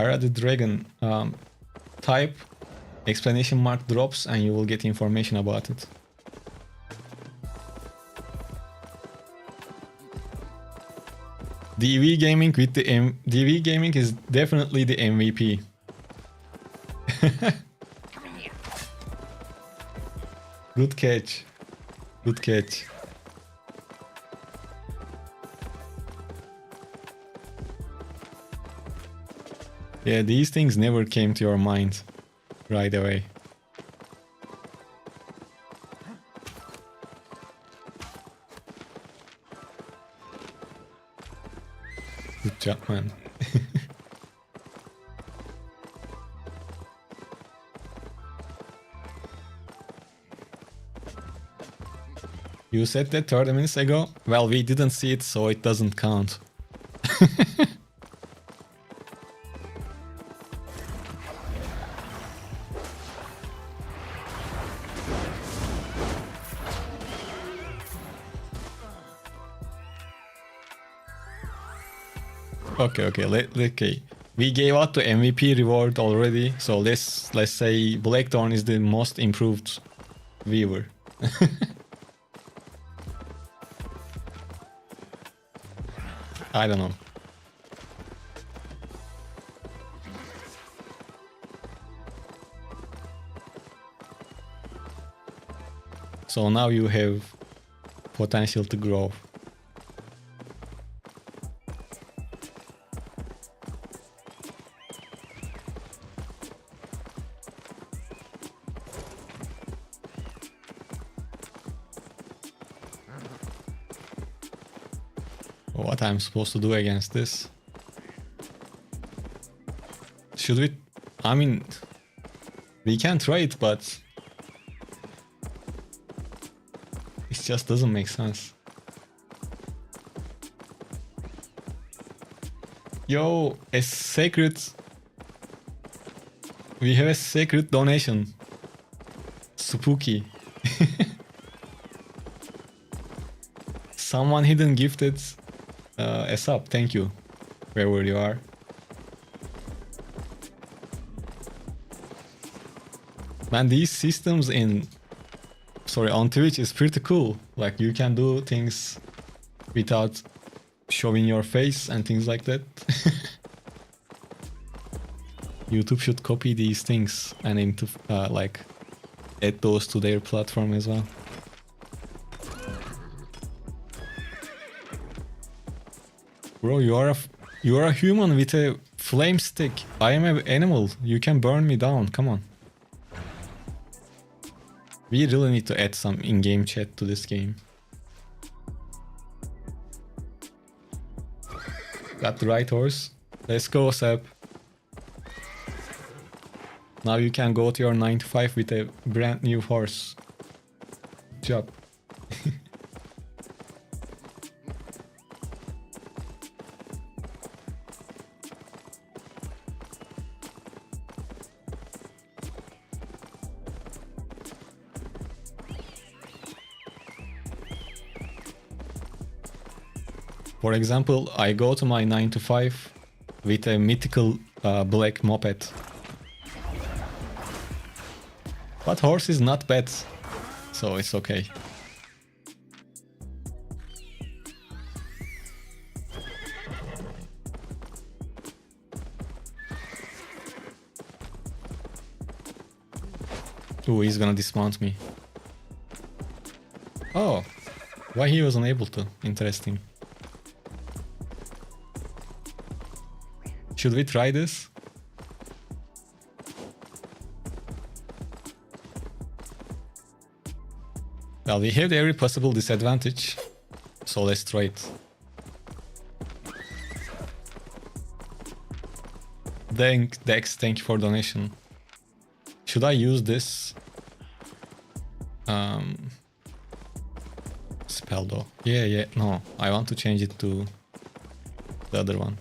Kara the Dragon. Type exclamation mark drops and you will get information about it. DV Gaming with the DV Gaming is definitely the MVP. Good catch. Good catch. Yeah, these things never came to your mind right away. Good job, man. You said that 30 minutes ago? Well, we didn't see it, so it doesn't count. Okay. We gave out the MVP reward already, so let's say Blackthorn is the most improved viewer. I don't know. So now you have potential to grow. What I'm supposed to do against this? Should we? I mean, we can try it, but it just doesn't make sense. Yo, a secret. We have a secret donation. Spooky. Someone hidden gifted a sub. Thank you, wherever you are. Man, these systems on Twitch is pretty cool. Like, you can do things without showing your face and things like that. YouTube should copy these things and like add those to their platform as well. Bro, you are a human with a flame stick. I am an animal. You can burn me down. Come on. We really need to add some in-game chat to this game. Got the right horse. Let's go, Seb. Now you can go to your 9 to 5 with a brand new horse. Good job. For example, I go to my 9 to 5 with a mythical black moped. But horse is not bad, so it's okay. Ooh, he's gonna dismount me. Oh, why he wasn't able to? Interesting. Should we try this? Well, we have every possible disadvantage, so let's try it. Dex, thank you for donation. Should I use this? Spell though. Yeah, no, I want to change it to the other one.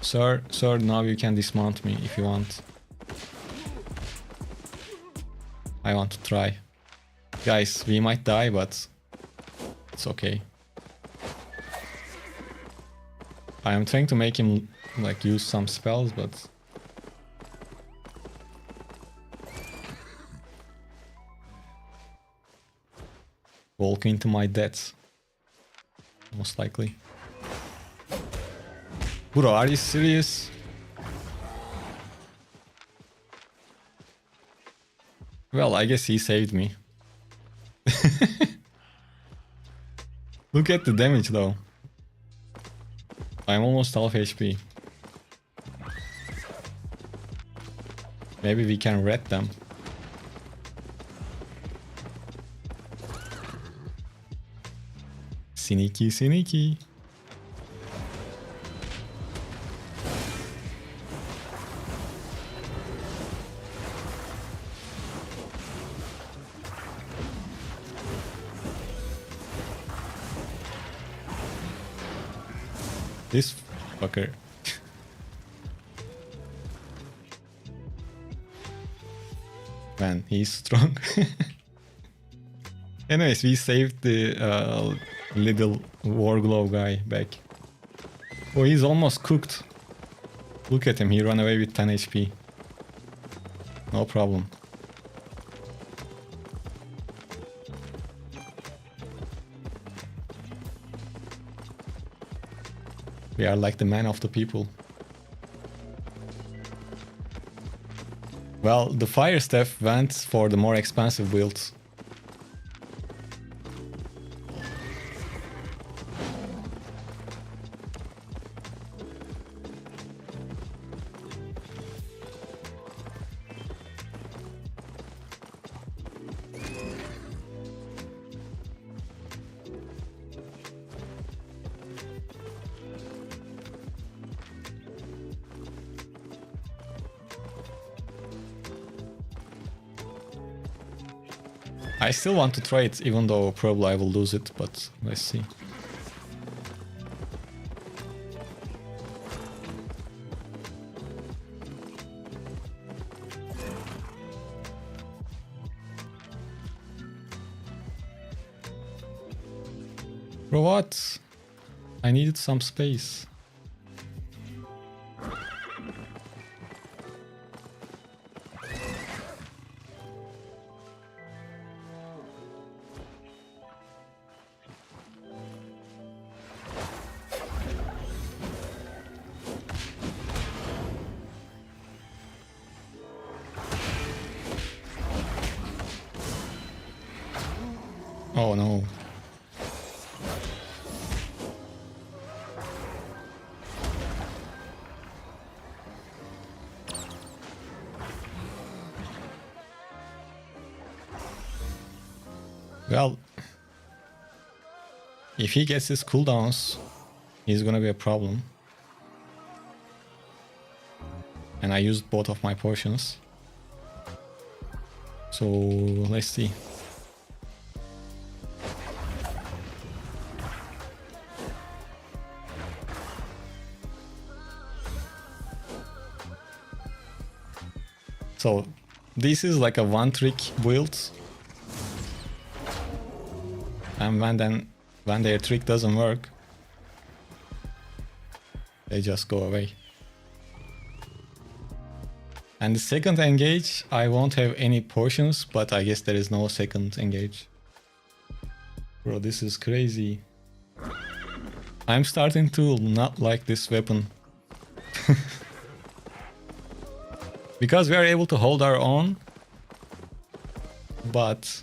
Sir, now you can dismount me if you want. I want to try. Guys, we might die, but it's okay. I am trying to make him like use some spells, but walk into my death, most likely. Bro, are you serious? Well, I guess he saved me. Look at the damage though. I'm almost half HP. Maybe we can red them. Sneaky, sneaky. This fucker. Man, he's strong. Anyways, we saved the little Warglow guy back. Oh, he's almost cooked. Look at him, he ran away with 10 HP. No problem. We are like the man of the people. Well, the fire staff went for the more expensive builds. I still want to try it, even though probably I will lose it, but let's see. Bro, what? I needed some space. Oh no. Well, if he gets his cooldowns, he's gonna be a problem. And I used both of my potions. So let's see. So this is like a one-trick build, and when their trick doesn't work, they just go away. And the second engage, I won't have any potions, but I guess there is no second engage. Bro, this is crazy. I'm starting to not like this weapon. Because we are able to hold our own, but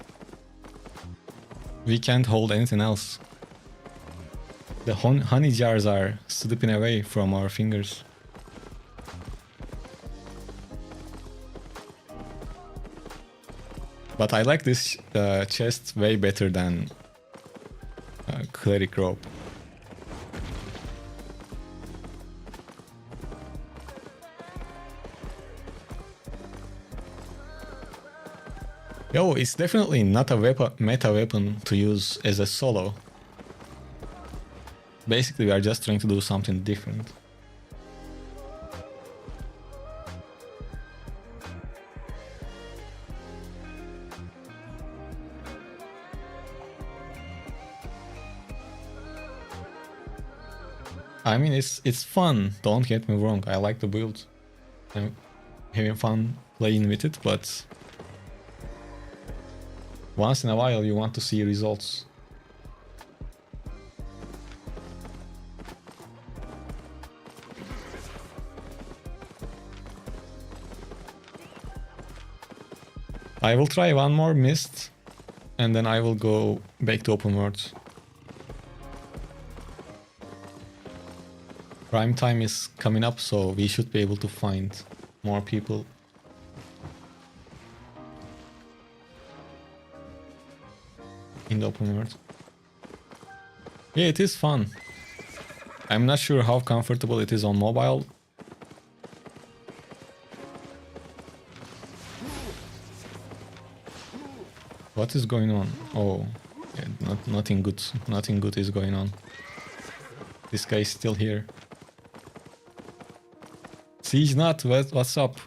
we can't hold anything else. The honey jars are slipping away from our fingers. But I like this chest way better than cleric rope. Yo, it's definitely not a meta weapon to use as a solo. Basically, we are just trying to do something different. I mean, it's fun. Don't get me wrong. I like the build. I'm having fun playing with it, but once in a while you want to see results. I will try one more mist, and then I will go back to open world. Prime time is coming up, so we should be able to find more people. In the open world. Yeah, it is fun. I'm not sure how comfortable it is on mobile. What is going on? Oh, yeah, nothing good. Nothing good is going on. This guy is still here. Siege Nut, what's up?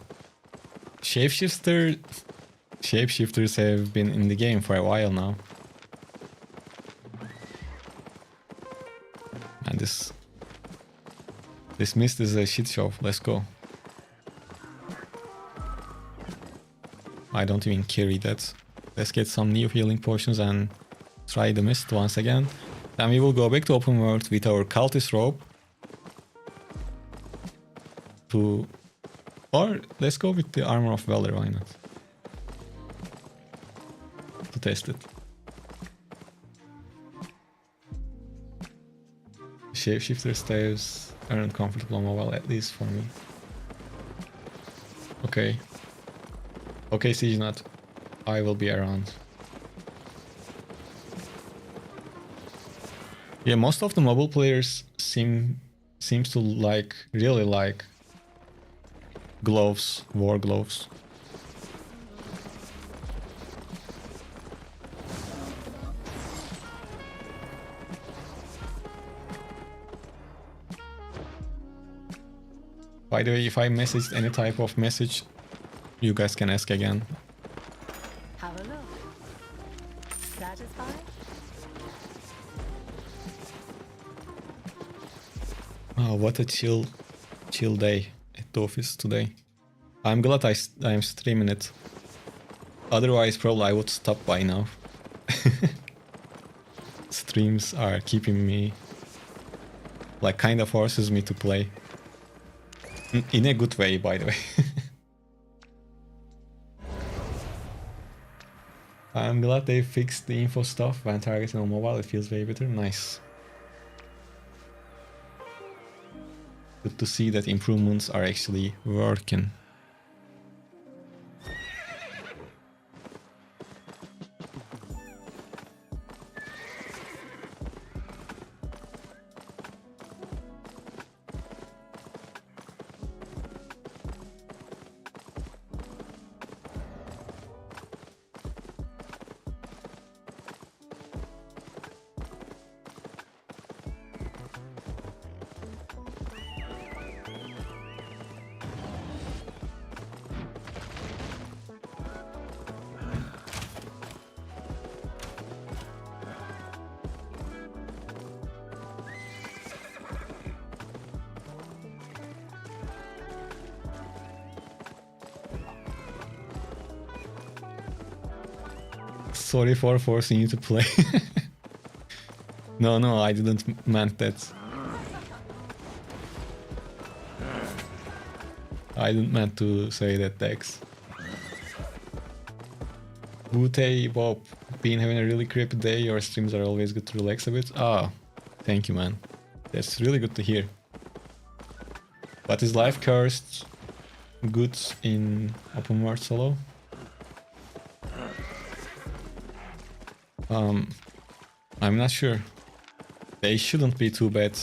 Shapeshifters have been in the game for a while now. And this mist is a shit show. Let's go. I don't even carry that. Let's get some new healing potions and try the mist once again. Then we will go back to open world with our cultist robe. Or let's go with the armor of valor, why not? To test it. Shapeshifter staves aren't comfortable on mobile, at least for me. Okay. Okay, Siege Nut. I will be around. Yeah, most of the mobile players seems to really like gloves, war gloves. By the way, if I messaged any type of message, you guys can ask again. Have a look. Satisfied? Oh, what a chill day at the office today. I'm glad I'm streaming it. Otherwise, probably I would stop by now. Streams are keeping me, like, kind of forces me to play. In a good way, by the way. I'm glad they fixed the info stuff when targeting on mobile. It feels way better. Nice. Good to see that improvements are actually working. Sorry for forcing you to play. No, I didn't meant that. I didn't meant to say that, Dex. Bute Bob, been having a really crappy day. Your streams are always good to relax a bit. Ah, thank you, man. That's really good to hear. But is life cursed good in open world solo? I'm not sure. They shouldn't be too bad.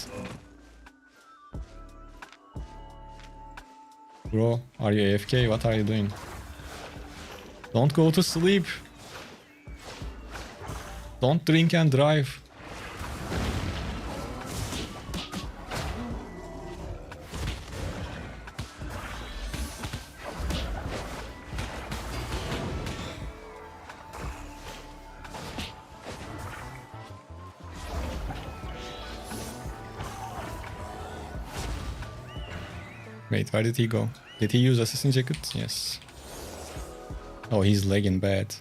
Bro, are you AFK? What are you doing? Don't go to sleep. Don't drink and drive. Wait, where did he go? Did he use Assassin Jacket? Yes. Oh, he's lagging bad.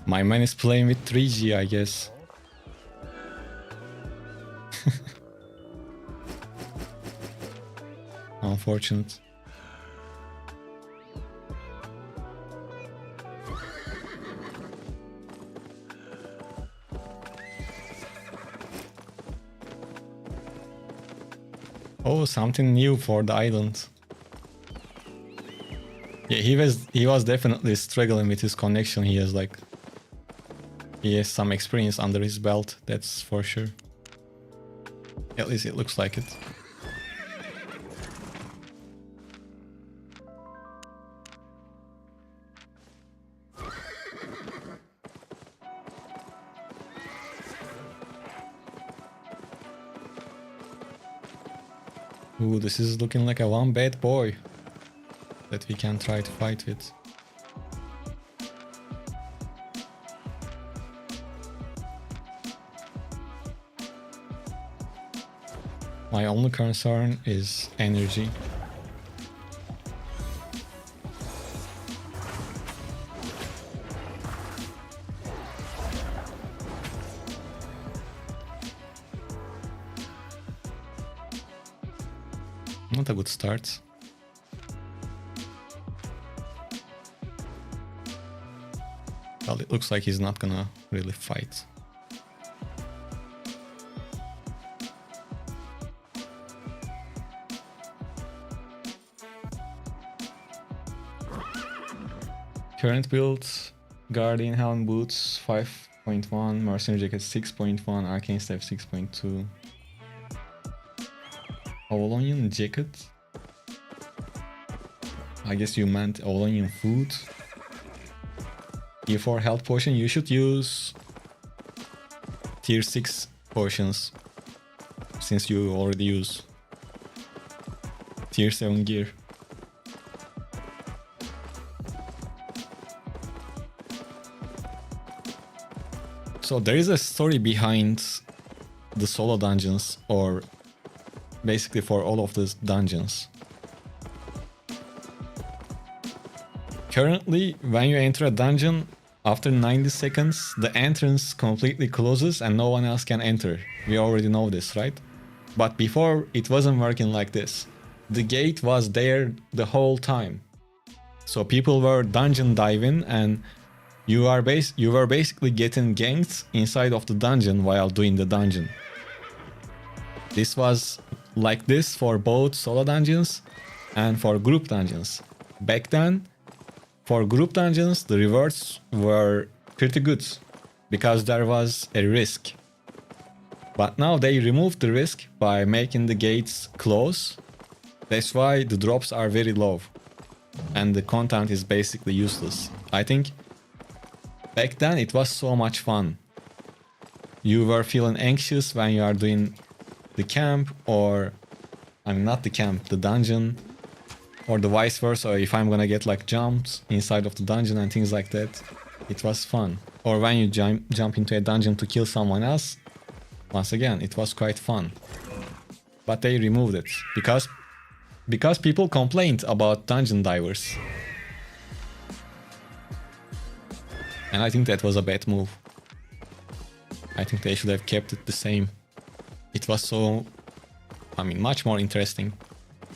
My man is playing with 3G, I guess. Unfortunate. Oh, something new for the island. Yeah, he was definitely struggling with his connection. He has some experience under his belt, that's for sure. At least it looks like it. Ooh, this is looking like a one bad boy that we can try to fight with. My only concern is energy. Not a good start. Well, it looks like he's not gonna really fight. Current build, Guardian Helm Boots 5.1, Mercenary Jacket 6.1, Arcane Staff 6.2. Avalonian Jacket? I guess you meant Avalonian Food. E4 Health Potion, you should use Tier 6 potions, since you already use Tier 7 gear. So there is a story behind the solo dungeons, or basically for all of the dungeons. Currently, when you enter a dungeon, after 90 seconds, the entrance completely closes and no one else can enter. We already know this, right? But before, it wasn't working like this. The gate was there the whole time. So people were dungeon diving and you were basically getting ganked inside of the dungeon while doing the dungeon. This was like this for both solo dungeons and for group dungeons. Back then, for group dungeons, the rewards were pretty good because there was a risk. But now they removed the risk by making the gates close. That's why the drops are very low and the content is basically useless. I think back then it was so much fun. You were feeling anxious when you are doing the camp, or I mean not the camp, the dungeon, or the vice versa. If I'm gonna get like jumped inside of the dungeon and things like that, it was fun. Or when you jump into a dungeon to kill someone else, once again, it was quite fun. But they removed it because people complained about dungeon divers. And I think that was a bad move. I think they should have kept it the same. It was so, I mean, much more interesting.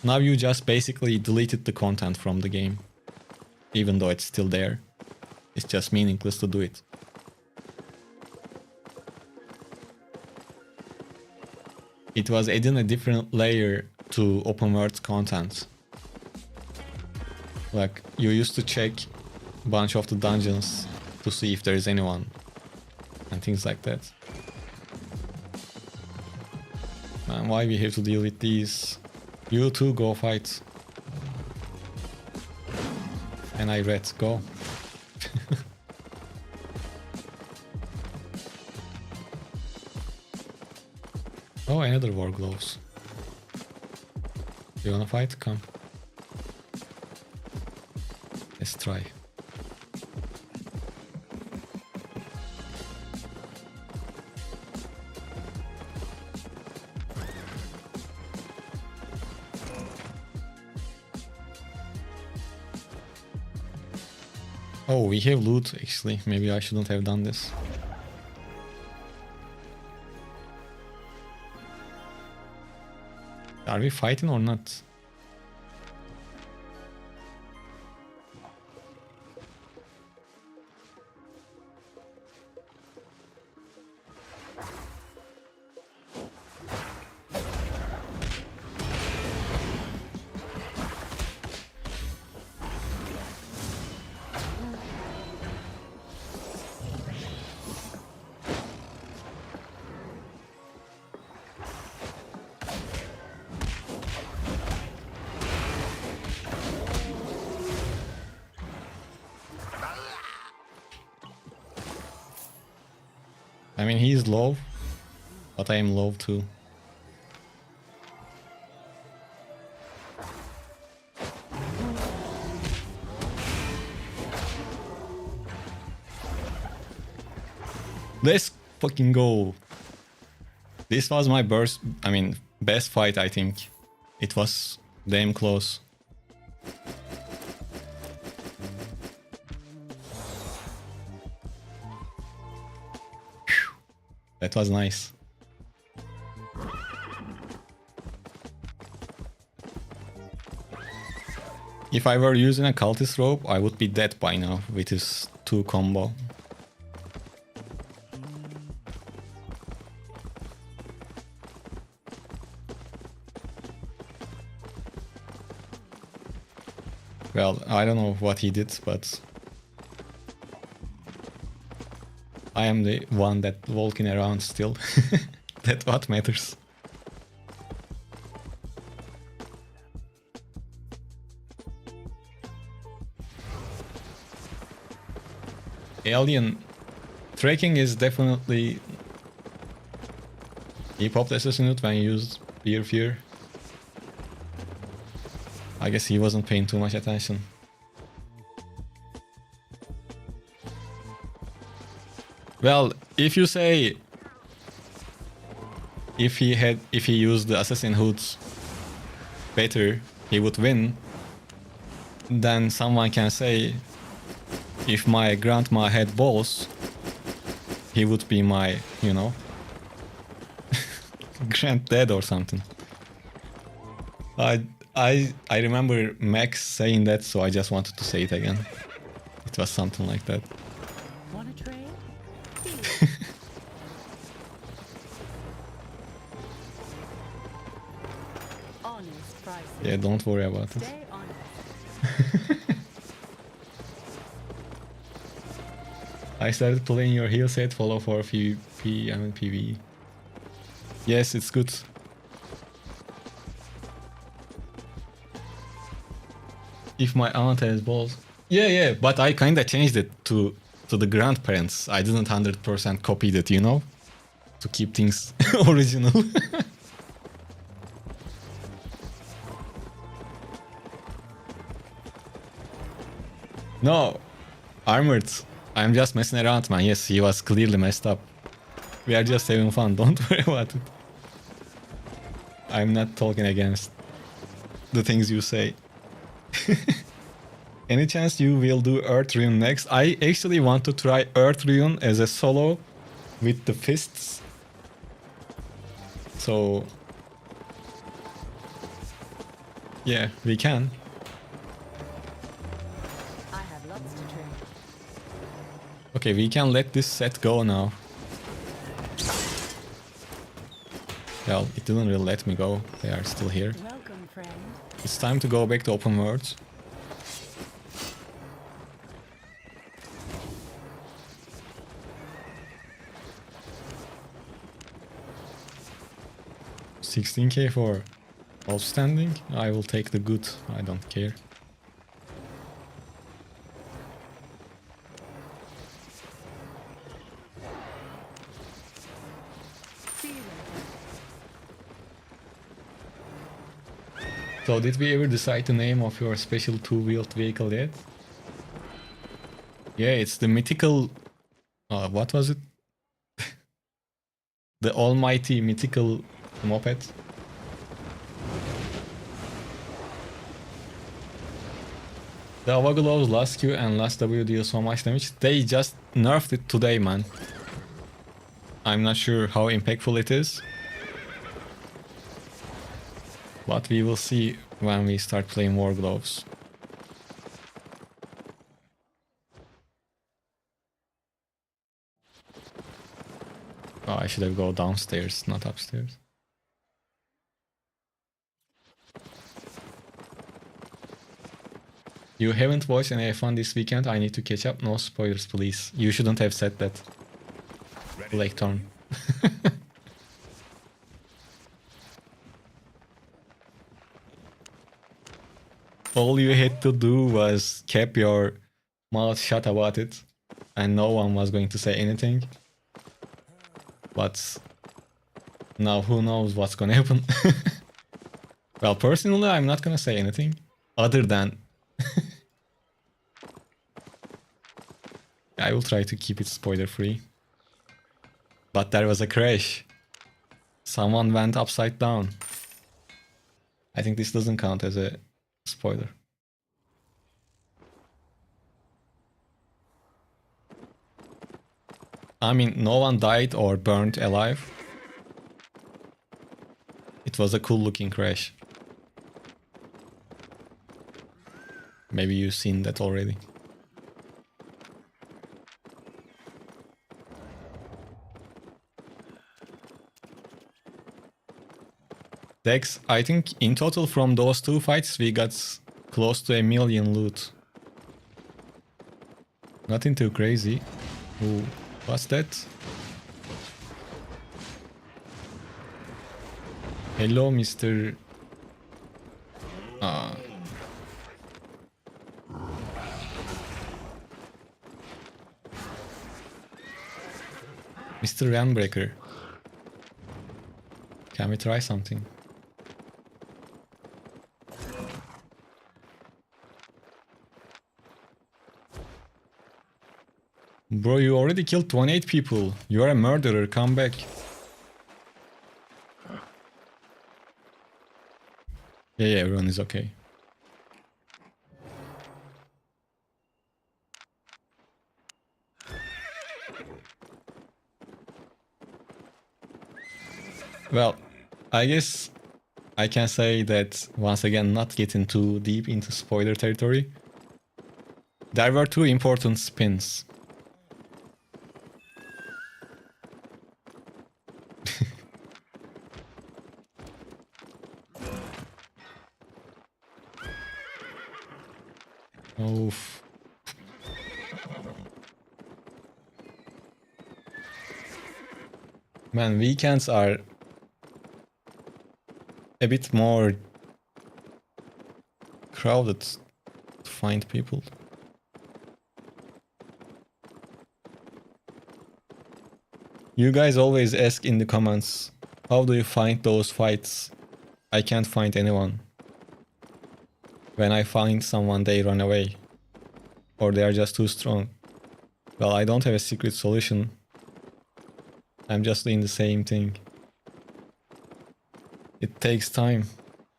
Now you just basically deleted the content from the game. Even though it's still there. It's just meaningless to do it. It was adding a different layer to open world content. Like, you used to check a bunch of the dungeons to see if there is anyone and things like that. Man, why we have to deal with these? You two go fight. And I read, go. Oh, another war gloves. You wanna fight? Come. Let's try. Oh, we have loot actually. Maybe I shouldn't have done this. Are we fighting or not? I mean, he's low, but I am low too. Let's fucking go. This was my best fight, I think. It was damn close. That was nice. If I were using a cultist rope, I would be dead by now with his 2 combo. Well, I don't know what he did, but I am the one that walking around still. That's what matters. Alien tracking is definitely he popped assassinate when you used Beer Fear. I guess he wasn't paying too much attention. Well, if you say if he used the assassin hoods better, he would win, then someone can say if my grandma had balls, he would be my, you know, granddad or something. I remember Max saying that, so I just wanted to say it again. It was something like that. Wanna trade? Honest prices. Yeah, don't worry about it. Stay honest. I started playing your heal set, follow for PvP and PvE. Yes, it's good. If my aunt has balls. Yeah, but I kinda changed it to the grandparents. I didn't 100% copied it, you know? To keep things original. No, Armored. I'm just messing around, man. Yes, he was clearly messed up. We are just having fun, don't worry about it. I'm not talking against the things you say. Any chance you will do Earth Rune next? I actually want to try Earth Rune as a solo with the fists. So yeah, we can. I have lots to trade. Okay, we can let this set go now. Well, it didn't really let me go. They are still here. Welcome, friend. It's time to go back to open world. $16k for outstanding. I will take the good. I don't care. See you later. So did we ever decide the name of your special two-wheeled vehicle yet? Yeah, it's the mythical... what was it? The almighty mythical moped. The Avaglov's last Q and last W deal so much damage. They just nerfed it today, man. I'm not sure how impactful it is. But we will see when we start playing War Gloves. Oh, I should have gone downstairs, not upstairs. You haven't watched any F1 this weekend. I need to catch up. No spoilers, please. You shouldn't have said that. Blake Thorn. All you had to do was keep your mouth shut about it, and no one was going to say anything. But now who knows what's gonna happen. Well, personally, I'm not gonna say anything other than I will try to keep it spoiler free. But there was a crash. Someone went upside down. I think this doesn't count as a spoiler. I mean, no one died or burned alive. It was a cool looking crash. Maybe you've seen that already. Dex, I think in total from those two fights we got close to 1 million loot. Nothing too crazy. Ooh, what's that? Hello, Mr. Mr. Runbreaker. Can we try something? Bro, you already killed 28 people. You are a murderer, come back. Yeah, everyone is okay. Well, I guess I can say that once again, not getting too deep into spoiler territory. There were two important spins. Oof. Man, weekends are a bit more crowded to find people. You guys always ask in the comments, how do you find those fights? I can't find anyone. When I find someone, they run away. Or they are just too strong. Well, I don't have a secret solution. I'm just doing the same thing. It takes time.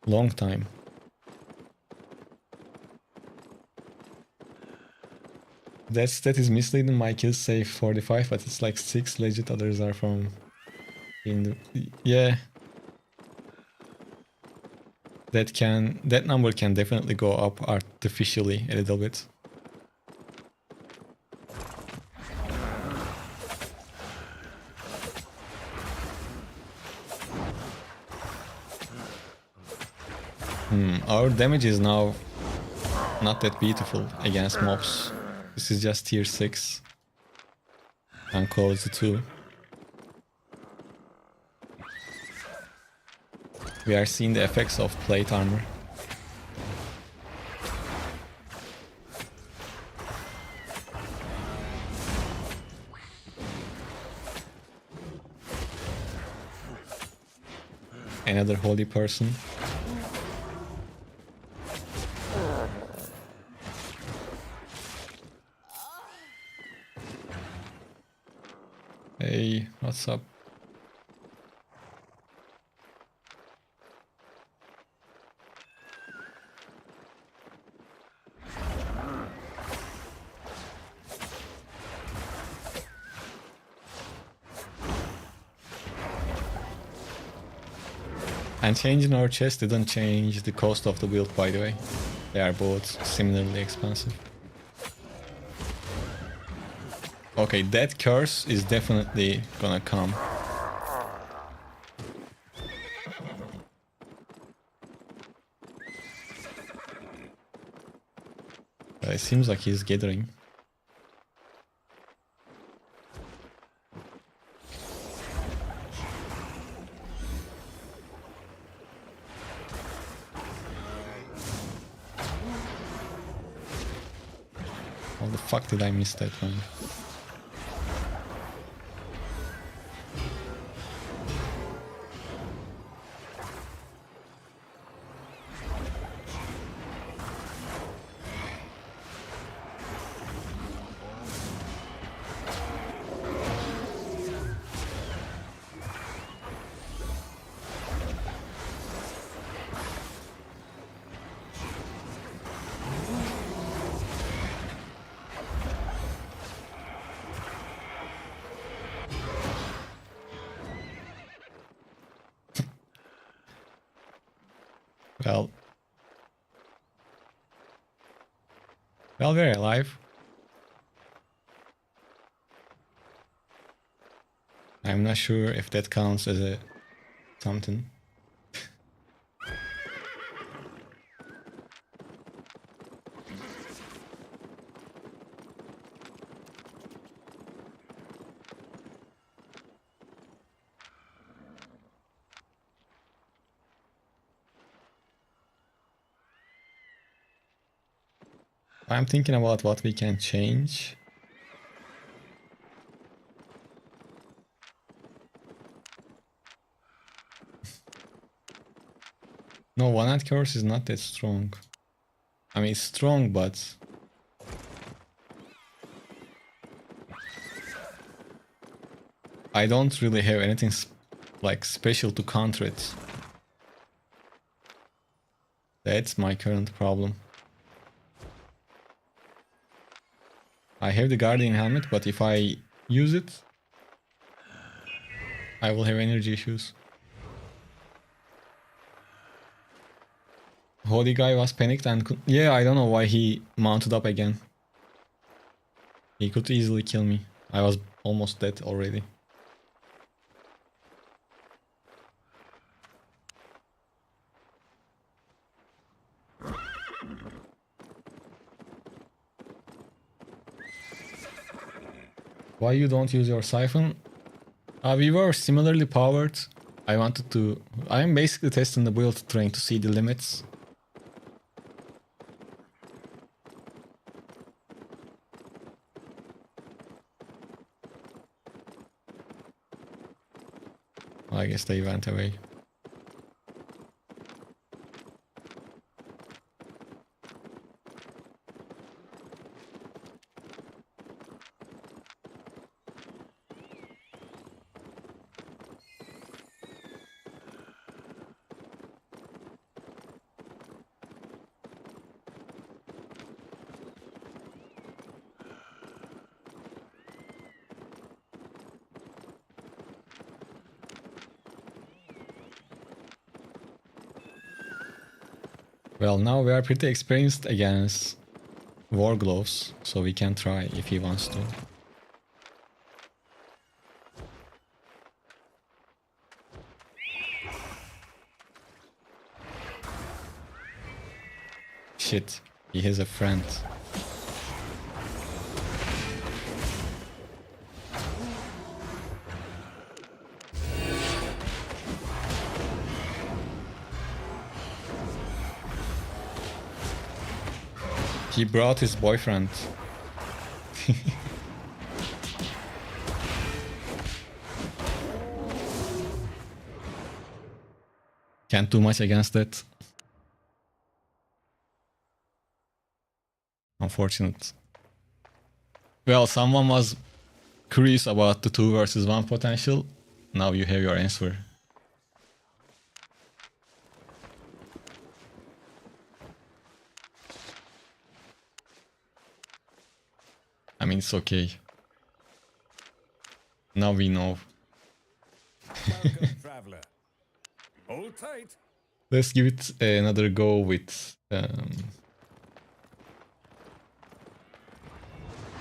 Long time. That stat is misleading. My kills say 45, but it's like 6 legit, others are from... Yeah. That number can definitely go up artificially a little bit. Our damage is now not that beautiful against mobs. This is just tier 6 and close to 2. We are seeing the effects of plate armor. Another holy person. What's up? And changing our chest didn't change the cost of the build, by the way. They are both similarly expensive. Okay, that curse is definitely gonna come. It seems like he's gathering. How the fuck did I miss that one? Well, we're alive. I'm not sure if that counts as a something. I'm thinking about what we can change. No, one-hand curse is not that strong. I mean, it's strong, but... I don't really have anything like special to counter it. That's my current problem. I have the Guardian helmet, but if I use it, I will have energy issues. Holy guy was panicked and could... Yeah, I don't know why he mounted up again. He could easily kill me. I was almost dead already. Why you don't use your siphon? We were similarly powered. I wanted to... I'm basically testing the build, trying to see the limits. I guess they went away. Well, now we are pretty experienced against war gloves, so we can try if he wants to. Shit, he has a friend. He brought his boyfriend. Can't do much against that. Unfortunate. Well, someone was curious about the 2 versus 1 potential, now you have your answer. I mean, it's okay. Now we know. Welcome, traveler. Hold tight. Let's give it another go with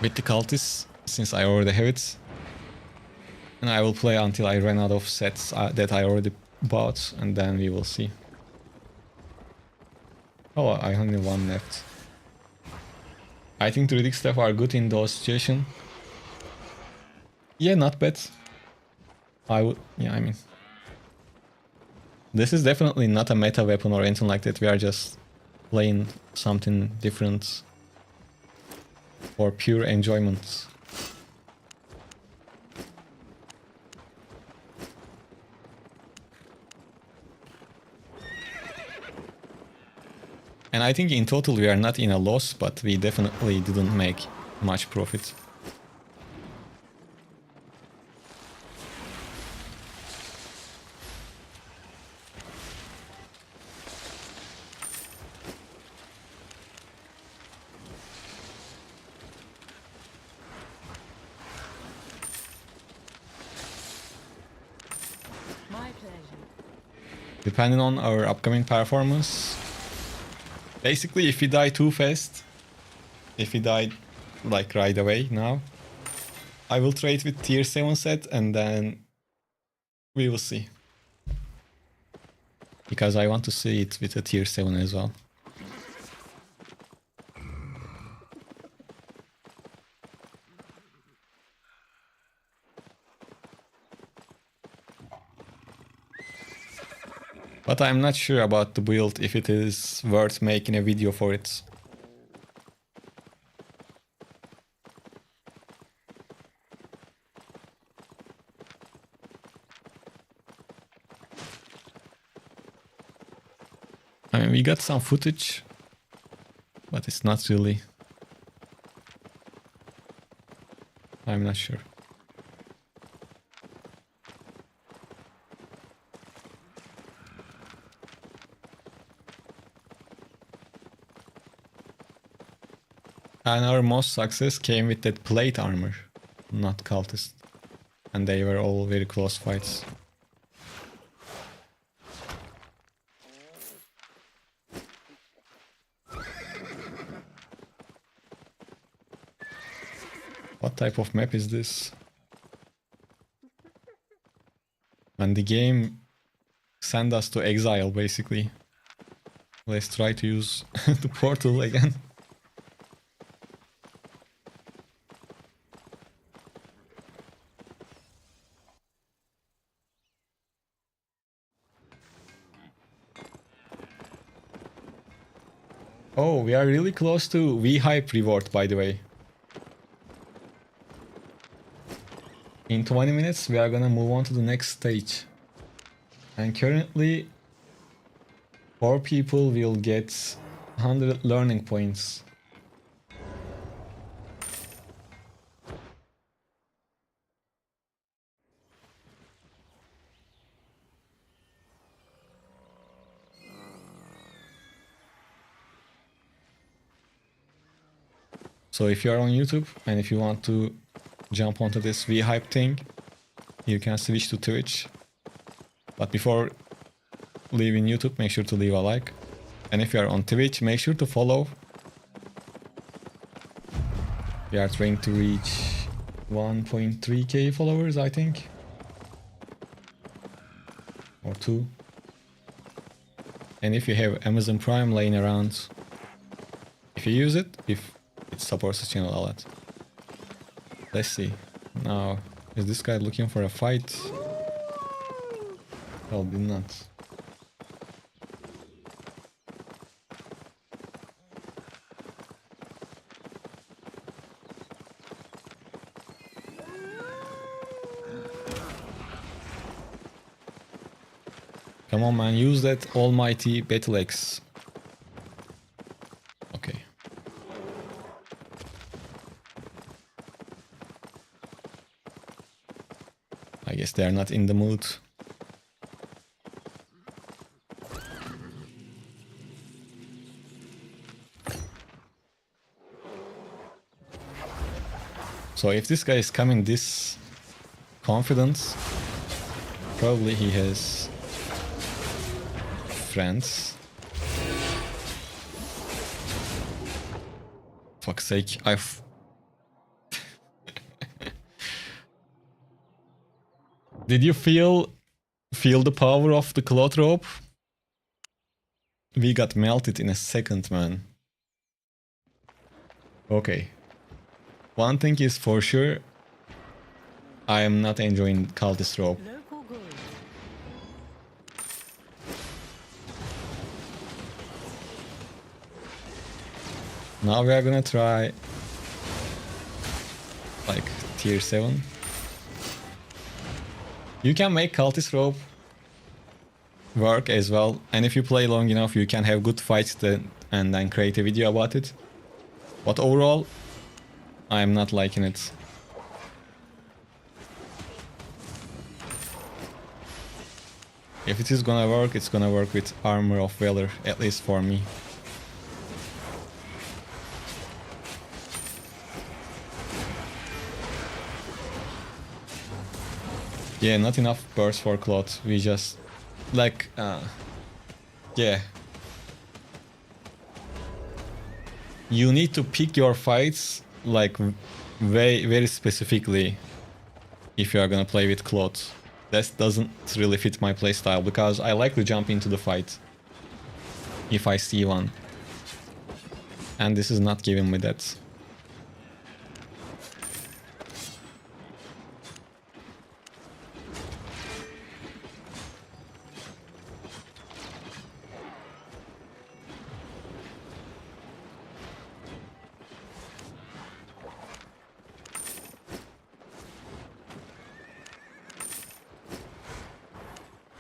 the cultists, since I already have it. And I will play until I run out of sets that I already bought, and then we will see. Oh, I only have 1 left. I think the Riddick staff are good in those situations. Yeah, not bad. Yeah, I mean, this is definitely not a meta weapon or anything like that. We are just playing something different for pure enjoyment. And I think in total we are not in a loss, but we definitely didn't make much profit. My pleasure. Depending on our upcoming performance, basically if we die too fast, if we die like right away now, I will trade with tier 7 set and then we will see. Because I want to see it with a tier 7 as well. But I'm not sure about the build, if it is worth making a video for it. I mean, we got some footage, but it's not really... I'm not sure. And our most success came with that plate armor, not cultist. And they were all very close fights. What type of map is this? And the game sent us to exile, basically. Let's try to use the portal again. Oh, we are really close to V-Hype reward, by the way. In 20 minutes, we are gonna move on to the next stage. And currently, 4 people will get 100 learning points. So if you are on YouTube and if you want to jump onto this V-Hype thing, you can switch to Twitch. But before leaving YouTube, make sure to leave a like. And if you are on Twitch, make sure to follow. We are trying to reach 1.3k followers, I think. Or 2. And if you have Amazon Prime laying around, if you use it, if it supports the channel a lot. Let's see. Now, is this guy looking for a fight? Probably not. Come on, man, use that almighty battle axe. Okay. guess they're not in the mood. So if this guy is coming this confident, probably he has friends. Fuck's sake, Did you feel the power of the cloth rope? We got melted in a second, man. Okay. One thing is for sure, I am not enjoying cultist rope. Local good. Now we are gonna try like tier 7. You can make cultist rope work as well, and if you play long enough you can have good fights and then create a video about it. But overall, I am not liking it. If it is gonna work, it's gonna work with Armor of Valor, at least for me. Yeah, not enough burst for cloth. We just like yeah. You need to pick your fights like very specifically if you are gonna play with cloth. That doesn't really fit my playstyle because I like to jump into the fight if I see one. And this is not giving me that.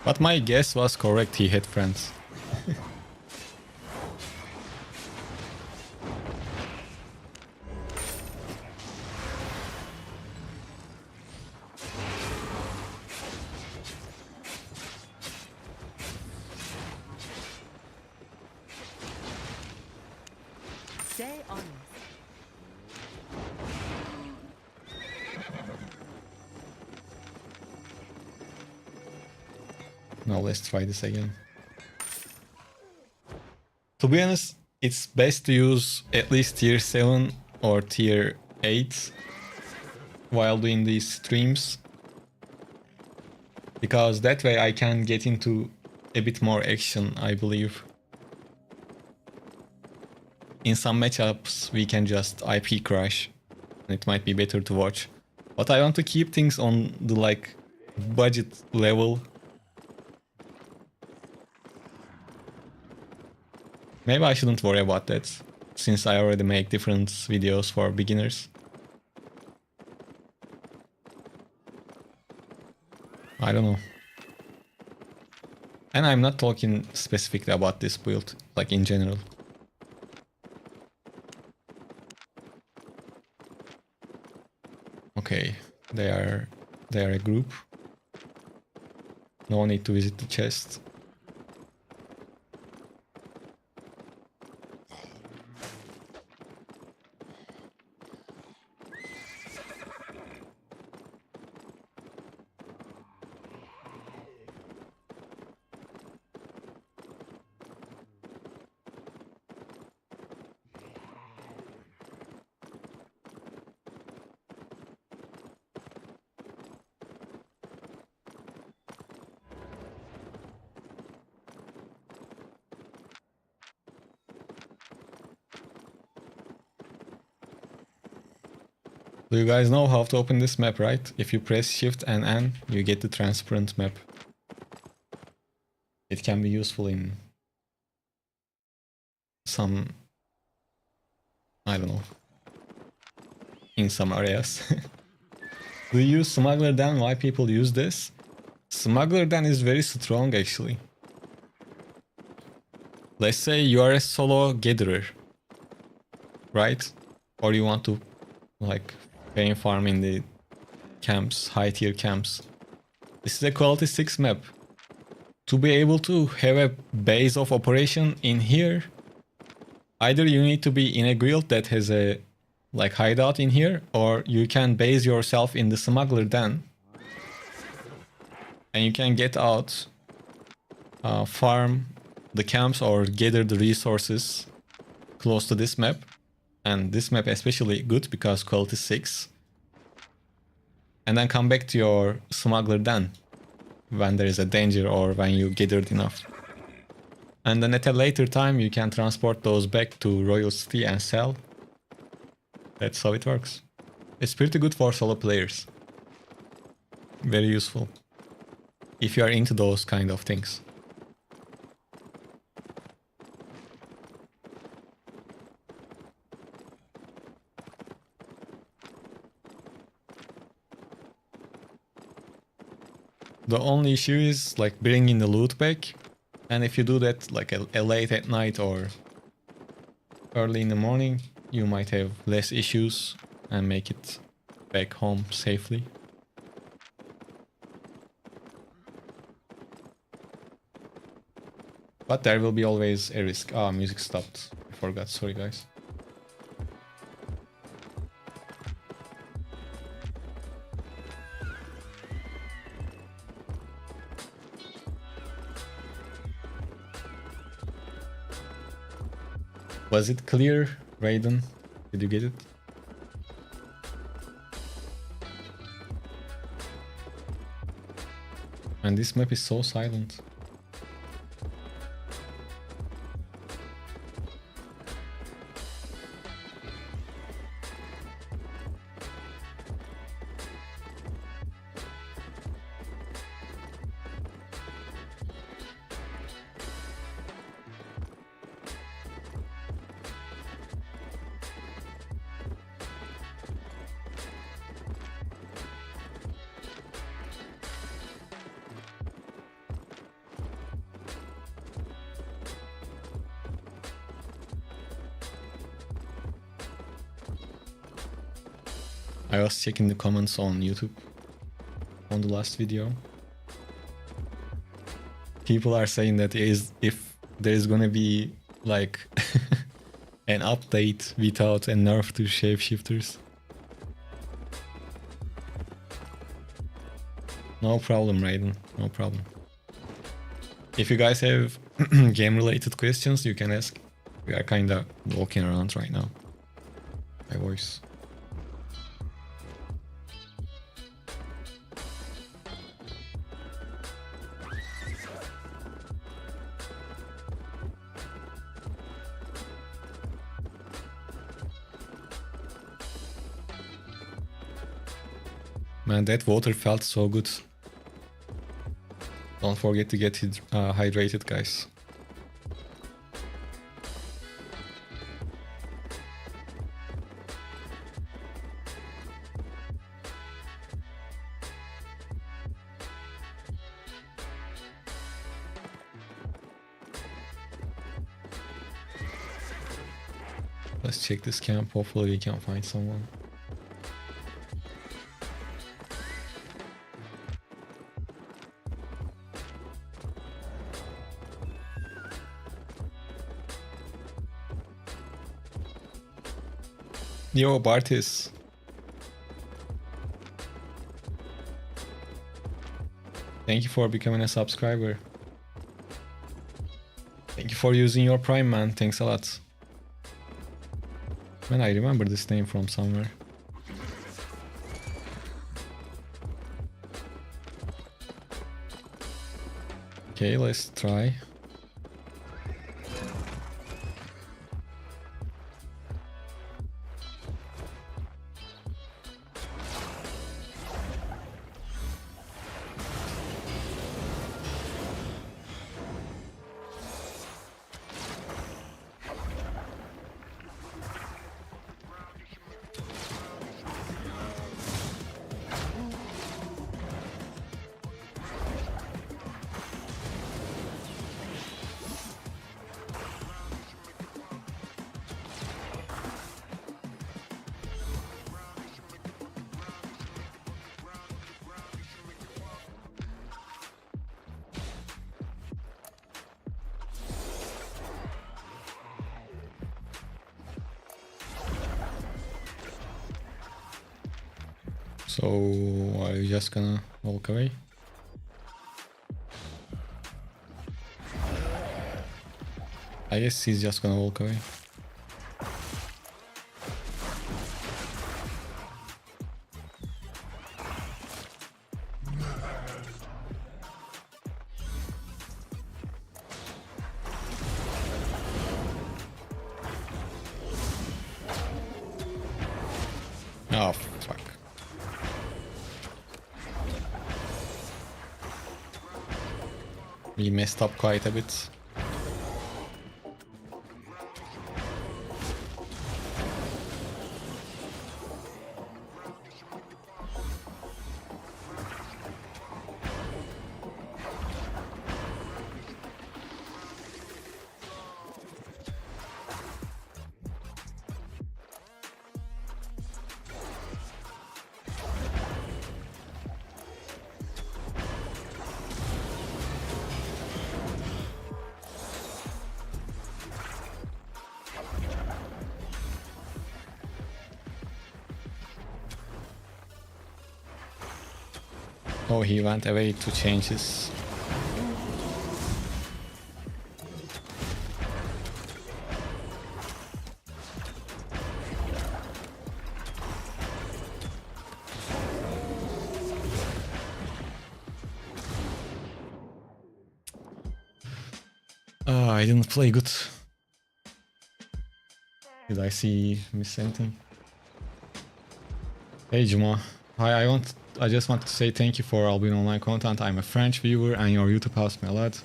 But my guess was correct, he had friends. Stay honest. Now let's try this again. To be honest, it's best to use at least tier 7 or tier 8 while doing these streams, because that way I can get into a bit more action, I believe. In some matchups we can just IP crash, and it might be better to watch. But I want to keep things on the like budget level. Maybe I shouldn't worry about that, since I already make different videos for beginners. I don't know. And I'm not talking specifically about this build, like in general. Okay, they are a group. No need to visit the chest. Do you guys know how to open this map, right? If you press Shift and N, you get the transparent map. It can be useful in some, I don't know, in some areas. Do you use Smuggler Den? Why people use this? Smuggler Den is very strong actually. Let's say you are a solo gatherer, right? Or you want to like pain farm in the camps, high tier camps. This is a quality 6 map. To be able to have a base of operation in here, either you need to be in a guild that has a like hideout in here, or you can base yourself in the smuggler den. And you can get out, farm the camps or gather the resources close to this map. And this map especially good because quality 6. And then come back to your smuggler den when there is a danger or when you gathered enough. And then at a later time you can transport those back to Royal City and sell. That's how it works. It's pretty good for solo players. Very useful. If you are into those kind of things. The only issue is like bringing the loot back, and if you do that like a late at night or early in the morning, you might have less issues and make it back home safely. But there will be always a risk. Ah, music stopped. I forgot, sorry guys. Was it clear, Raiden? Did you get it? And this map is so silent. I was checking the comments on YouTube on the last video. People are saying that if there is gonna be like an update without a nerf to shapeshifters. No problem, Raiden. No problem. If you guys have game related questions, you can ask. We are kinda walking around right now. My voice. Man, that water felt so good. Don't forget to get hydrated, guys. Let's check this camp. Hopefully we can find someone. Yo, Bartis. Thank you for becoming a subscriber. Thank you for using your Prime, man. Thanks a lot. Man, I remember this name from somewhere. Okay, let's try. So are you just gonna walk away? I guess he's just gonna walk away. Oh, fuck. We messed up quite a bit. Oh, he went away to change his... Oh, I didn't play good. Did I miss anything? Hey Juma. Hi, I just want to say thank you for Albion Online content. I'm a French viewer and your YouTube helps me a lot.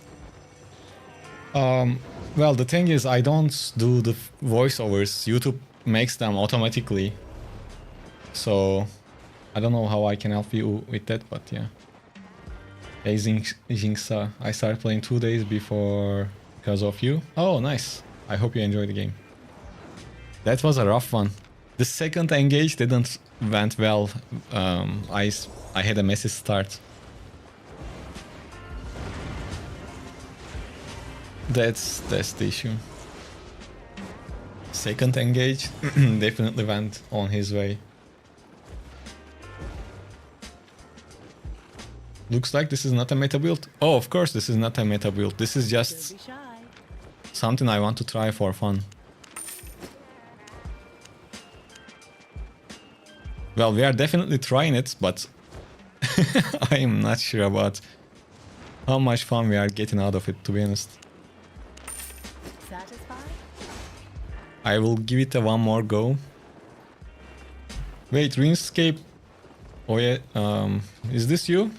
Well, the thing is, I don't do the voiceovers. YouTube makes them automatically. So, I don't know how I can help you with that, but yeah. Hey Jinxa, I started playing 2 days before because of you. Oh, nice. I hope you enjoyed the game. That was a rough one. The second engage didn't went well. I had a messy start. That's the issue. Second engage definitely went on his way. Looks like this is not a meta build. Oh, of course this is not a meta build. This is just something I want to try for fun. Well, we are definitely trying it, but I am not sure about how much fun we are getting out of it, to be honest. Satisfied? I will give it one more go. Wait, RuneScape. Oh yeah, is this you?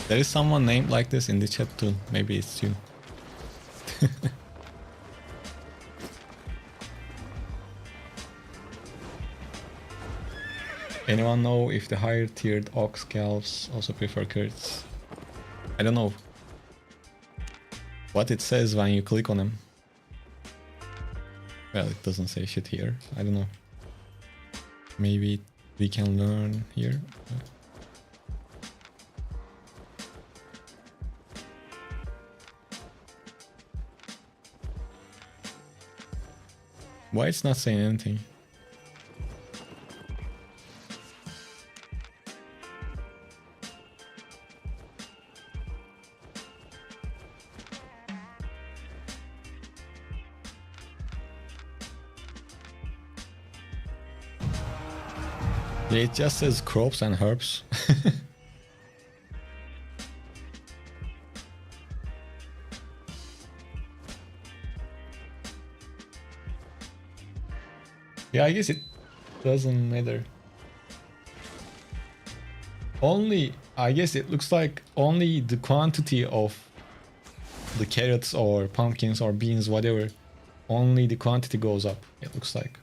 There is someone named like this in the chat too. Maybe it's you. Anyone know if the higher tiered ox calves also prefer curds? I don't know what it says when you click on them. Well, it doesn't say shit here. I don't know. Maybe we can learn here. Why it's not saying anything? Yeah, it just says crops and herbs. Yeah, I guess it doesn't matter. Only, I guess it looks like only the quantity of the carrots or pumpkins or beans, whatever, only the quantity goes up, it looks like.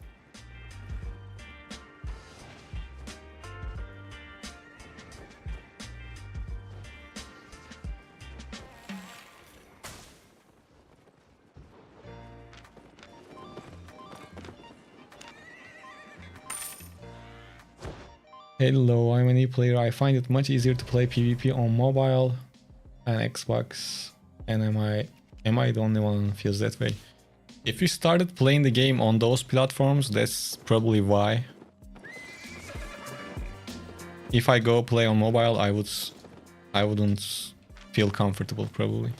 Hello, I'm a new player. I find it much easier to play PvP on mobile and Xbox. And am I the only one who feels that way? If you started playing the game on those platforms, that's probably why. if I go play on mobile, I wouldn't feel comfortable probably.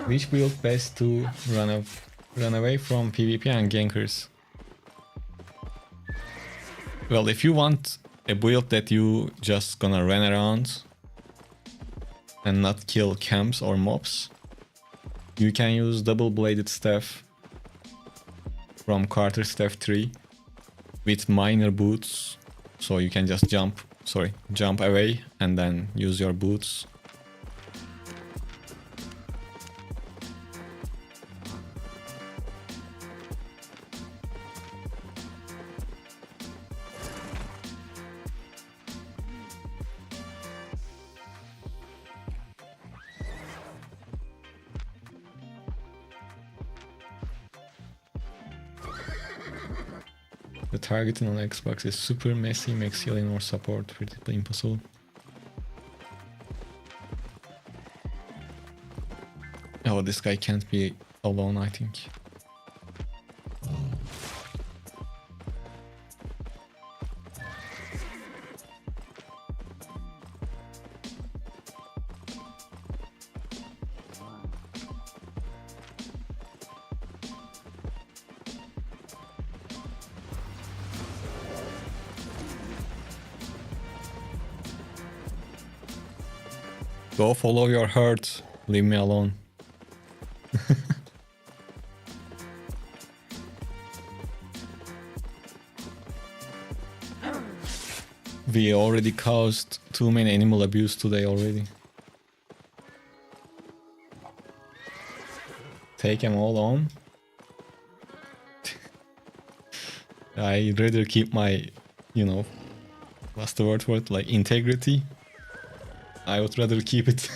Which build best to run away from PvP and gankers? Well, if you want a build that you just gonna run around and not kill camps or mobs, you can use double-bladed staff from Quarter Staff 3 with minor boots, so you can just jump away and then use your boots. The targeting on Xbox is super messy, makes healing or support practically impossible. Oh, this guy can't be alone, I think. Go follow your heart. Leave me alone. We already caused too many animal abuse today already. Take them all on. I'd rather keep my, you know, what's the word for it? Like integrity. I would rather keep it.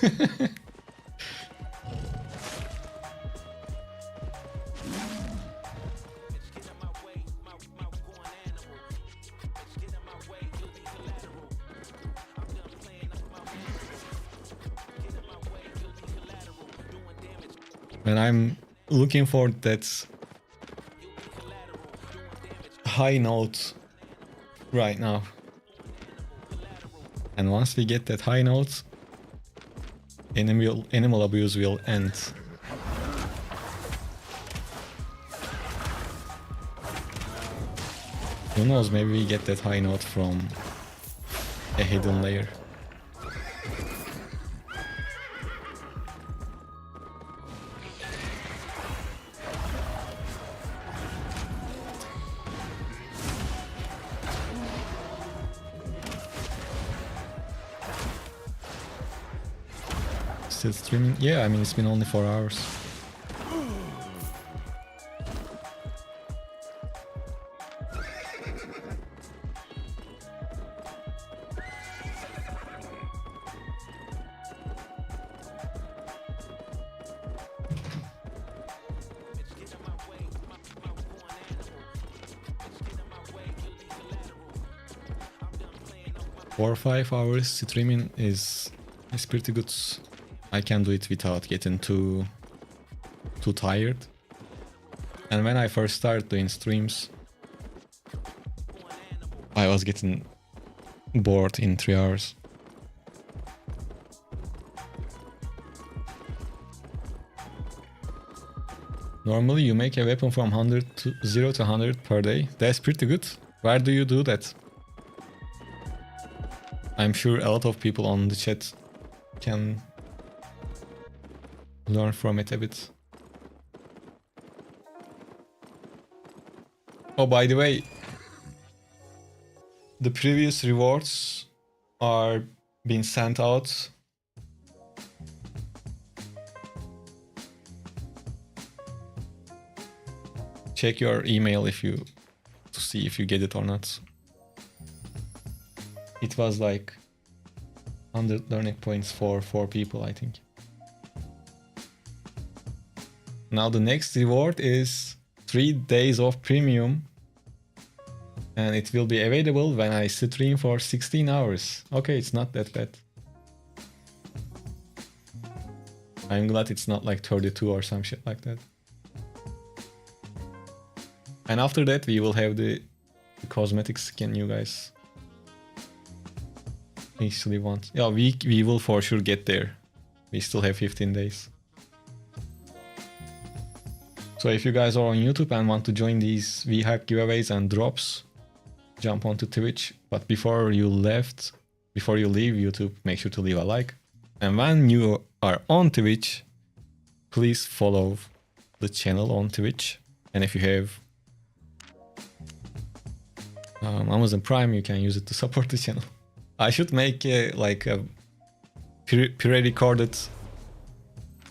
And I'm looking for that high note right now. And once we get that high note, animal abuse will end. Who knows, maybe we get that high note from a hidden layer. Still streaming? Yeah, I mean, it's been only 4 hours. For 5 hours streaming is pretty good. I can do it without getting too tired. And when I first started doing streams, I was getting bored in 3 hours. Normally you make a weapon from 0 to 100 per day. That's pretty good. Where do you do that? I'm sure a lot of people on the chat can learn from it a bit. Oh, by the way, the previous rewards are being sent out. Check your email to see if you get it or not. It was like 100 learning points for 4 people, I think. Now the next reward is 3 days of premium, and it will be available when I stream for 16 hours. Okay, it's not that bad. I'm glad it's not like 32 or some shit like that. And after that, we will have the cosmetic skin you guys actually want. Yeah, we will for sure get there. We still have 15 days. So if you guys are on YouTube and want to join these V-Hype giveaways and drops, jump onto Twitch. But before you leave YouTube, make sure to leave a like. And when you are on Twitch, please follow the channel on Twitch. And if you have Amazon Prime, you can use it to support the channel. I should make a pre-recorded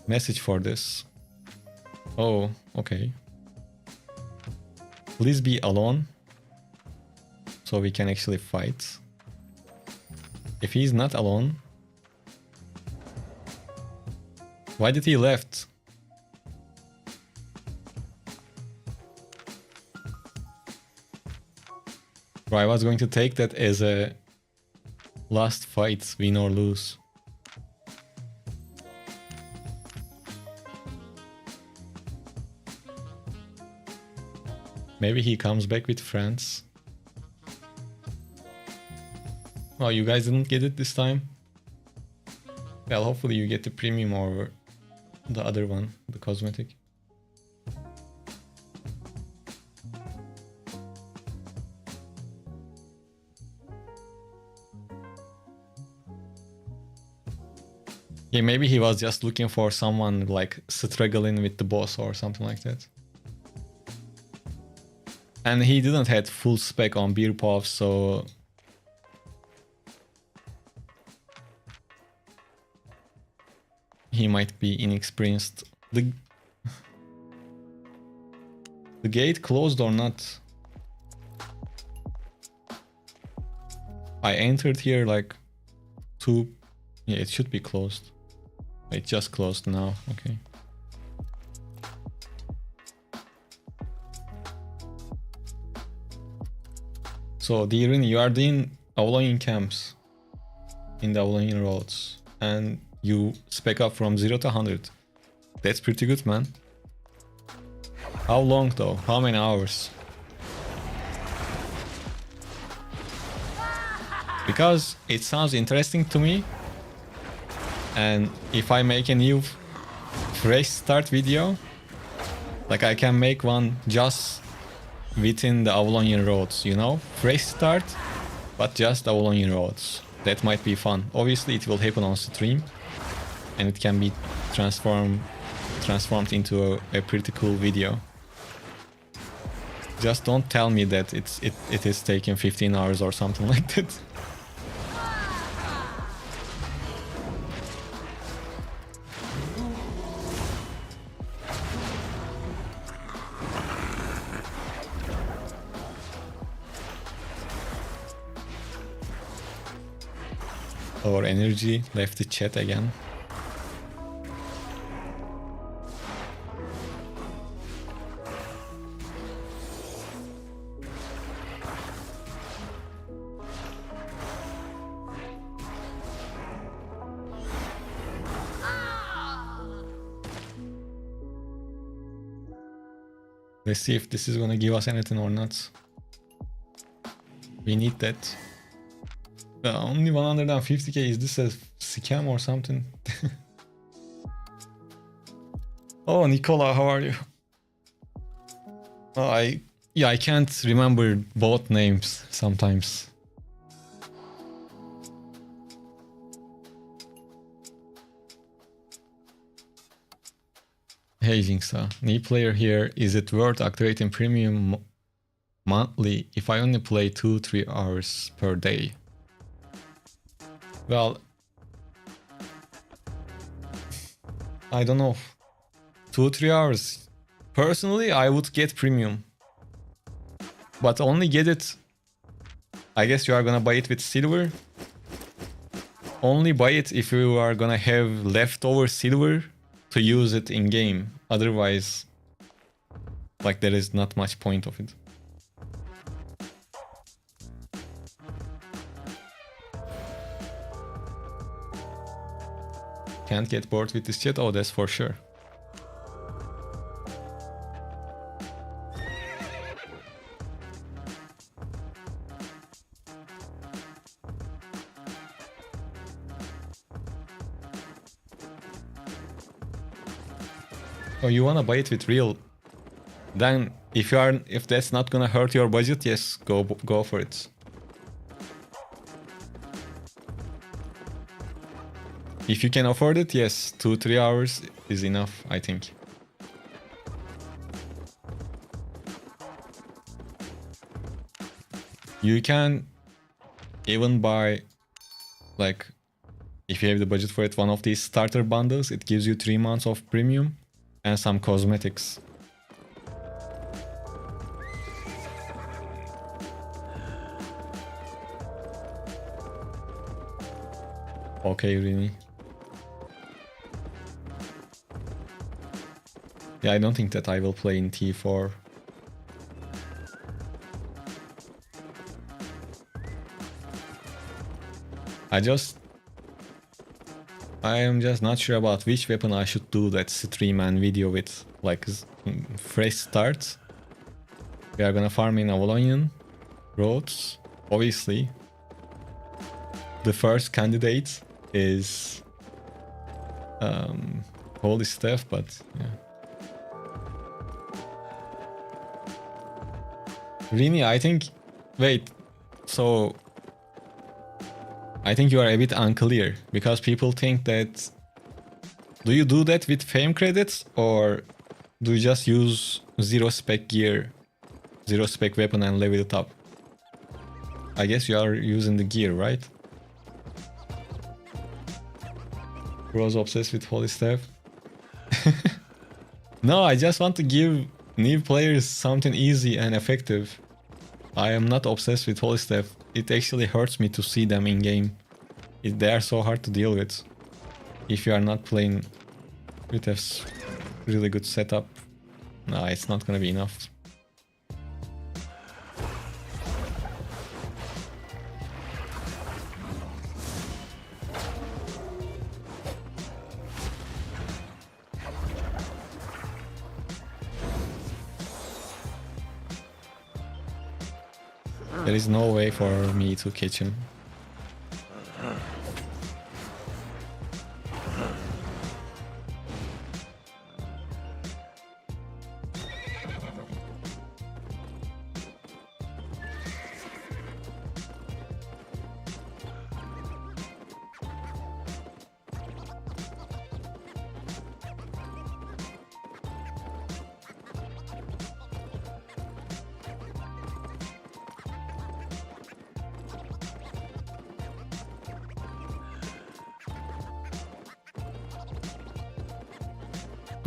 message for this. Oh, okay. Please be alone so we can actually fight. If he's not alone, why did he left? Bro, I was going to take that as a last fight, win or lose. Maybe he comes back with friends. Oh, you guys didn't get it this time? Well, hopefully you get the premium or the other one, the cosmetic. Yeah, maybe he was just looking for someone like struggling with the boss or something like that. And he didn't have full spec on beer puffs, so he might be inexperienced. The gate closed or not? I entered here like two. Yeah, it should be closed. It just closed now. Okay. So, Dirin, you are doing Avalonian camps in the Avalonian roads, and you spec up from 0 to 100. That's pretty good, man. How long though? How many hours? Because it sounds interesting to me, and if I make a new fresh start video, like I can make one just within the Avalonian roads, you know? Fresh start, but just Avalonian roads. That might be fun. Obviously it will happen on stream, and it can be transformed into a pretty cool video. Just don't tell me that it is taking 15 hours or something like that. Our energy left the chat again. Let's see if this is gonna give us anything or not. We need that. Only 150k, is this a scam or something? Oh, Nicola, how are you? Oh, I can't remember both names sometimes. Hey Jinxa, new player here. Is it worth activating premium monthly if I only play 2-3 hours per day? Well, I don't know. 2-3 hours. Personally, I would get premium. But only get it... I guess you are gonna buy it with silver. Only buy it if you are gonna have leftover silver to use it in game. Otherwise, like, there is not much point of it. can't get bored with this chat. Oh, that's for sure. Oh, you wanna buy it with real? Then if that's not gonna hurt your budget, yes, go for it. If you can afford it, yes, 2-3 hours is enough, I think. You can even buy, like, if you have the budget for it, one of these starter bundles. It gives you 3 months of premium and some cosmetics. Okay, Rini. Yeah, I don't think that I will play in T4. I am just not sure about which weapon I should do that stream and video with. Like, fresh start. We are gonna farm in Avalonian roads, obviously. The first candidate is Holy Staff, but yeah. Rini, I think... Wait, so... I think you are a bit unclear, because people think that... Do you do that with fame credits, or do you just use 0 spec gear, 0 spec weapon and level it up? I guess you are using the gear, right? Bros obsessed with Holy Staff. No, I just want to give new players something easy and effective. I am not obsessed with Holy Staff. It actually hurts me to see them in game. They are so hard to deal with. If you are not playing with a really good setup, no, it's not gonna be enough. There is no way for me to catch him.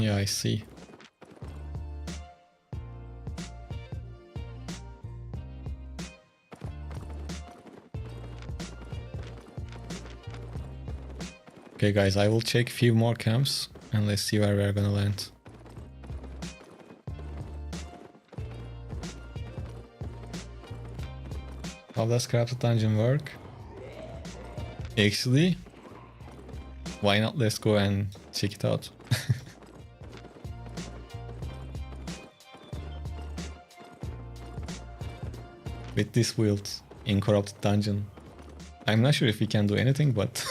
Yeah, I see. Okay guys, I will check a few more camps and let's see where we're gonna land. How does Crafted Dungeon work? Actually, why not, let's go and check it out. With this build in Corrupted Dungeon. I'm not sure if we can do anything, but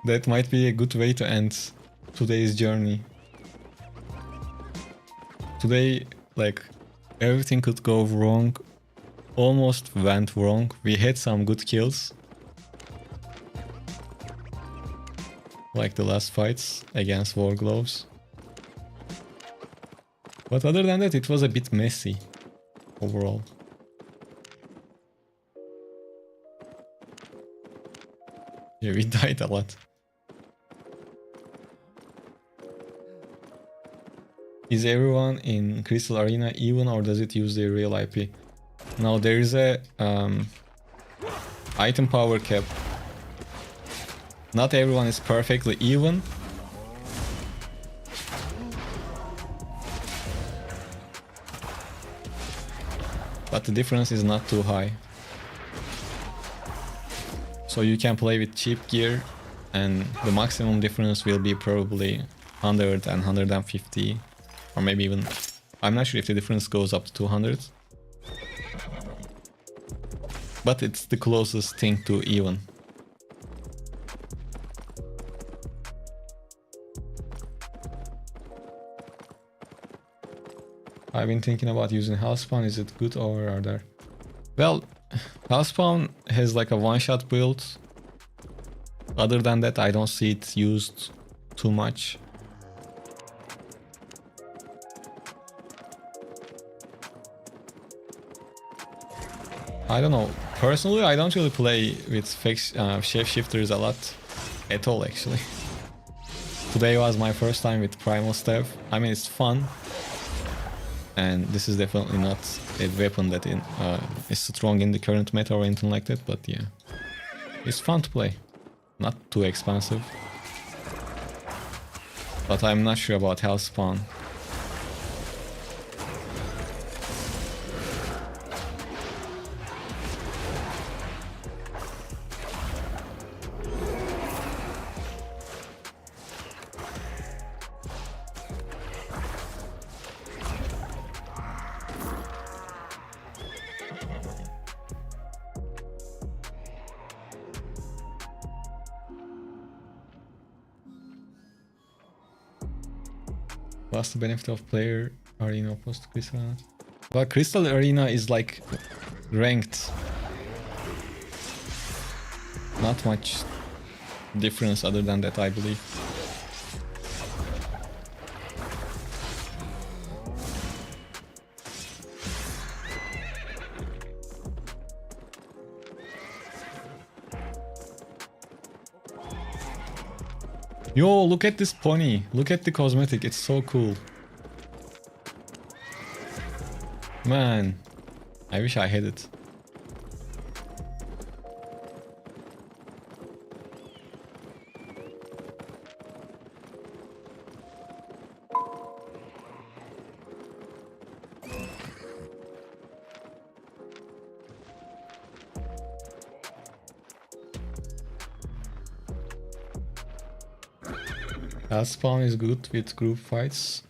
that might be a good way to end today's journey. Today, like, everything could go wrong, almost went wrong. We had some good kills, like the last fights against War Gloves. But other than that, it was a bit messy overall. Yeah, we died a lot. Is everyone in Crystal Arena even, or does it use their real IP? Now there is a item power cap. Not everyone is perfectly even. But the difference is not too high. So you can play with cheap gear and the maximum difference will be probably 100 and 150, or maybe even, I'm not sure if the difference goes up to 200, but it's the closest thing to even. I've been thinking about using Hellspawn. Is it good or are there? Well, Hellspawn has like a one-shot build. Other than that, I don't see it used too much. I don't know. Personally, I don't really play with shapeshifters a lot at all, actually. Today was my first time with Primal Staff. I mean, it's fun. And this is definitely not a weapon that is strong in the current meta or anything like that, but yeah. It's fun to play. Not too expensive. But I'm not sure about Hellspawn. What's the benefit of player arena opposed to Crystal Arena? Well, Crystal Arena is like ranked. Not much difference other than that, I believe. Yo, look at this pony. Look at the cosmetic. It's so cool. Man, I wish I had it. Hellspawn is good with group fights.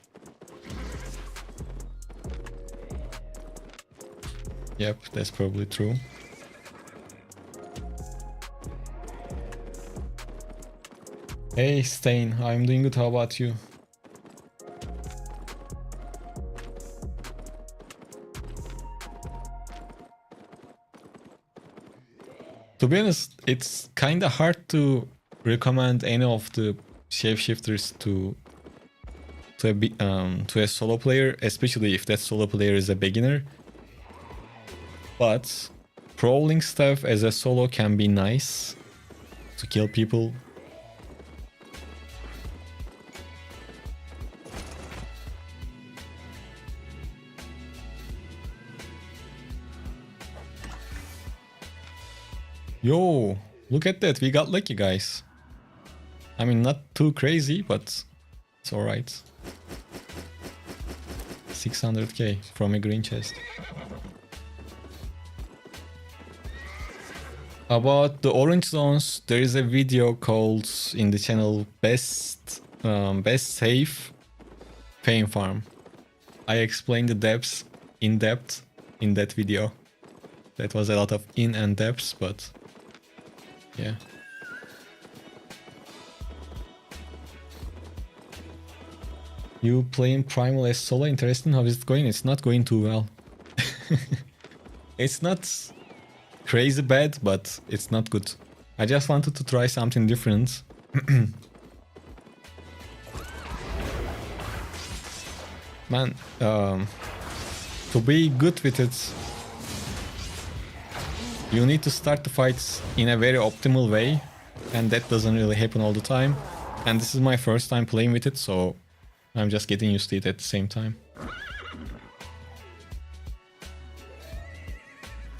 Yep, that's probably true. Hey Stain, I'm doing good, how about you? To be honest, it's kinda hard to recommend any of the shapeshifters to a solo player, especially if that solo player is a beginner. But prowling stuff as a solo can be nice to kill people. Yo, look at that, we got lucky, guys. I mean, not too crazy, but it's alright. 600k from a green chest. About the orange zones, there is a video called in the channel Best Safe Pain Farm. I explained the depths in depth in that video. That was a lot of in and depths, but yeah. You playing Primal as solo? Interesting. How is it going? It's not going too well. It's not crazy bad, but it's not good. I just wanted to try something different. Man, to be good with it, you need to start the fights in a very optimal way, and that doesn't really happen all the time. And this is my first time playing with it, so I'm just getting used to it at the same time.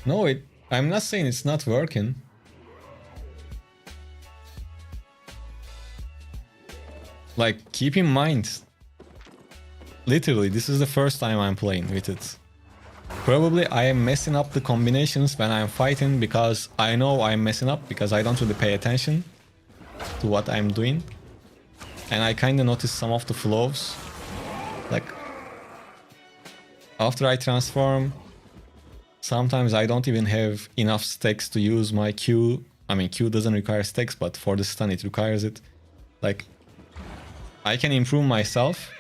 No, I'm not saying it's not working. Like, keep in mind, literally, this is the first time I'm playing with it. Probably I am messing up the combinations when I'm fighting because I know I'm messing up because I don't really pay attention. to what I'm doing. And I kind of noticed some of the flaws. Like, after I transform, sometimes I don't even have enough stacks to use my Q. I mean, Q doesn't require stacks, but for the stun it requires it. Like, I can improve myself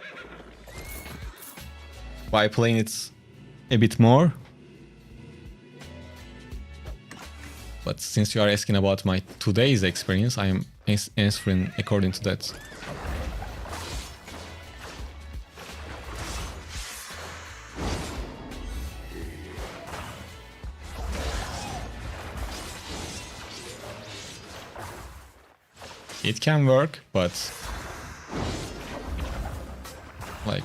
by playing it a bit more. But since you are asking about my today's experience, I am answering according to that. It can work, but like,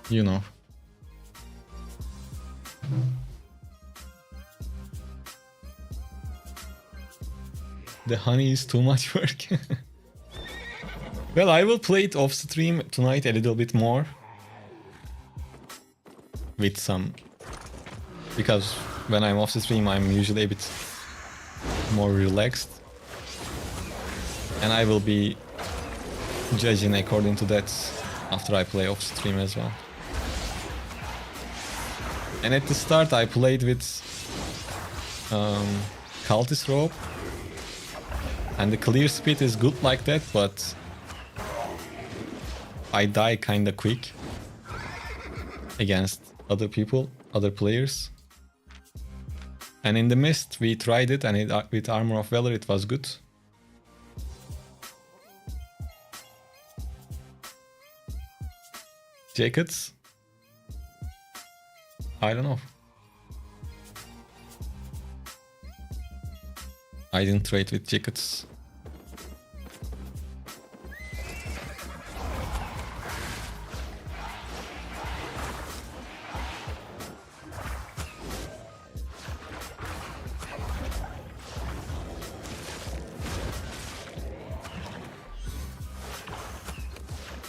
you know. The honey is too much work. Well, I will play it off stream tonight a little bit more. With some... Because when I'm off stream, I'm usually a bit more relaxed. And I will be judging according to that after I play off stream as well. And at the start I played with Cultist Rope. And the clear speed is good like that, but I die kinda quick against other people, other players. And in the Mist we tried it, and with Armor of Valor it was good. Jackets? I don't know. I didn't trade with jackets.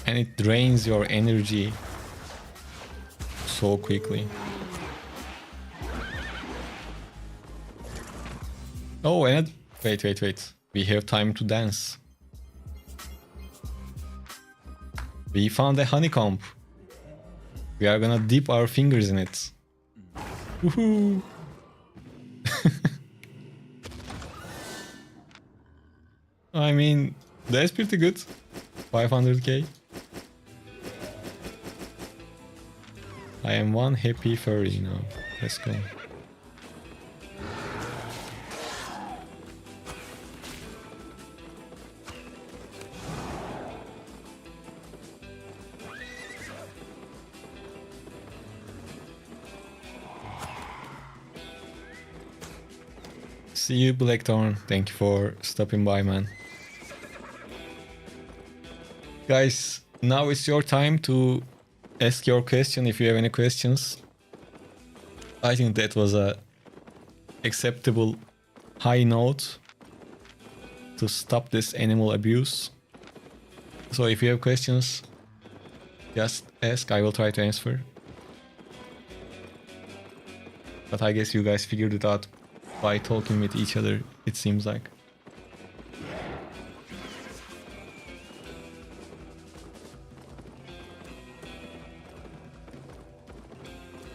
And it drains your energy so quickly. Oh, and wait. We have time to dance. We found a honeycomb. We are gonna dip our fingers in it. Woohoo! I mean, that's pretty good. 500k. I am one happy furry now. Let's go. See you, Blackthorn. Thank you for stopping by, man. Guys, now it's your time to ask your question if you have any questions. I think that was a acceptable high note to stop this animal abuse. So if you have questions, just ask, I will try to answer. But I guess you guys figured it out by talking with each other, it seems like.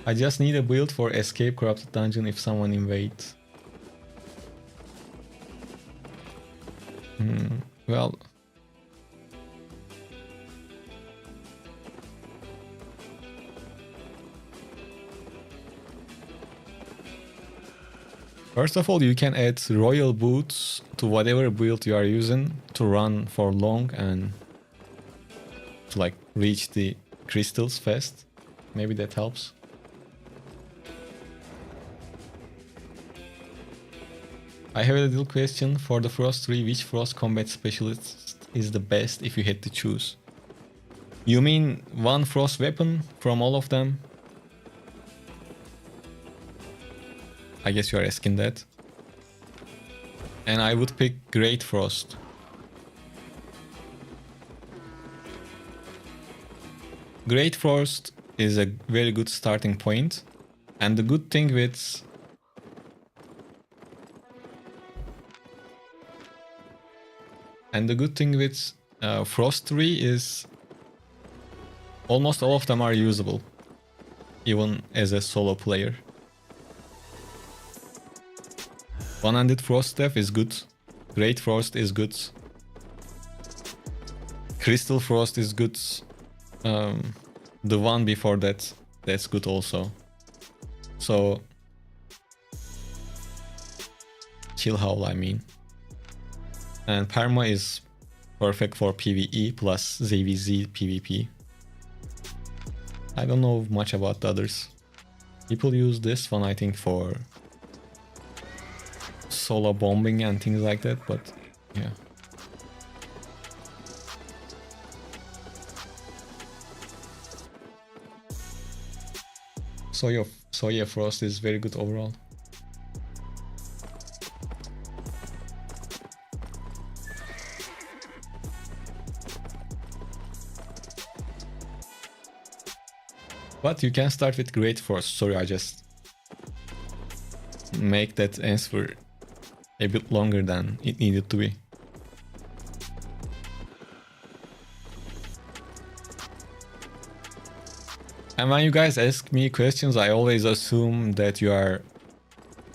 I just need a build for escape corrupted dungeon if someone invades. Well... First of all, you can add royal boots to whatever build you are using to run for long and to like reach the crystals fast. Maybe that helps. I have a little question for the Frost 3. Which Frost combat specialist is the best if you had to choose? You mean one Frost weapon from all of them? I guess you are asking that. And I would pick Great Frost. Great Frost is a very good starting point. And the good thing with Frost 3 is almost all of them are usable, even as a solo player. One-handed Frost Staff is good. Great Frost is good. Crystal Frost is good. The one before that, that's good also. So, Chill Howl, I mean. And Perma is perfect for PvE plus ZVZ PvP. I don't know much about the others. People use this one, I think, for solo bombing and things like that, but yeah. So yeah, Frost is very good overall. But you can start with Great Frost. Sorry, I just make that answer a bit longer than it needed to be. And when you guys ask me questions, I always assume that you are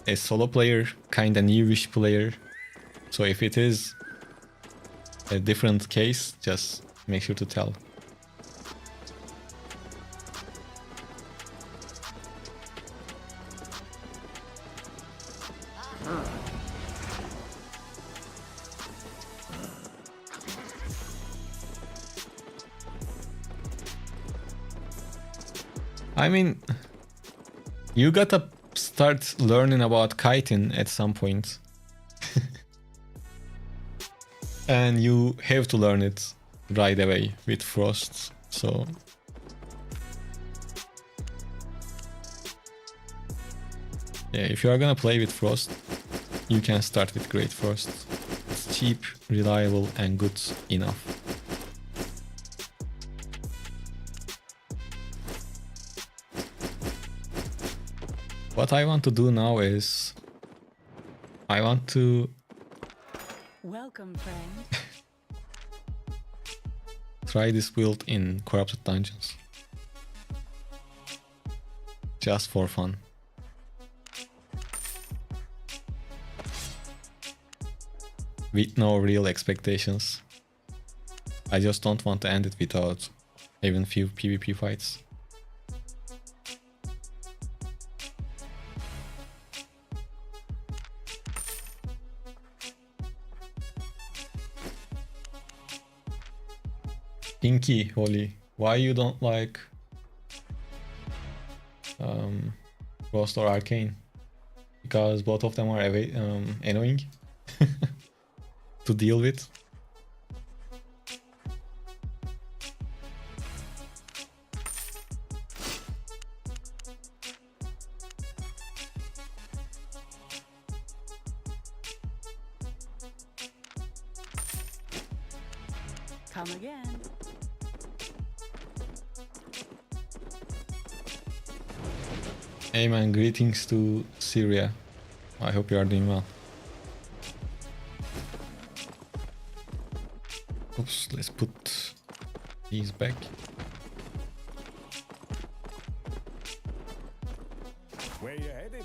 a solo player, kinda newish player. So if it is a different case, just make sure to tell. I mean, you gotta start learning about kiting at some point. And you have to learn it right away with Frost, so... Yeah, if you are gonna play with Frost, you can start with Great Frost. It's cheap, reliable, and good enough. What I want to do now is... I want to... Welcome, friend. try this build in Corrupted Dungeons. Just for fun. With no real expectations. I just don't want to end it without even few PvP fights. Inky, Holy, why you don't like Frost or Arcane? Because both of them are annoying to deal with. Come again. Hey man, greetings to Syria. I hope you are doing well. Oops, let's put these back. Where you headed?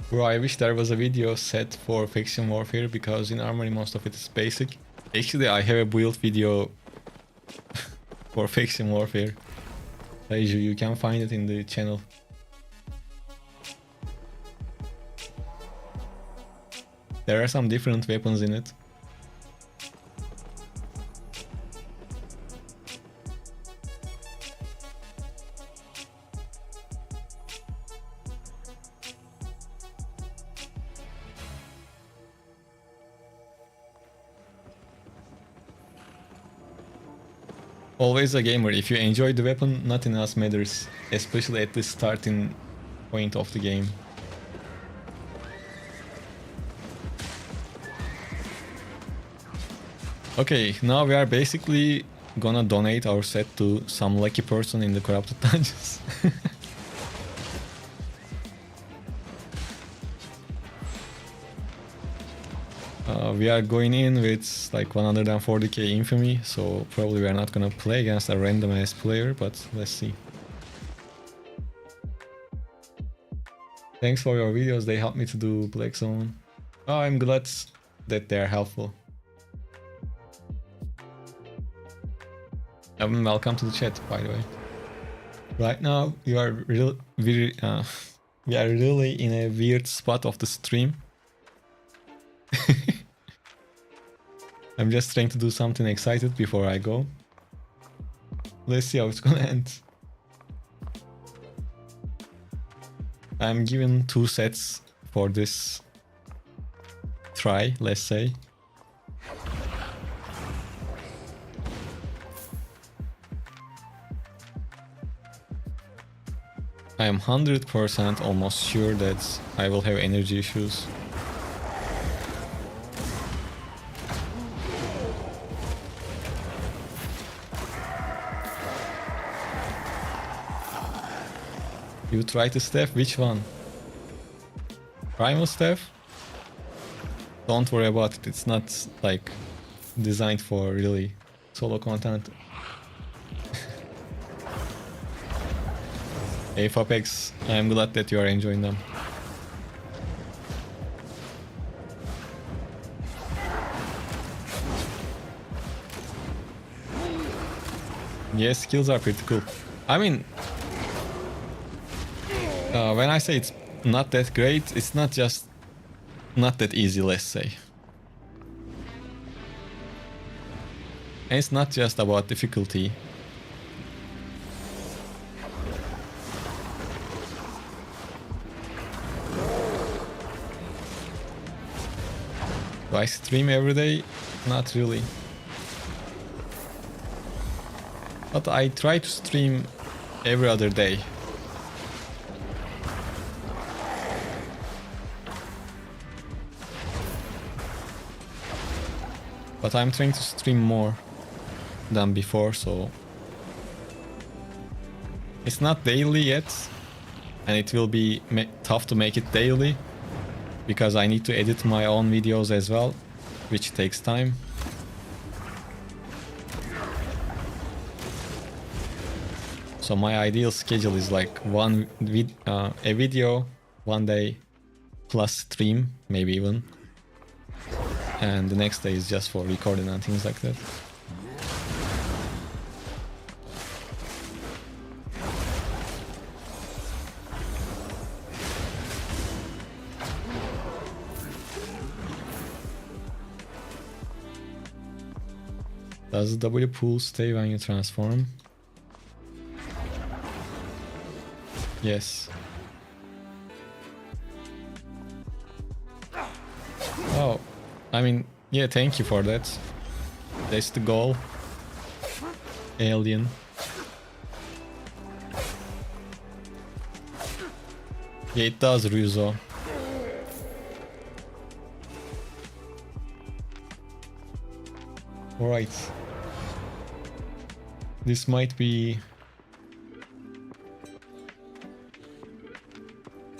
Bro, I wish there was a video set for Faction Warfare, because in Armory most of it is basic. Actually, I have a build video for Faction Warfare. You can find it in the channel. There are some different weapons in it. Always a gamer. If you enjoy the weapon, nothing else matters, especially at the starting point of the game. Okay, now we are basically gonna donate our set to some lucky person in the corrupted dungeons. We are going in with like 140k infamy, so probably we are not gonna play against a random ass player, but let's see. Thanks for your videos, they help me to do Black Zone. Oh, I'm glad that they are helpful. Welcome to the chat, by the way. Right now, we are we are really in a weird spot of the stream. I'm just trying to do something excited before I go. Let's see how it's gonna end. I'm given 2 sets for this try, let's say. I am 100% almost sure that I will have energy issues. You tried the staff? Which one? Primal Staff? Don't worry about it, it's not like designed for really solo content. Hey Fapex, I'm glad that you are enjoying them. Yes, skills are pretty cool. I mean, when I say it's not that great, it's not just not that easy, let's say. And it's not just about difficulty. Do I stream every day? Not really. But I try to stream every other day. But I'm trying to stream more than before, so it's not daily yet, and it will be tough to make it daily because I need to edit my own videos as well, which takes time. So my ideal schedule is like a video one day plus stream, maybe even. And the next day is just for recording and things like that. Does the W pool stay when you transform? Yes. Oh, I mean, yeah, thank you for that. That's the goal. Alien. Yeah, it does, Ryuzo. Alright. This might be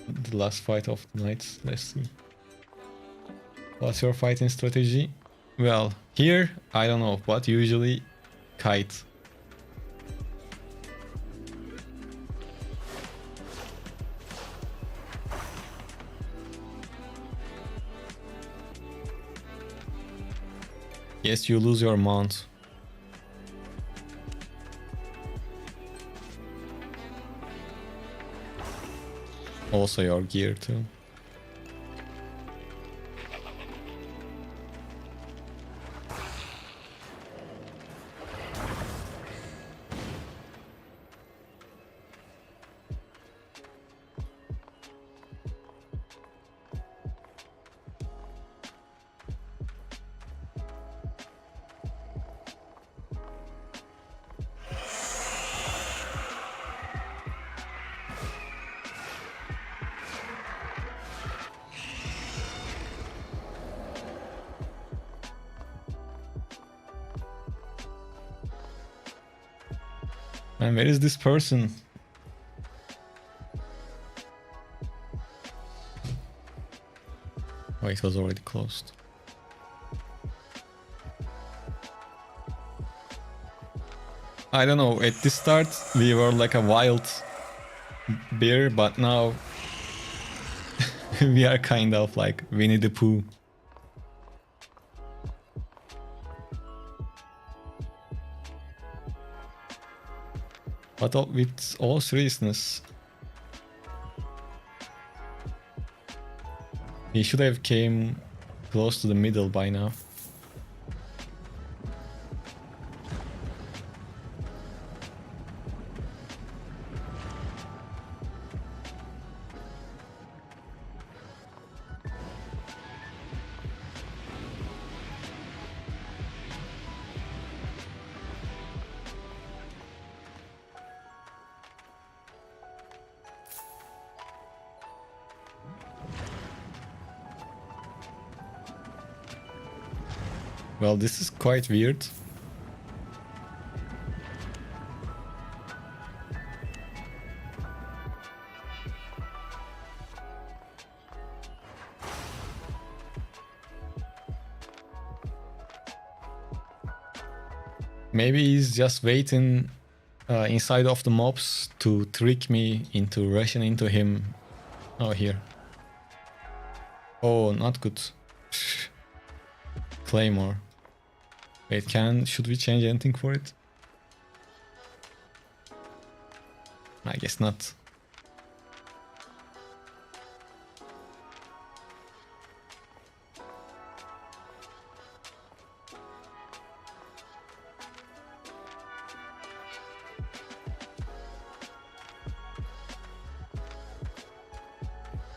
the last fight of the night. Let's see. What's your fighting strategy? Well, here, I don't know, but usually kite. Yes, you lose your mount. Also your gear too. And where is this person? Oh, it was already closed. I don't know, at the start we were like a wild bear, but now we are kind of like Winnie the Pooh. But with all seriousness, he should have came close to the middle by now. Well, this is quite weird. Maybe he's just waiting inside of the mobs to trick me into rushing into him. Oh, here. Oh, not good. Claymore. Wait, should we change anything for it? I guess not.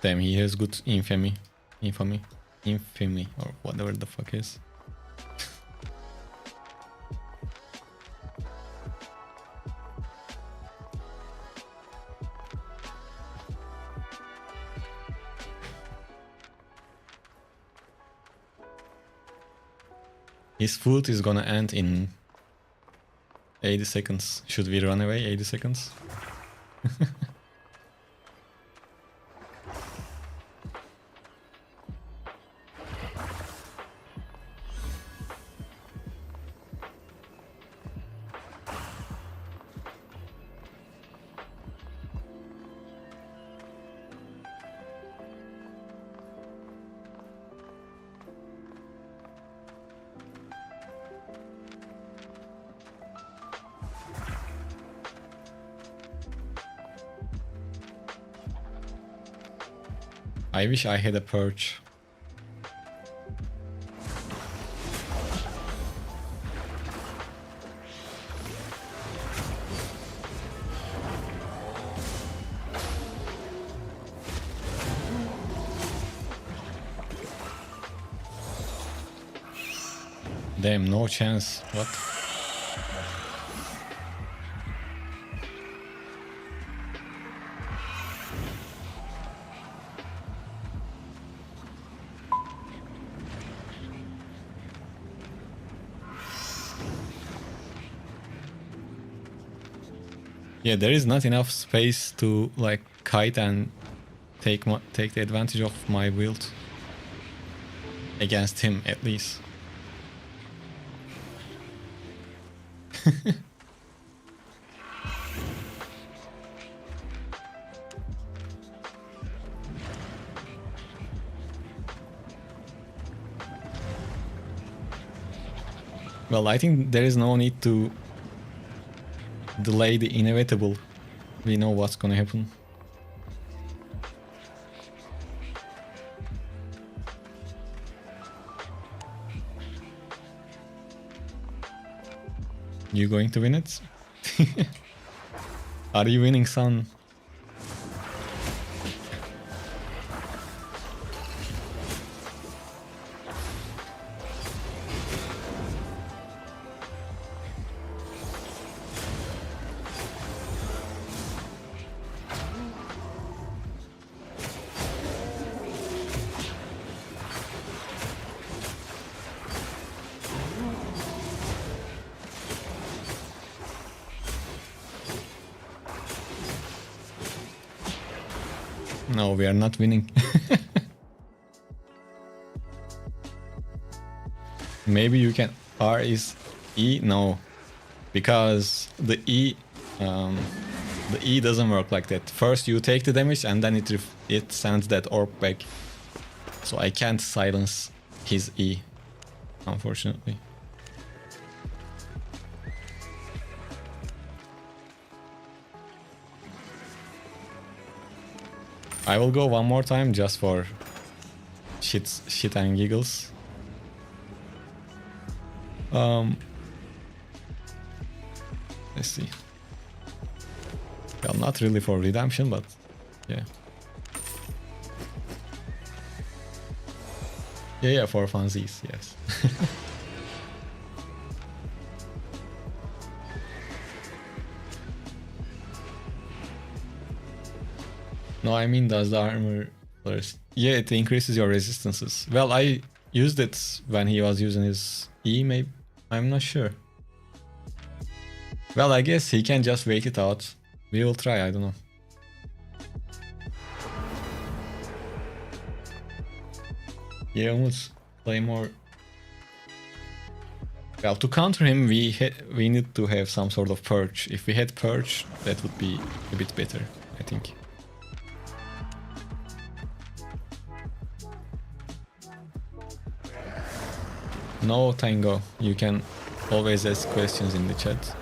Damn, he has good infamy, or whatever the fuck is. His food is gonna end in 80 seconds. Should we run away 80 seconds? I wish I had a perch. Damn, no chance. What? Yeah, there is not enough space to like kite and take the advantage of my build against him, at least. Well, I think there is no need to delay the inevitable. We know what's gonna happen. You going to win it? Are you winning, son? No, we are not winning. Maybe you can... R is E? No. Because the E doesn't work like that. First you take the damage and then it sends that orb back. So I can't silence his E, unfortunately. I will go one more time just for shit and giggles. Let's see. Well, not really for redemption, but yeah. Yeah, for funsies, yes. No, I mean, does the armor... Yeah, it increases your resistances. Well, I used it when he was using his E, maybe. I'm not sure. Well, I guess he can just wait it out. We will try, I don't know. Yeah, Umut, play more. Well, to counter him, we need to have some sort of purge. If we had purge, that would be a bit better, I think. No, Tango, you can always ask questions in the chat.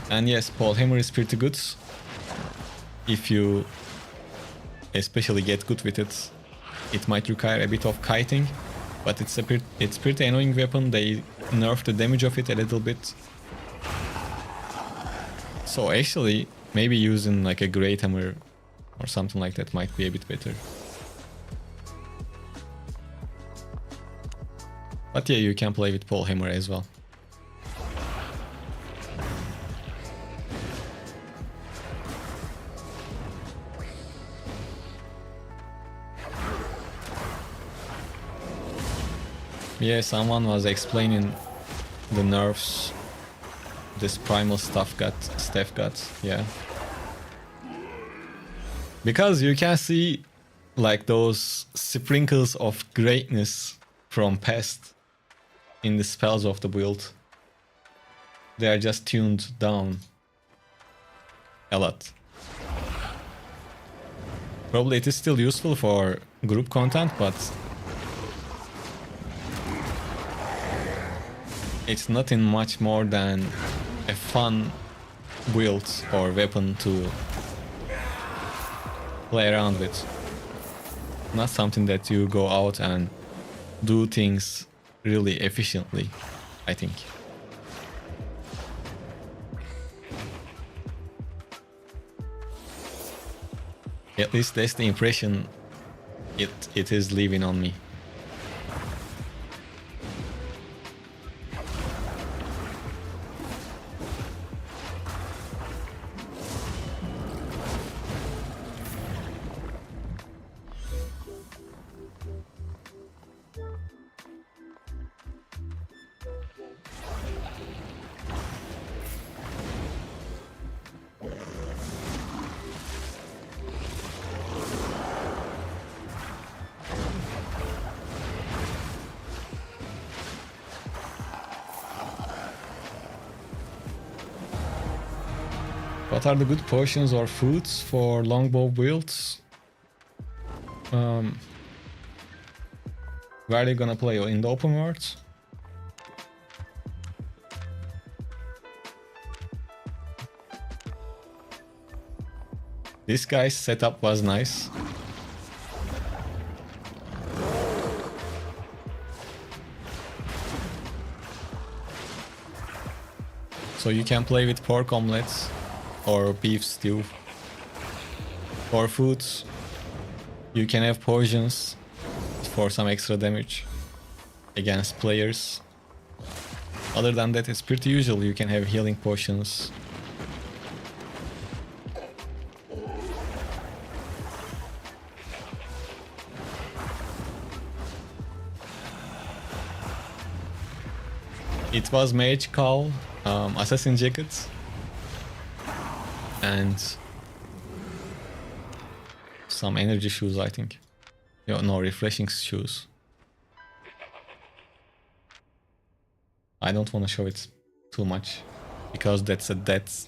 And yes, Paul Hammer is pretty good. If you especially get good with it, it might require a bit of kiting, but it's pretty annoying weapon. They nerfed the damage of it a little bit. So actually, maybe using like a Great Hammer or something like that might be a bit better. But yeah, you can play with Paul Hammer as well. Yeah, someone was explaining the nerfs this Primal Staff got, yeah. Because you can see like those sprinkles of greatness from past in the spells of the build. They are just tuned down a lot. Probably it is still useful for group content, but it's nothing much more than a fun build or weapon to play around with. Not something that you go out and do things really efficiently, I think. At least that's the impression it is leaving on me. What are the good potions or foods for longbow builds? Where are you gonna play? In the open world? This guy's setup was nice. So you can play with pork omelets or beef stew. For foods, you can have potions for some extra damage against players. Other than that, it's pretty usual. You can have healing potions. It was Mage Call, Assassin Jacket, and some energy shoes, I think. Yo, no, refreshing shoes. I don't want to show it too much because that's a death.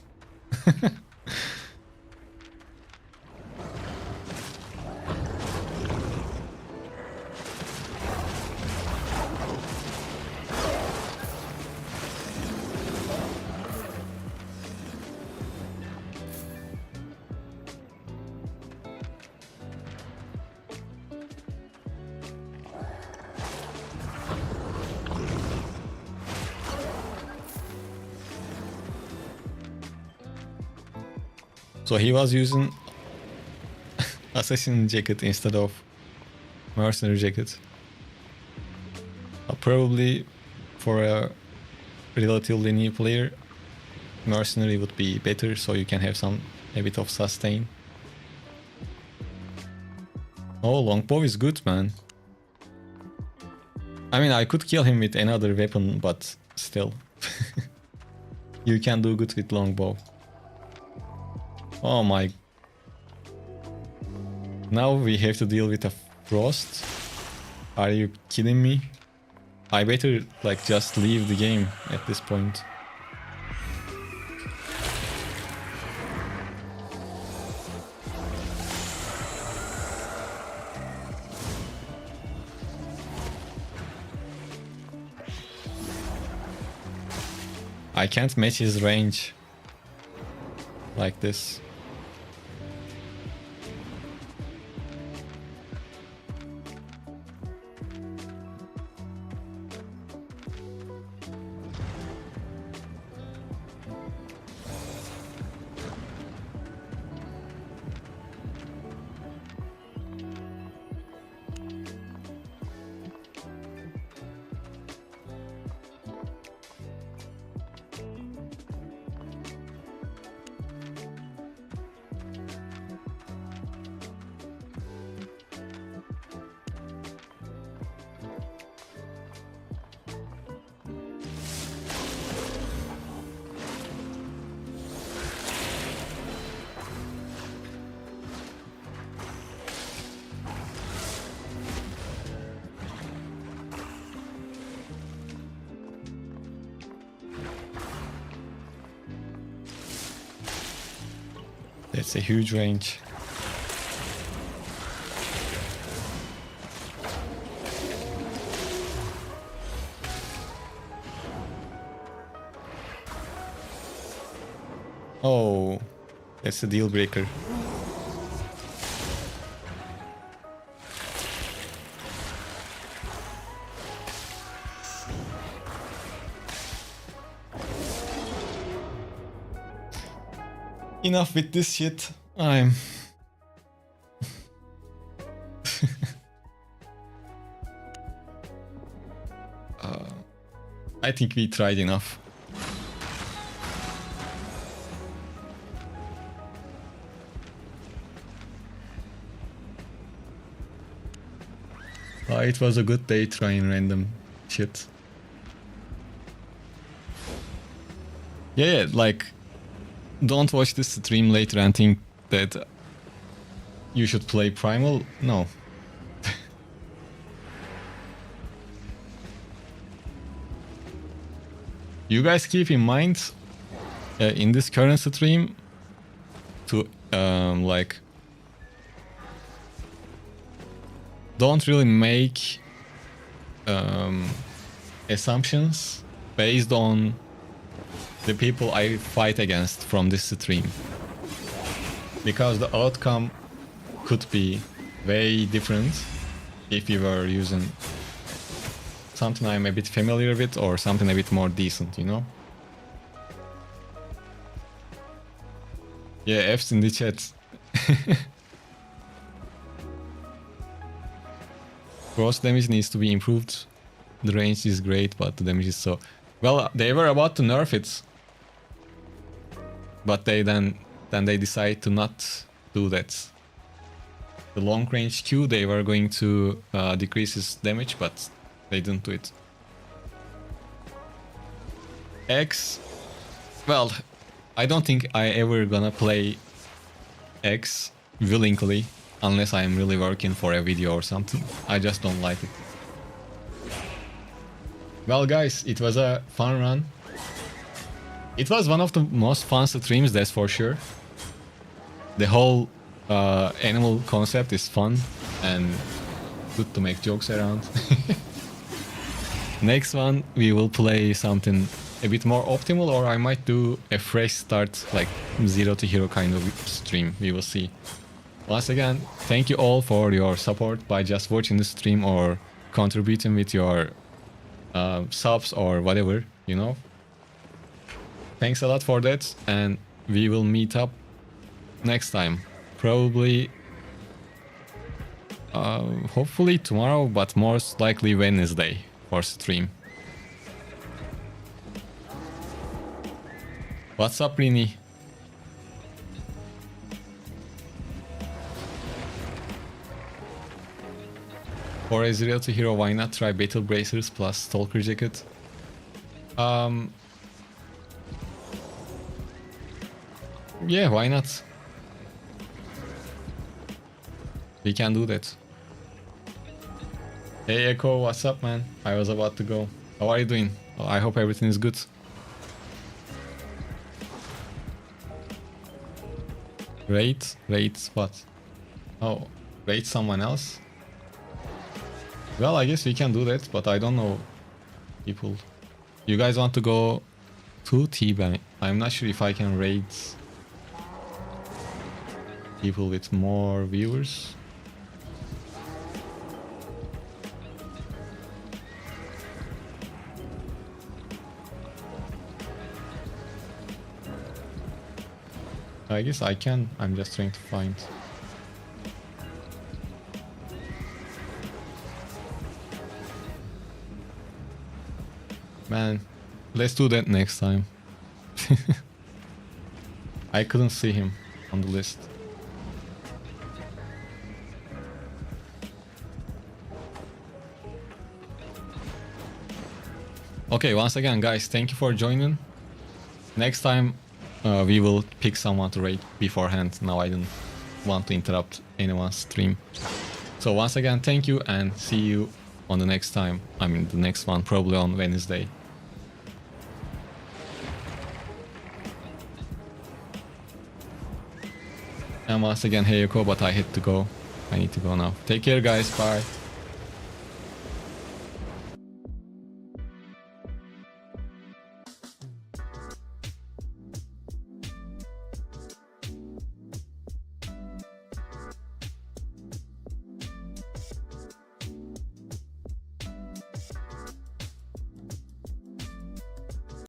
So he was using assassin jacket instead of mercenary jacket. Probably for a relatively new player, mercenary would be better, so you can have a bit of sustain. Oh, longbow is good, man. I mean, I could kill him with another weapon, but still. You can do good with longbow. Oh my. Now we have to deal with a frost. Are you kidding me? I better like just leave the game at this point. I can't match his range like this. That's a huge range. Oh, that's a deal breaker. Enough with this shit. I think we tried enough. It was a good day trying random shit. Yeah, like, don't watch this stream later and think that you should play Primal. No. You guys keep in mind in this current stream to like, don't really make assumptions based on the people I fight against from this stream, because the outcome could be way different if you were using something I'm a bit familiar with or something a bit more decent, you know? Yeah, F's in the chat. Cross damage needs to be improved. The range is great, but the damage is so... Well, they were about to nerf it, but then they decide to not do that. The long range Q, they were going to decrease his damage, but they didn't do it. X, well, I don't think I ever gonna play X willingly unless I am really working for a video or something. I just don't like it. Well guys, it was a fun run. It was one of the most fun streams, that's for sure. The whole animal concept is fun and good to make jokes around. Next one we will play something a bit more optimal, or I might do a fresh start, like zero to hero kind of stream. We will see. Once again, thank you all for your support by just watching the stream or contributing with your subs or whatever, you know. Thanks a lot for that, and we will meet up next time. Probably, hopefully tomorrow, but most likely Wednesday for stream. What's up, Rini? For a zero to hero, why not try Battle Bracers plus Stalker Jacket? Yeah, why not? We can do that. Hey Echo, what's up, man? I was about to go. How are you doing? Well, I hope everything is good. Rate what? Oh, rate someone else? Well, I guess we can do that, but I don't know people. You guys want to go to T-Bank? I'm not sure if I can rate people with more viewers. I guess I can. I'm just trying to find. Man, let's do that next time. I couldn't see him on the list. Okay, once again, guys, thank you for joining. Next time, we will pick someone to rate beforehand. Now I don't want to interrupt anyone's stream. So once again, thank you, and see you on the next time. I mean, the next one, probably on Wednesday. And once again, hey Yoko, but I had to go. I need to go now. Take care, guys. Bye.